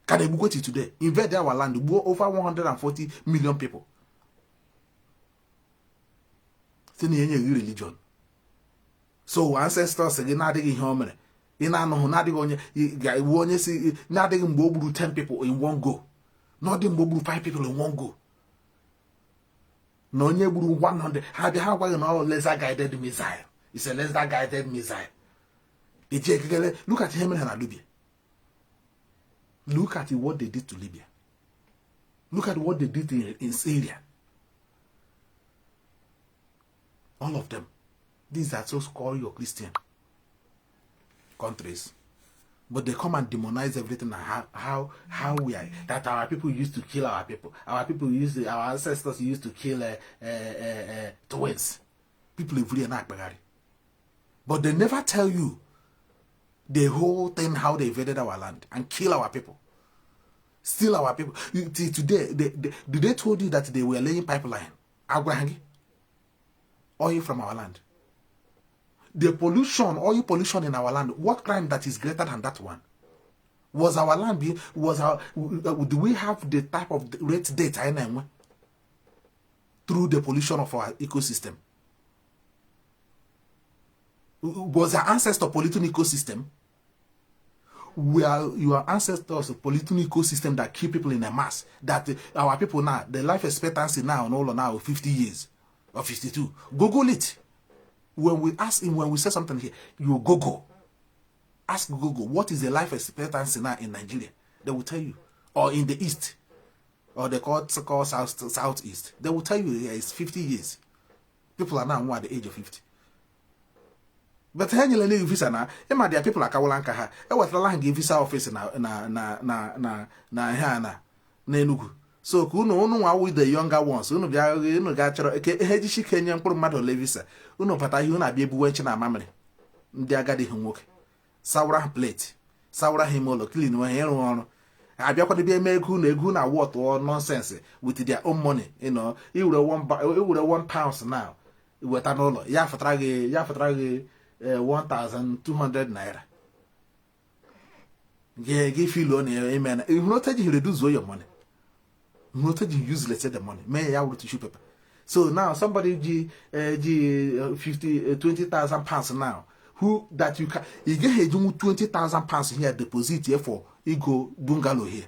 Can they go to today? Invade our land, over 140 million people. It's in any religion. So ancestors again, not in home. In an only 10 people in one go. Not in 5 people in one go. No, 100. How laser guided missile? It's a laser guided missile. Look at him and Libya. Look at what they did to Libya. Look at what they did in Syria. All of them. These are so-called your Christian countries. But they come and demonize everything and how we are. That our people used to kill our people. Our ancestors used to kill twins. People are not bagari. But they never tell you the whole thing, how they invaded our land and kill our people. Steal our people. Today, they told you that they were laying pipeline. Agwahangi. Oil from our land. The pollution, oil pollution in our land, what crime that is greater than that one? Was our land do we have the type of rate data through the pollution of our ecosystem? Was our ancestor polluting ecosystem? Were your ancestors polluting ecosystem that keep people in a mass? That our people now, the life expectancy now 50 years or 52. Google it. When we say something here, you Google. Ask Google, what is the life expectancy now in Nigeria? They will tell you. Or in the East. Or they call Southeast. They will tell you it's 50 years. People are now at the age of 50. But when you leave visa now, there are people like Kawalanka ha. Was the land visa office na Enugu. So kuno with the younger ones, got Hejishi Kenyan Mado Levisa, Patahu na be buench na mammy. Diagadi homework. Saura plate, Saura himolo, clean one hair on. I be able to be a meguna what or nonsense with their own money, you know. It would have £1 now. With an all, Yafatragi 1,200 naira. Yeah, give you loan, amen. If not, you reduce all your money. Not useless the money. May I would tissue paper. So now somebody 20,000 pounds now. Who that you can you get 20,000 pounds here deposit here for ego bungalow here.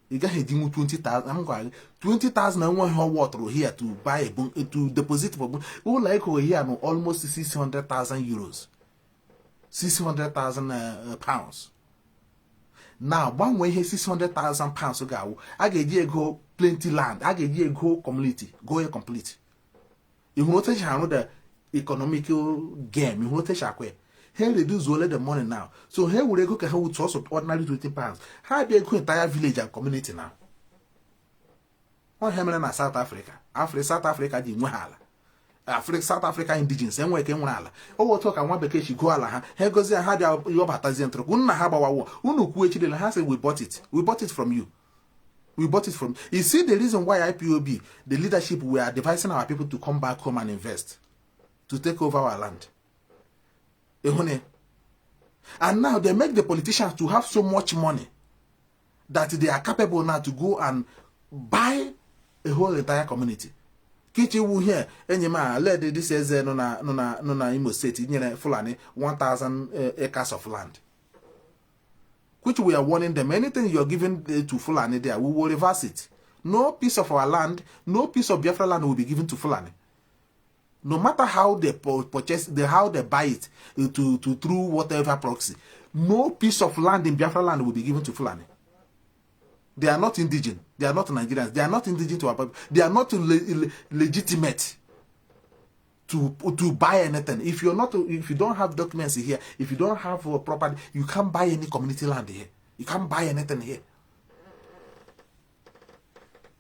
You get 20,000. I'm going 20,000 and 100 water here to buy to deposit for who like over here no almost 600,000 euros. 600,000 pounds. Now, one way here 600,000 pounds ago, I get go plenty land. I get go community, go a complete. You want to know the economical game. You want to share here they do zole the money now. So here we go can hold also ordinary 20 pounds. How they go entire village and community now? mere na South Africa. South Africa ji nwe ala. South Africa indigenous enwe ke nwere ala. O woto ka nwa bekee shi go ala ha. He gozi ha bia yobatazie ntro. Nna ha gbawawo. Unu kwuo chidele ha say we bought it. We bought it from you. We bought it from you. See the reason why IPOB, the leadership, we are advising our people to come back home and invest, to take over our land. And now they make the politicians to have so much money that they are capable now to go and buy a whole entire community. Kichi wu here, enyema led this is no na Imo State, Fulani 1,000 acres of land. Which we are warning them, anything you're giving to Fulani there, we will reverse it. No piece of our land, no piece of Biafra land will be given to Fulani. No matter how they purchase, how they buy it through whatever proxy, no piece of land in Biafra land will be given to Fulani. They are not indigenous. They are not Nigerians. They are not indigenous to our people. They are not legitimate to buy anything. If you don't have documents here, if you don't have property, you can't buy any community land here. You can't buy anything here.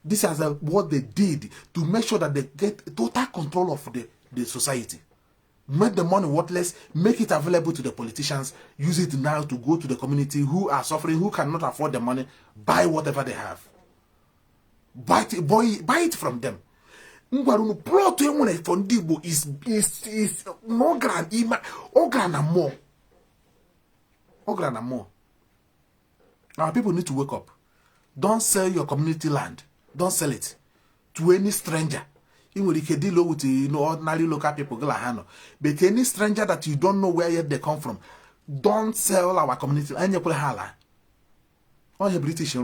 This is what they did to make sure that they get total control of the society. Make the money worthless, make it available to the politicians, use it now to go to the community who are suffering, who cannot afford the money, buy whatever they have. Buy it from them. Plot from Dibo is no grand and more. Our people need to wake up. Don't sell your community land. Don't sell it to any stranger. You will deal with ordinary local people. But any stranger that you don't know where yet they come from, don't sell our community. And you put all the British,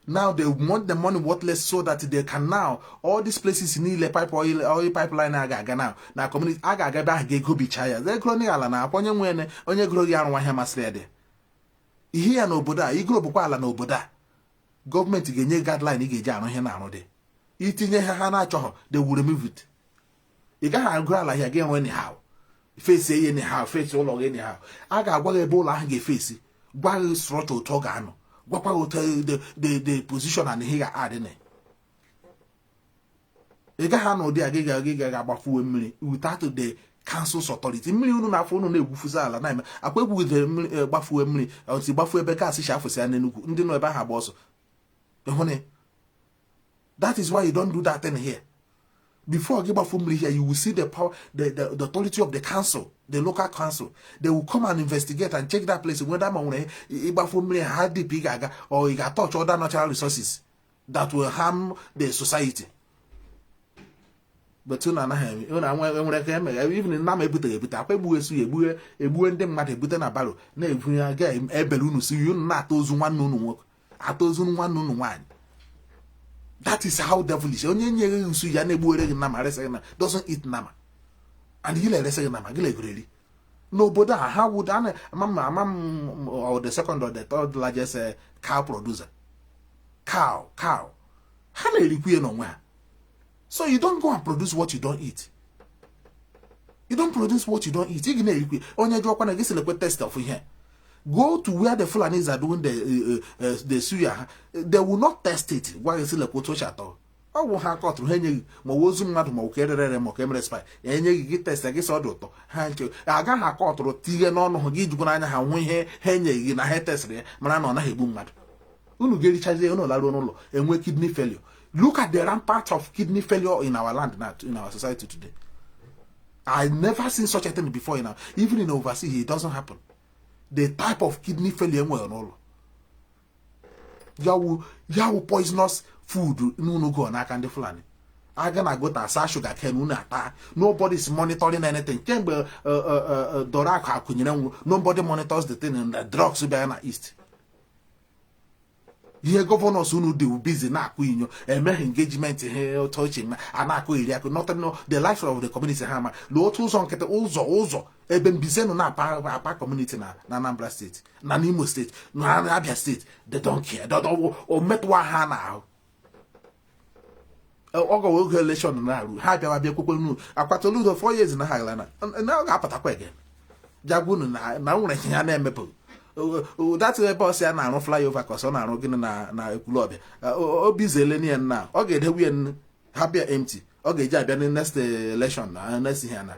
now they want the money worthless so that they can now all these places need a pipe oil pipeline now. Now community aga back go be chaya. They grow ala na aponye nwene onye grow ya nwa ha masre de. Ihe ya no oboda, igro bukwa ala na oboda. Government ga-enye guideline ị ga-eji arụ ihe na arụ dị. Itinye ha na achọghọ, they will remove it. Ị gaghị agụ ala ya ga-enwe anyhow. Face ye anyhow, face ụlọ gị anyhow. A ga-agwa gị ebe ụlọ ahụ ga-efesi. Gwa gị structure ụtọ ga-anọ. Gwakwa ụtọ the position and ihe ga-add in. Ị gaghị anọ dị agị ga-agbafuwe mmiri without the council's authority. Mmiri unu na afọ unu na-egwufuzi ala na ime. Akwa egwugide gbafuwe mmiri, otu gbafuwe ebe gaasị shi afụsị ya n'Enugu. Ndị nọ ebe ahụ agba ọsọ. That is why you don't do that thing here. Before give up here, you will see the power, the authority of the council, the local council. They will come and investigate and check that place whether had the big or you got touch other natural resources that will harm the society. But even in Nam ebu ndem mmadụ ebute na baro na ebu ya ga ebelunu si you na atozu nwanne unu nwoke atozu nwanne unu nwanyị. That is how devilish. Onye nyere usu ya na-egbuere gị nama resịrị na doesn't eat nama. And gị resịrị nama gị legureli. N'obodo a ha would amam or the second or the third largest cow producer. Cow. Ha na-erikwu n'onwe ha. So you don't go and produce what you don't eat. You don't produce what you don't eat. Ị gị na-erikwu onye jụọ kwa na gị selekwe test of ihe. Go to where the Fulanis are doing the suya. They will not test it. Why is it like what chato? I will have got through Henry Mawazum not Mokere Mokemre spy. And you get test against Odoto. Hank, I got her caught or Tigan on Hogiduna, how we Henry in a head test, Maran on a hebumad. Unu get each other on and we kidney failure. Look at the rampart of kidney failure in our land, not in our society today. I've never seen such a thing before now. Even in overseas, it doesn't happen. The type of kidney failure and all. Yawu poisonous food no go na can the Fulani. I gonna go to sa sugar cane unata. Nobody's monitoring anything. Nobody monitors the thing in the drugs in the east. Here governors who do busy na queen and engagement here touching and not know the life of the community hammer. Low tools on get also eben bizeno na pa community na Anambra State, na Imo State, na Abia State. They don't care. They don't or met one hand now. Ogo election na ru. Ha bia bia kokolu nu. Akwatolu 4 years na Highland. And now apata kwa again. Jagunu na nwere hia na emepo. that's the boss ya na fly over cause ọ na-arụ gịnị na Ekwulọbịa obi zeleni na ọ ga-edewe habia empty ọ ga-eji abịa na next election na next ihe na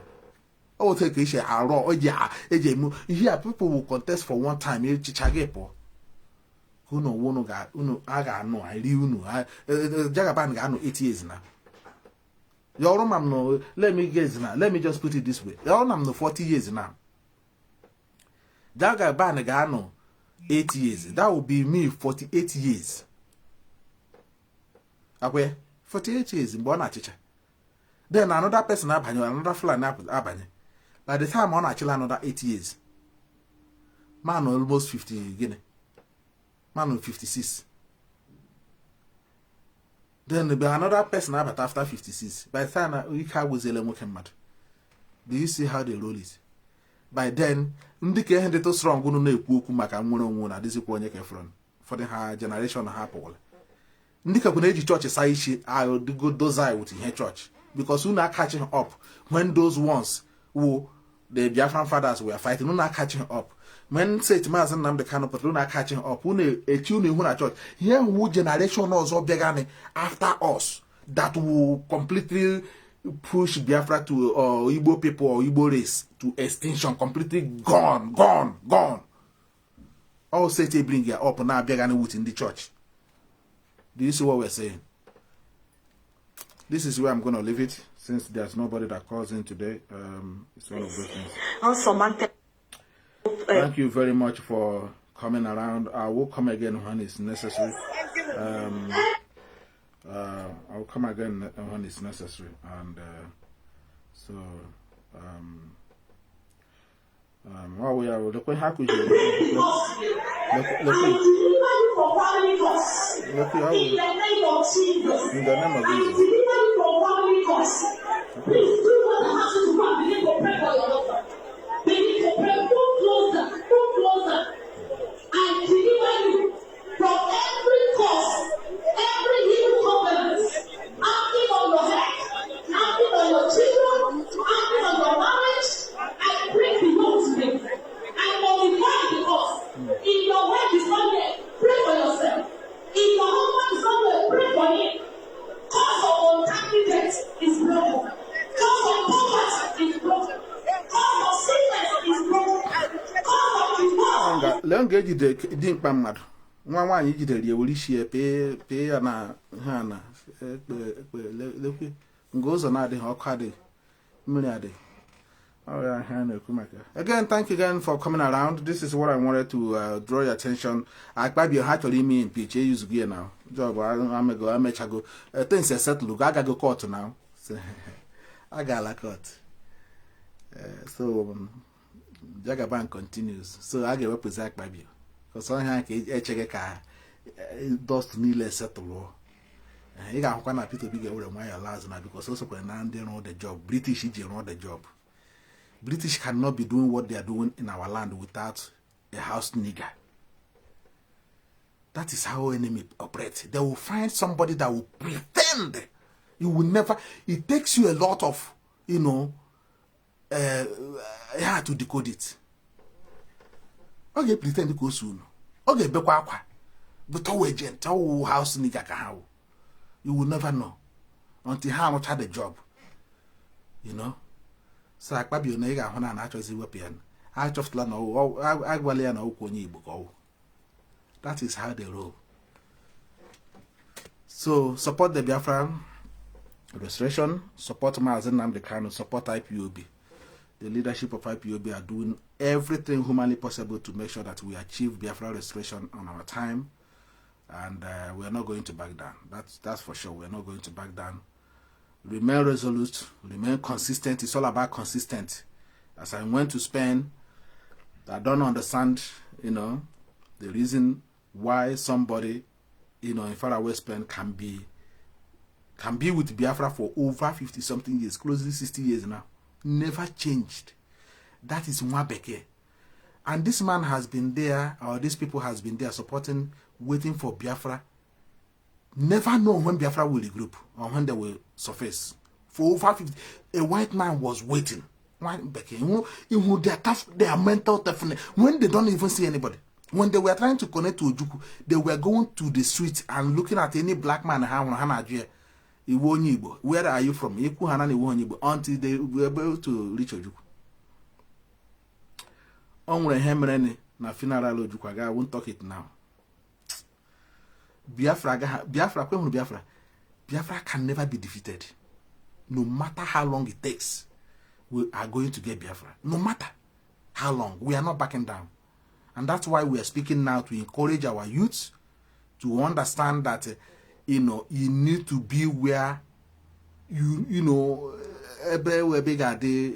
o take issue aro eji emu here people will contest for one time echicha gị pụ unu a ga-anụ iri unu Jagaban ga-anụ 8 years na your mam no let me just put it this way your mam no 40 years now Jagaban ga-anụ 8 years that will be me 48 years akwe 48 years mgbe ọ na-achịcha then another person abanye another Fulani abanye by the time ọ na-achịla another 8 years man almost 50 gịnị man 56 then there be another person abata after 56 by the time ike agwụziele nwoke mmadụ do you see how they roll it by then ndị ka ihe ndị to strong unu na-ekwu okwu maka nwere onwe na dịzikwa onye kefron for the generation ha pụrụ ndị ka bụ na-eji chọọchị saa ishi go those eye with ihe church because unu are catching up when those ones who the Biafran fathers were fighting unu are catching up when say Mazi Nnamdi Kanu but unu are catching up unu echi unu ihu na church here who generation ọzọ bịagani after us that will completely push Biafra to Igbo people or Igbo race to extinction, completely gone. All say they bring it up now bịagani within the church. Do you see what we're saying? This is where I'm going to leave it since there's nobody that calls in today. It's one of those things. Thank you very much for coming around. I will come again when it's necessary. I'll come again when it's necessary. And while we are looking, how could you look in the name of Jesus. Please do what has to do. Begin to pray for your daughter. Begin to pray. Move closer. I deliver you from every curse, every evil covenant, acting on your head, acting on your children, acting on your marriage. I pray for you today. I multiply the curse. In your work is not there, pray for yourself. In your husband is not there, pray for him. Cause of untimely death is broken. Cause of poverty is broken. Cause of sickness is broken. Cause of divorce. Lenga jide di mkpa mmadụ. Nwa nwaanyị jidere ya wuri shie pe ya na ha na lekwe ngo ụzọ na-adịghị ọkụ adịghị mmiri adịghị. Again, thank you again for coming around. This is what I wanted to draw your attention. I probably had to leave me in pitch. Use gear now. Job. I'm go. Things are settled. I gotta go court now. So, I got a court. So Jagaban continues. So I get represent baby. Because somehow I check a car. Dust nearly settled. You got one people to be aware of my allows now because also when they know the job. British they know the job. British cannot be doing what they are doing in our land without a house nigger. That is how enemy operate. They will find somebody that will pretend. You will never. It takes you a lot of, to decode it. Okay, pretend to go soon. Okay, bekwa. But how agent, how house nigger how? You will never know until how much had the job. So I probably nega hona na choose weapon. I just learn I gwale na ukonyi Igbo. That is how they roll. So support the Biafran restoration, support Mazi Nnamdi Kanu, support IPOB. The leadership of IPOB are doing everything humanly possible to make sure that we achieve Biafra restoration on our time, and we are not going to back down. That's for sure. We are not going to back down. Remain resolute, remain consistent. It's all about consistent. As I went to Spain, I don't understand, the reason why somebody, in faraway Spain can be with Biafra for over 50-something years, close to 60 years now. Never changed. That is Mwabeke. And this man has been there, or these people has been there supporting, waiting for Biafra. Never know when Biafra will regroup or when they will surface. For over 50, a white man was waiting. They are mental toughness when they don't even see anybody. When they were trying to connect to Ojukwu, they were going to the street and looking at any black man where are you from? Until they were able to reach Ojukwu. Na funeral Ojukwu, I won't talk it now. Biafra can never be defeated. No matter how long it takes, we are going to get Biafra. No matter how long, we are not backing down. And that's why we are speaking now to encourage our youths to understand that, you need to be where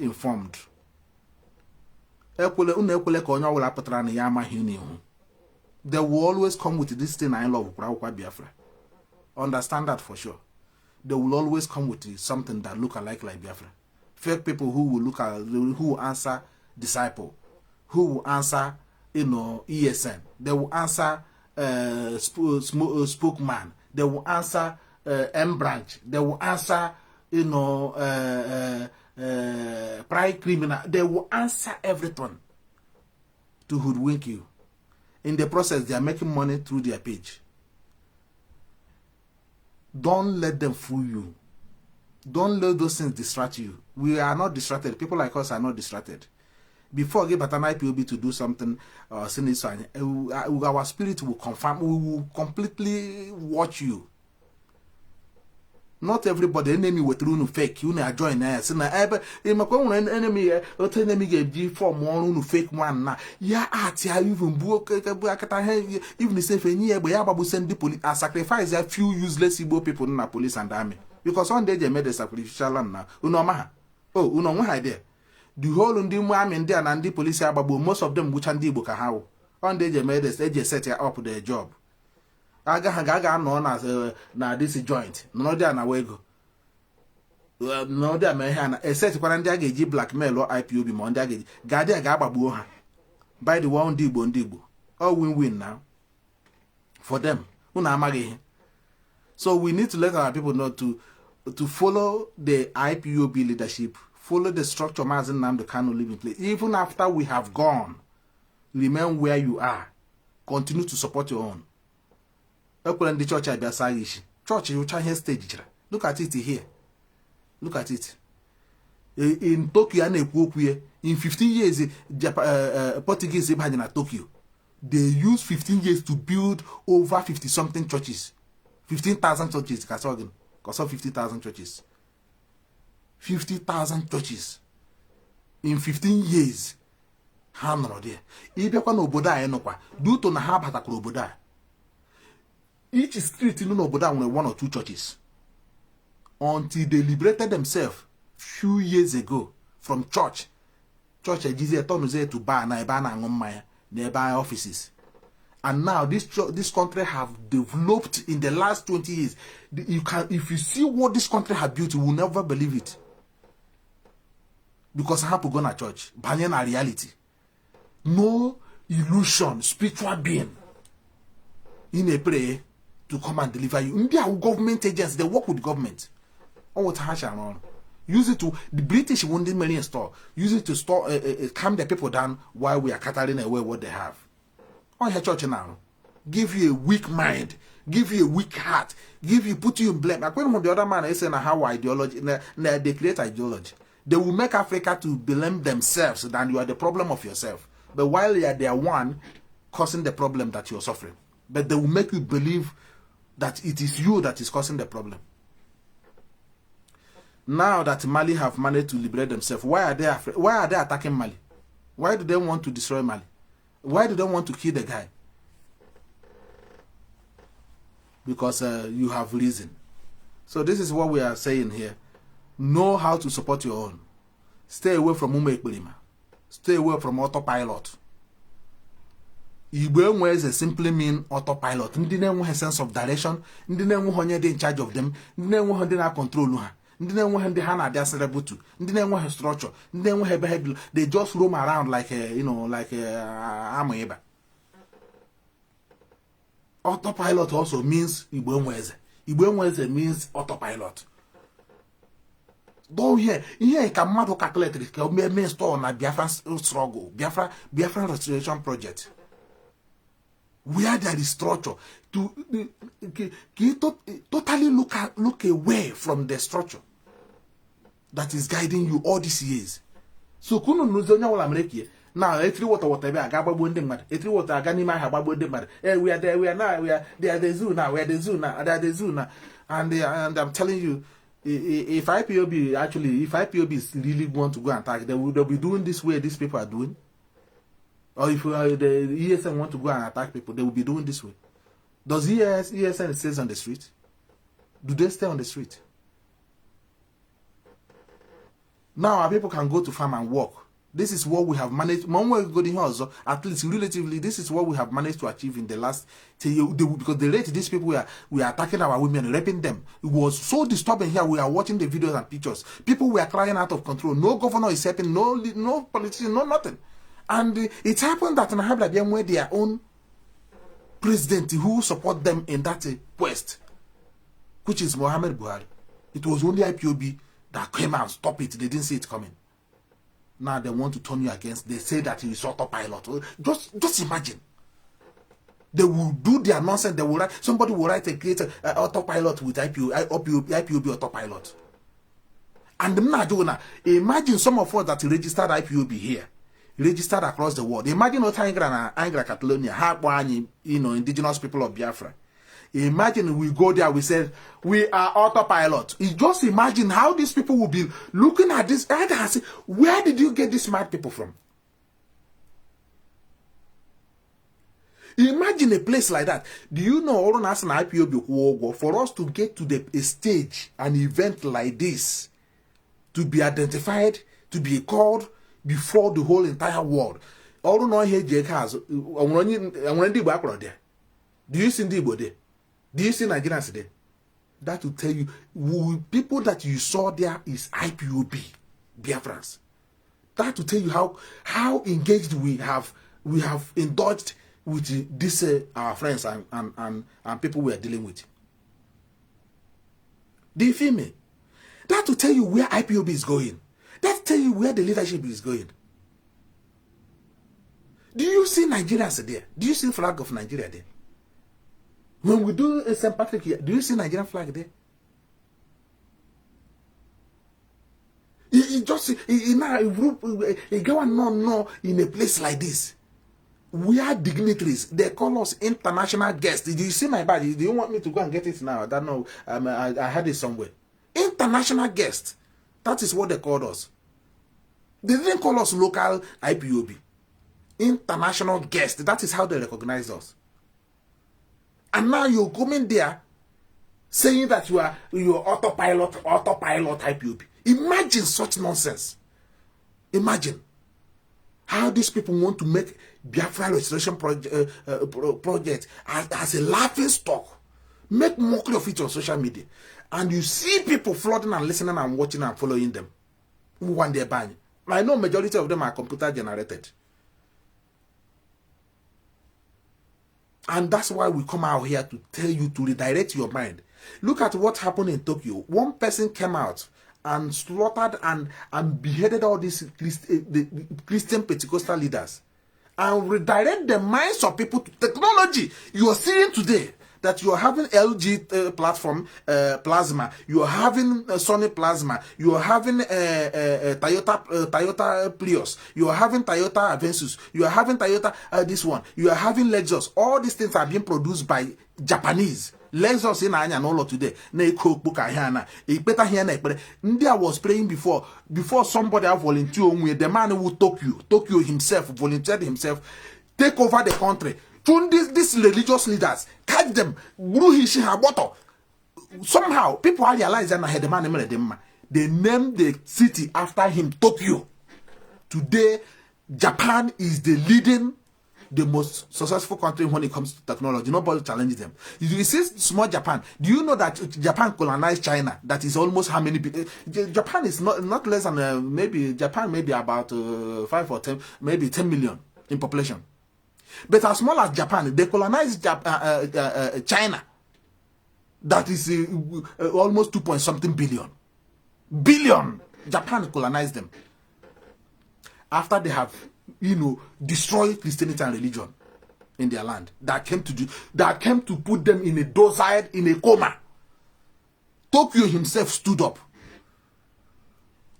informed. They will always come with this thing I love, Biafra. Understand that for sure. They will always come with something that look alike like Biafra. Fake people who will who will answer disciple, who will answer, ESN. They will answer spokesman. They will answer M branch. They will answer, pride criminal. They will answer everything to hoodwink you. In the process, they are making money through their page. Don't let them fool you. Don't let those things distract you. We are not distracted. People like us are not distracted. Before I give an IPOB to do something, our spirit will confirm. We will completely watch you. Not everybody enemy with runu fake. You know, join us. Na enemy get form one fake one na. Yeah, even even the same thing. But yeah, Babu send the police. I sacrifice a few useless Igbo people in the police and army because one day they made a sacrificial lamb now. Idea. The whole army there and the police Babu, most of them which and Igbo how. One day they made they just set up their job. Aga known as na this joint. No there na wego. No there me ha na except when they get blackmail or IPOB mo they get. Gade aga agbabu ha. By the one Igbo. All win now. For them. Una amagi. So we need to let our people know to follow the IPOB leadership, follow the structure Mazi Nnamdi Kanu living place. Even after we have gone, remain where you are. Continue to support your own. The church at Biafra. Church, you try here stage. Look at it here. Look at it. In Tokyo, in 15 years, Portuguese in Tokyo, they used 15 years to build over 50-something churches. 15,000 churches. Because of 50,000 churches. 50,000 churches. In 15 years. How no there? If you can oboda enokwa, due to na ha batakro oboda. Each street in Oboda with one or two churches. Until they liberated themselves few years ago from church. Church to bar nearby offices. And now this country have developed in the last 20 years. If you see what this country have built, you will never believe it. Because I have to go to church. Banana reality. No illusion, spiritual being. In a prayer. To come and deliver you. India government agents, they work with government. Use it to the British wounded many store. Use it to store calm the people down while we are catering away what they have. On your church now. Give you a weak mind, give you a weak heart, put you in blame. Like when the other man is saying how ideology, they create ideology. They will make Africa to blame themselves than you are the problem of yourself. But while you are the one causing the problem that you're suffering. But they will make you believe that it is you that is causing the problem. Now that Mali have managed to liberate themselves, why are they attacking Mali? Why do they want to destroy Mali? Why do they want to kill the guy? Because you have reason. So this is what we are saying here. Know how to support your own. Stay away from Ume Ekperima. Stay away from autopilot. Igbo enweze simply mean autopilot. Ndị na-enwe a sense of direction, ndị na-enwe onye dị in charge of them, ndị na-enwe ndị na-control ha, ndị na-enwe ndị ha na-adị asịrị to, ndị na-enwe structure, ndị na-enwe ebe they just roam around like ameba. Autopilot also means Igbo enweze. Igbo enweze means autopilot. Don't hear ka mmadụ calculate ka o mee store na Biafra struggle, Biafra restoration project. where there is structure, totally look away from the structure that is guiding you all these years. So Kunu nuzonya wala mreki. Now, etri water be aga gbagbo ndi mmadu. Etri water aga n'ime ahia gbagbo ndi mmadu. We are there, we are now, they are the zoo now, we are the zoo now, they are the zoo now. And I'm telling you, if IPOB is really want to go and attack, they'll be doing this way these people are doing. Or if the ESN want to go and attack people, they will be doing this way. Does ESN stay on the street? Do they stay on the street? Now our people can go to farm and work. This is what we have managed. At least relatively, this is what we have managed to achieve in the last 10 years. Because the rate these people we are attacking our women, raping them. It was so disturbing here. We are watching the videos and pictures. People were crying out of control. No governor is helping. No politician. No nothing. And it happened that Nnamdi were their own president who support them in that quest, which is Muhammad Buhari. It was only IPOB that came out, stop it. They didn't see it coming. Now they want to turn you against. They say that he's autopilot. Just imagine. They will do their nonsense. They will write. Somebody will write and create an autopilot with IPOB autopilot. And imagine some of us that registered IPOB here, registered across the world. Imagine what Angra Catalonia, indigenous people of Biafra. Imagine we go there, we say, we are autopilot. You just imagine how these people will be looking at this and say, where did you get these smart people from? Imagine a place like that. Do you know, all us an IPOB, for us to get to a stage, an event like this, to be identified, to be called before the whole entire world. All know here Jake has. Do you see Ndibo there? Do you see Nigerians there? That will tell you, people that you saw there is IPOB, Biafrans. That will tell you how engaged we have indulged with this our friends and people we are dealing with. Do you feel me? That will tell you where IPOB is going. That will tell you where the leadership is going. Do you see Nigerians there? Do you see the flag of Nigeria there? When we do a St. Patrick here, do you see Nigerian flag there? You just in a group, go on in a place like this. We are dignitaries. They call us international guests. Did you see my badge? Do you want me to go and get it now? I don't know. I had it somewhere. International guests. That is what they called us. They didn't call us local IPOB. International guests. That is how they recognize us. And now you're coming there saying that you're autopilot IPOB. Imagine such nonsense. Imagine how these people want to make Biafra Restoration project as a laughing stock. Make mockery of it on social media. And you see people flooding and listening and watching and following them. Who want their ban. I know majority of them are computer generated. And that's why we come out here to tell you to redirect your mind. Look at what happened in Tokyo. One person came out and slaughtered and beheaded all these Christian Pentecostal leaders. And redirect the minds of people to technology. You are seeing today that you are having LG platform plasma, you are having Sony plasma, you are having Toyota Prius, you are having Toyota Avensis, you are having Toyota this one, you are having Lexus. All these things are being produced by Japanese. Lexus in Anya no today. India was praying before somebody volunteered. The man who Tokyo himself volunteered himself, take over the country. These religious leaders, catch them, somehow people realize that they named the city after him, Tokyo. Today, Japan is the most successful country when it comes to technology. Nobody challenges them. You see small Japan. Do you know that Japan colonized China? That is almost how many people? Japan is not less than Japan maybe about 5 or 10, maybe 10 million in population. But as small as Japan, they colonized China. That is almost 2-point-something billion. Billion! Japan colonized them. After they have, destroyed Christianity and religion. in their land that came to put them in a docile, in a coma. Tokyo himself stood up.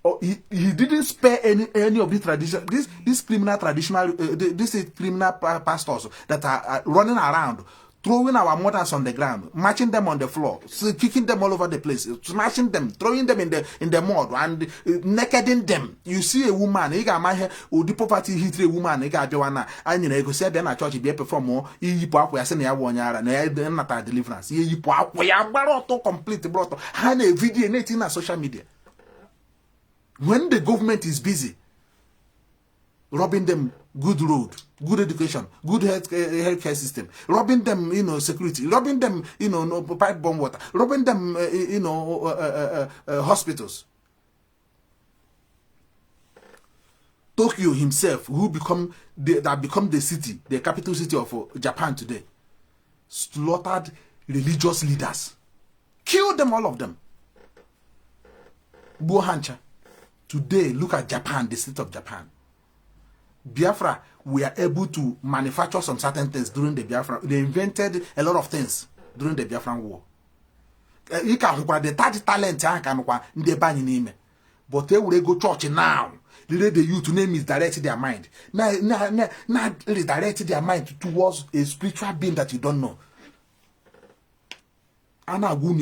Oh, he didn't spare any of the tradition. This criminal traditional this is criminal pastors that are running around, throwing our mothers on the ground, marching them on the floor, kicking them all over the place, smashing them, throwing them in the mud, and nakeding them. You see a woman, you got my hair, the poverty hit a woman, you got Joanna, and you know, you say then a church be perform more, you pop, we are saying, I want yara, and not a deliverance. You pop, we are brought to complete brought, and a video in a social media. When the government is busy robbing them good road, good education, good healthcare system, robbing them, security, robbing them, no pipe bomb water, robbing them, hospitals. Tokyo himself, who become the city, the capital city of Japan today, slaughtered religious leaders, killed them, all of them. Buhancha. Today, look at Japan, the state of Japan. Biafra, we are able to manufacture some certain things during the Biafra. They invented a lot of things during the Biafran war. You can the 30 talent, but they will go church now. The youth name is direct their mind. Now redirect their mind towards a spiritual being that you don't know. Somebody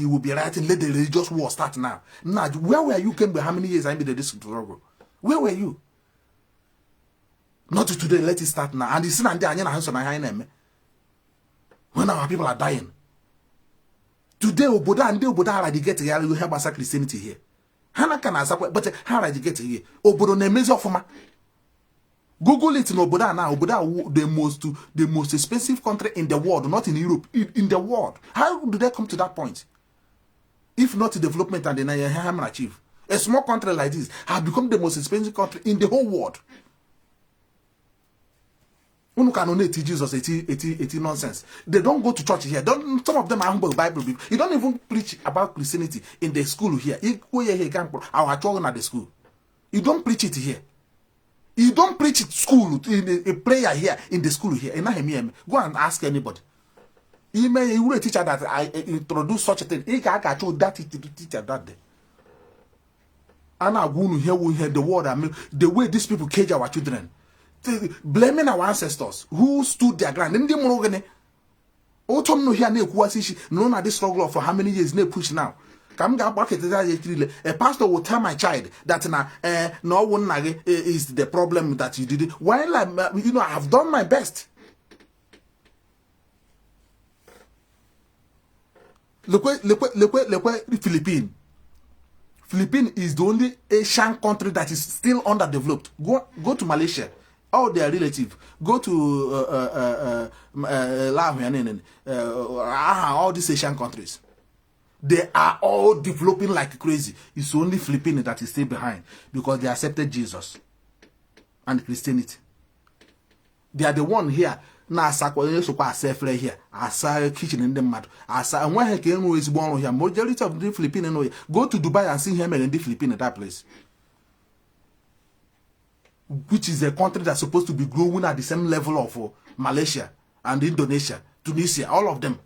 you will be writing, let the religious war start now. Now, where were you came by how many years I made this struggle? Where were you? Not today, let it start now. And the sin and the hands on my name. When our people are dying. Today, Oboda and the Oboda eradicate here, you have massacre Christianity here. Hana can answer, but how eradicate here? Obodo ne measure for ma. Google it in Oboda now. Oboda, the most expensive country in the world, not in Europe, in the world. How do they come to that point? If not development and the Nigerian achieve, a small country like this has become the most expensive country in the whole world. Jesus, it's nonsense. They don't go to church here. Some of them are humble Bible. You don't even preach about Christianity in the school here. Our children at the school. You don't preach it here. You don't preach it school in a prayer here in the school here. Go and ask anybody. You will a teacher that I introduce such a thing. He can show that teacher that day. And I will hear the word. I mean, the way these people cage our children, blaming our ancestors who stood their ground. Then they no here no na this struggle for how many years they push now. A pastor will tell my child that no one is the problem that you did. While I have done my best. Look, Philippines. Philippines is the only Asian country that is still underdeveloped. Go to Malaysia. All their relatives. Go to all these Asian countries. They are all developing like crazy. It's only Philippines that is still behind because they accepted Jesus and Christianity. They are the one here. Now, here. Asa kitchen in the mad. Asa and when he is born here, majority of the Filipinos go to Dubai and see him in the Philippines at that place, which is a country that's supposed to be growing at the same level of Malaysia and Indonesia, Tunisia, all of them.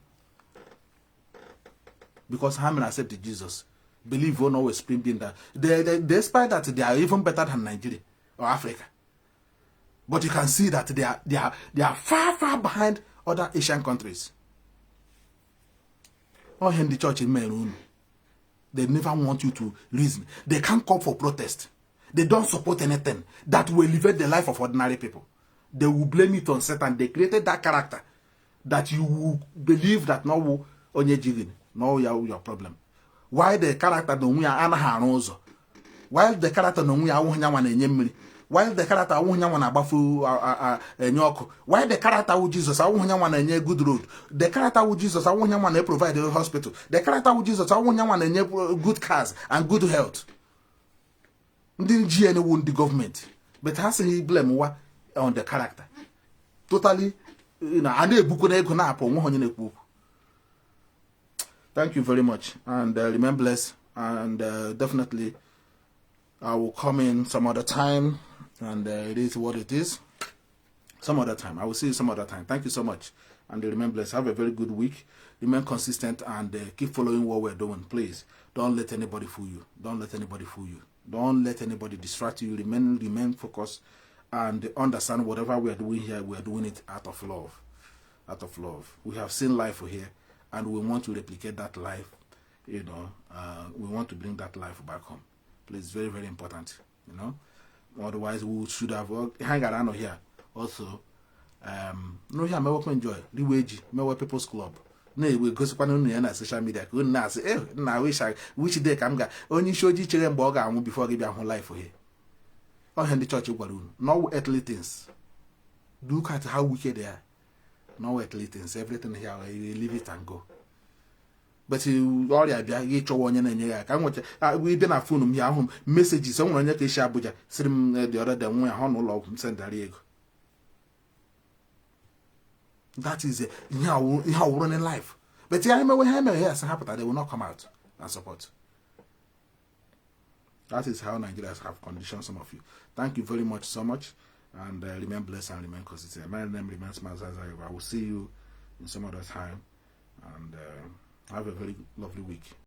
Because Haman accepted Jesus. Believe or no, spring being that. Despite that, they are even better than Nigeria or Africa. But you can see that they are far behind other Asian countries. Or in the church in Merun. They never want you to reason. They can't call for protest. They don't support anything that will elevate the life of ordinary people. They will blame it on Satan. They created that character that you will believe that no onye jigin. No, your problem. Why the character don't we are anaharozo? While the character don't we are one. While the character want abafu nyoko. Why the character with Jesus want good road. The character with Jesus want provide a hospital. The character with Jesus want good cars and good health. Didn't GN won the government, but has he blame on the character? Totally, and they book on. Thank you very much, and remain blessed, and definitely I will come in some other time And it is what it is. Some other time. I will see you some other time. Thank you so much. And remain blessed. Have a very good week. Remain consistent and keep following what we're doing. Please, don't let anybody fool you. Don't let anybody fool you. Don't let anybody distract you. Remain focused and understand whatever we are doing here, we are doing it out of love. Out of love. We have seen life here, and we want to replicate that life. You know, we want to bring that life back home. Please, very, very important. You know, otherwise we should have hang around here. Also, no here, me work enjoy the wage, me work People's Club. No, we go to social media. Go na say, na which day come ga. Only show you chere mboga before give your life for here. All in the church no earthly things. Look at how wicked they are. No earthly things. Everything here, you leave it and go. But you already get your one and yeah. We been a phone here home messages. Someone on your Abuja. See them the other day when I love send Diego. That is how we running life. But yeah, I remember when yes, happen they will not come out and support. That is how Nigerians have conditioned some of you. Thank you very much so much. And remain blessed and remain consistent. My name remains Mazi. I will see you in some other time. And have a very lovely week.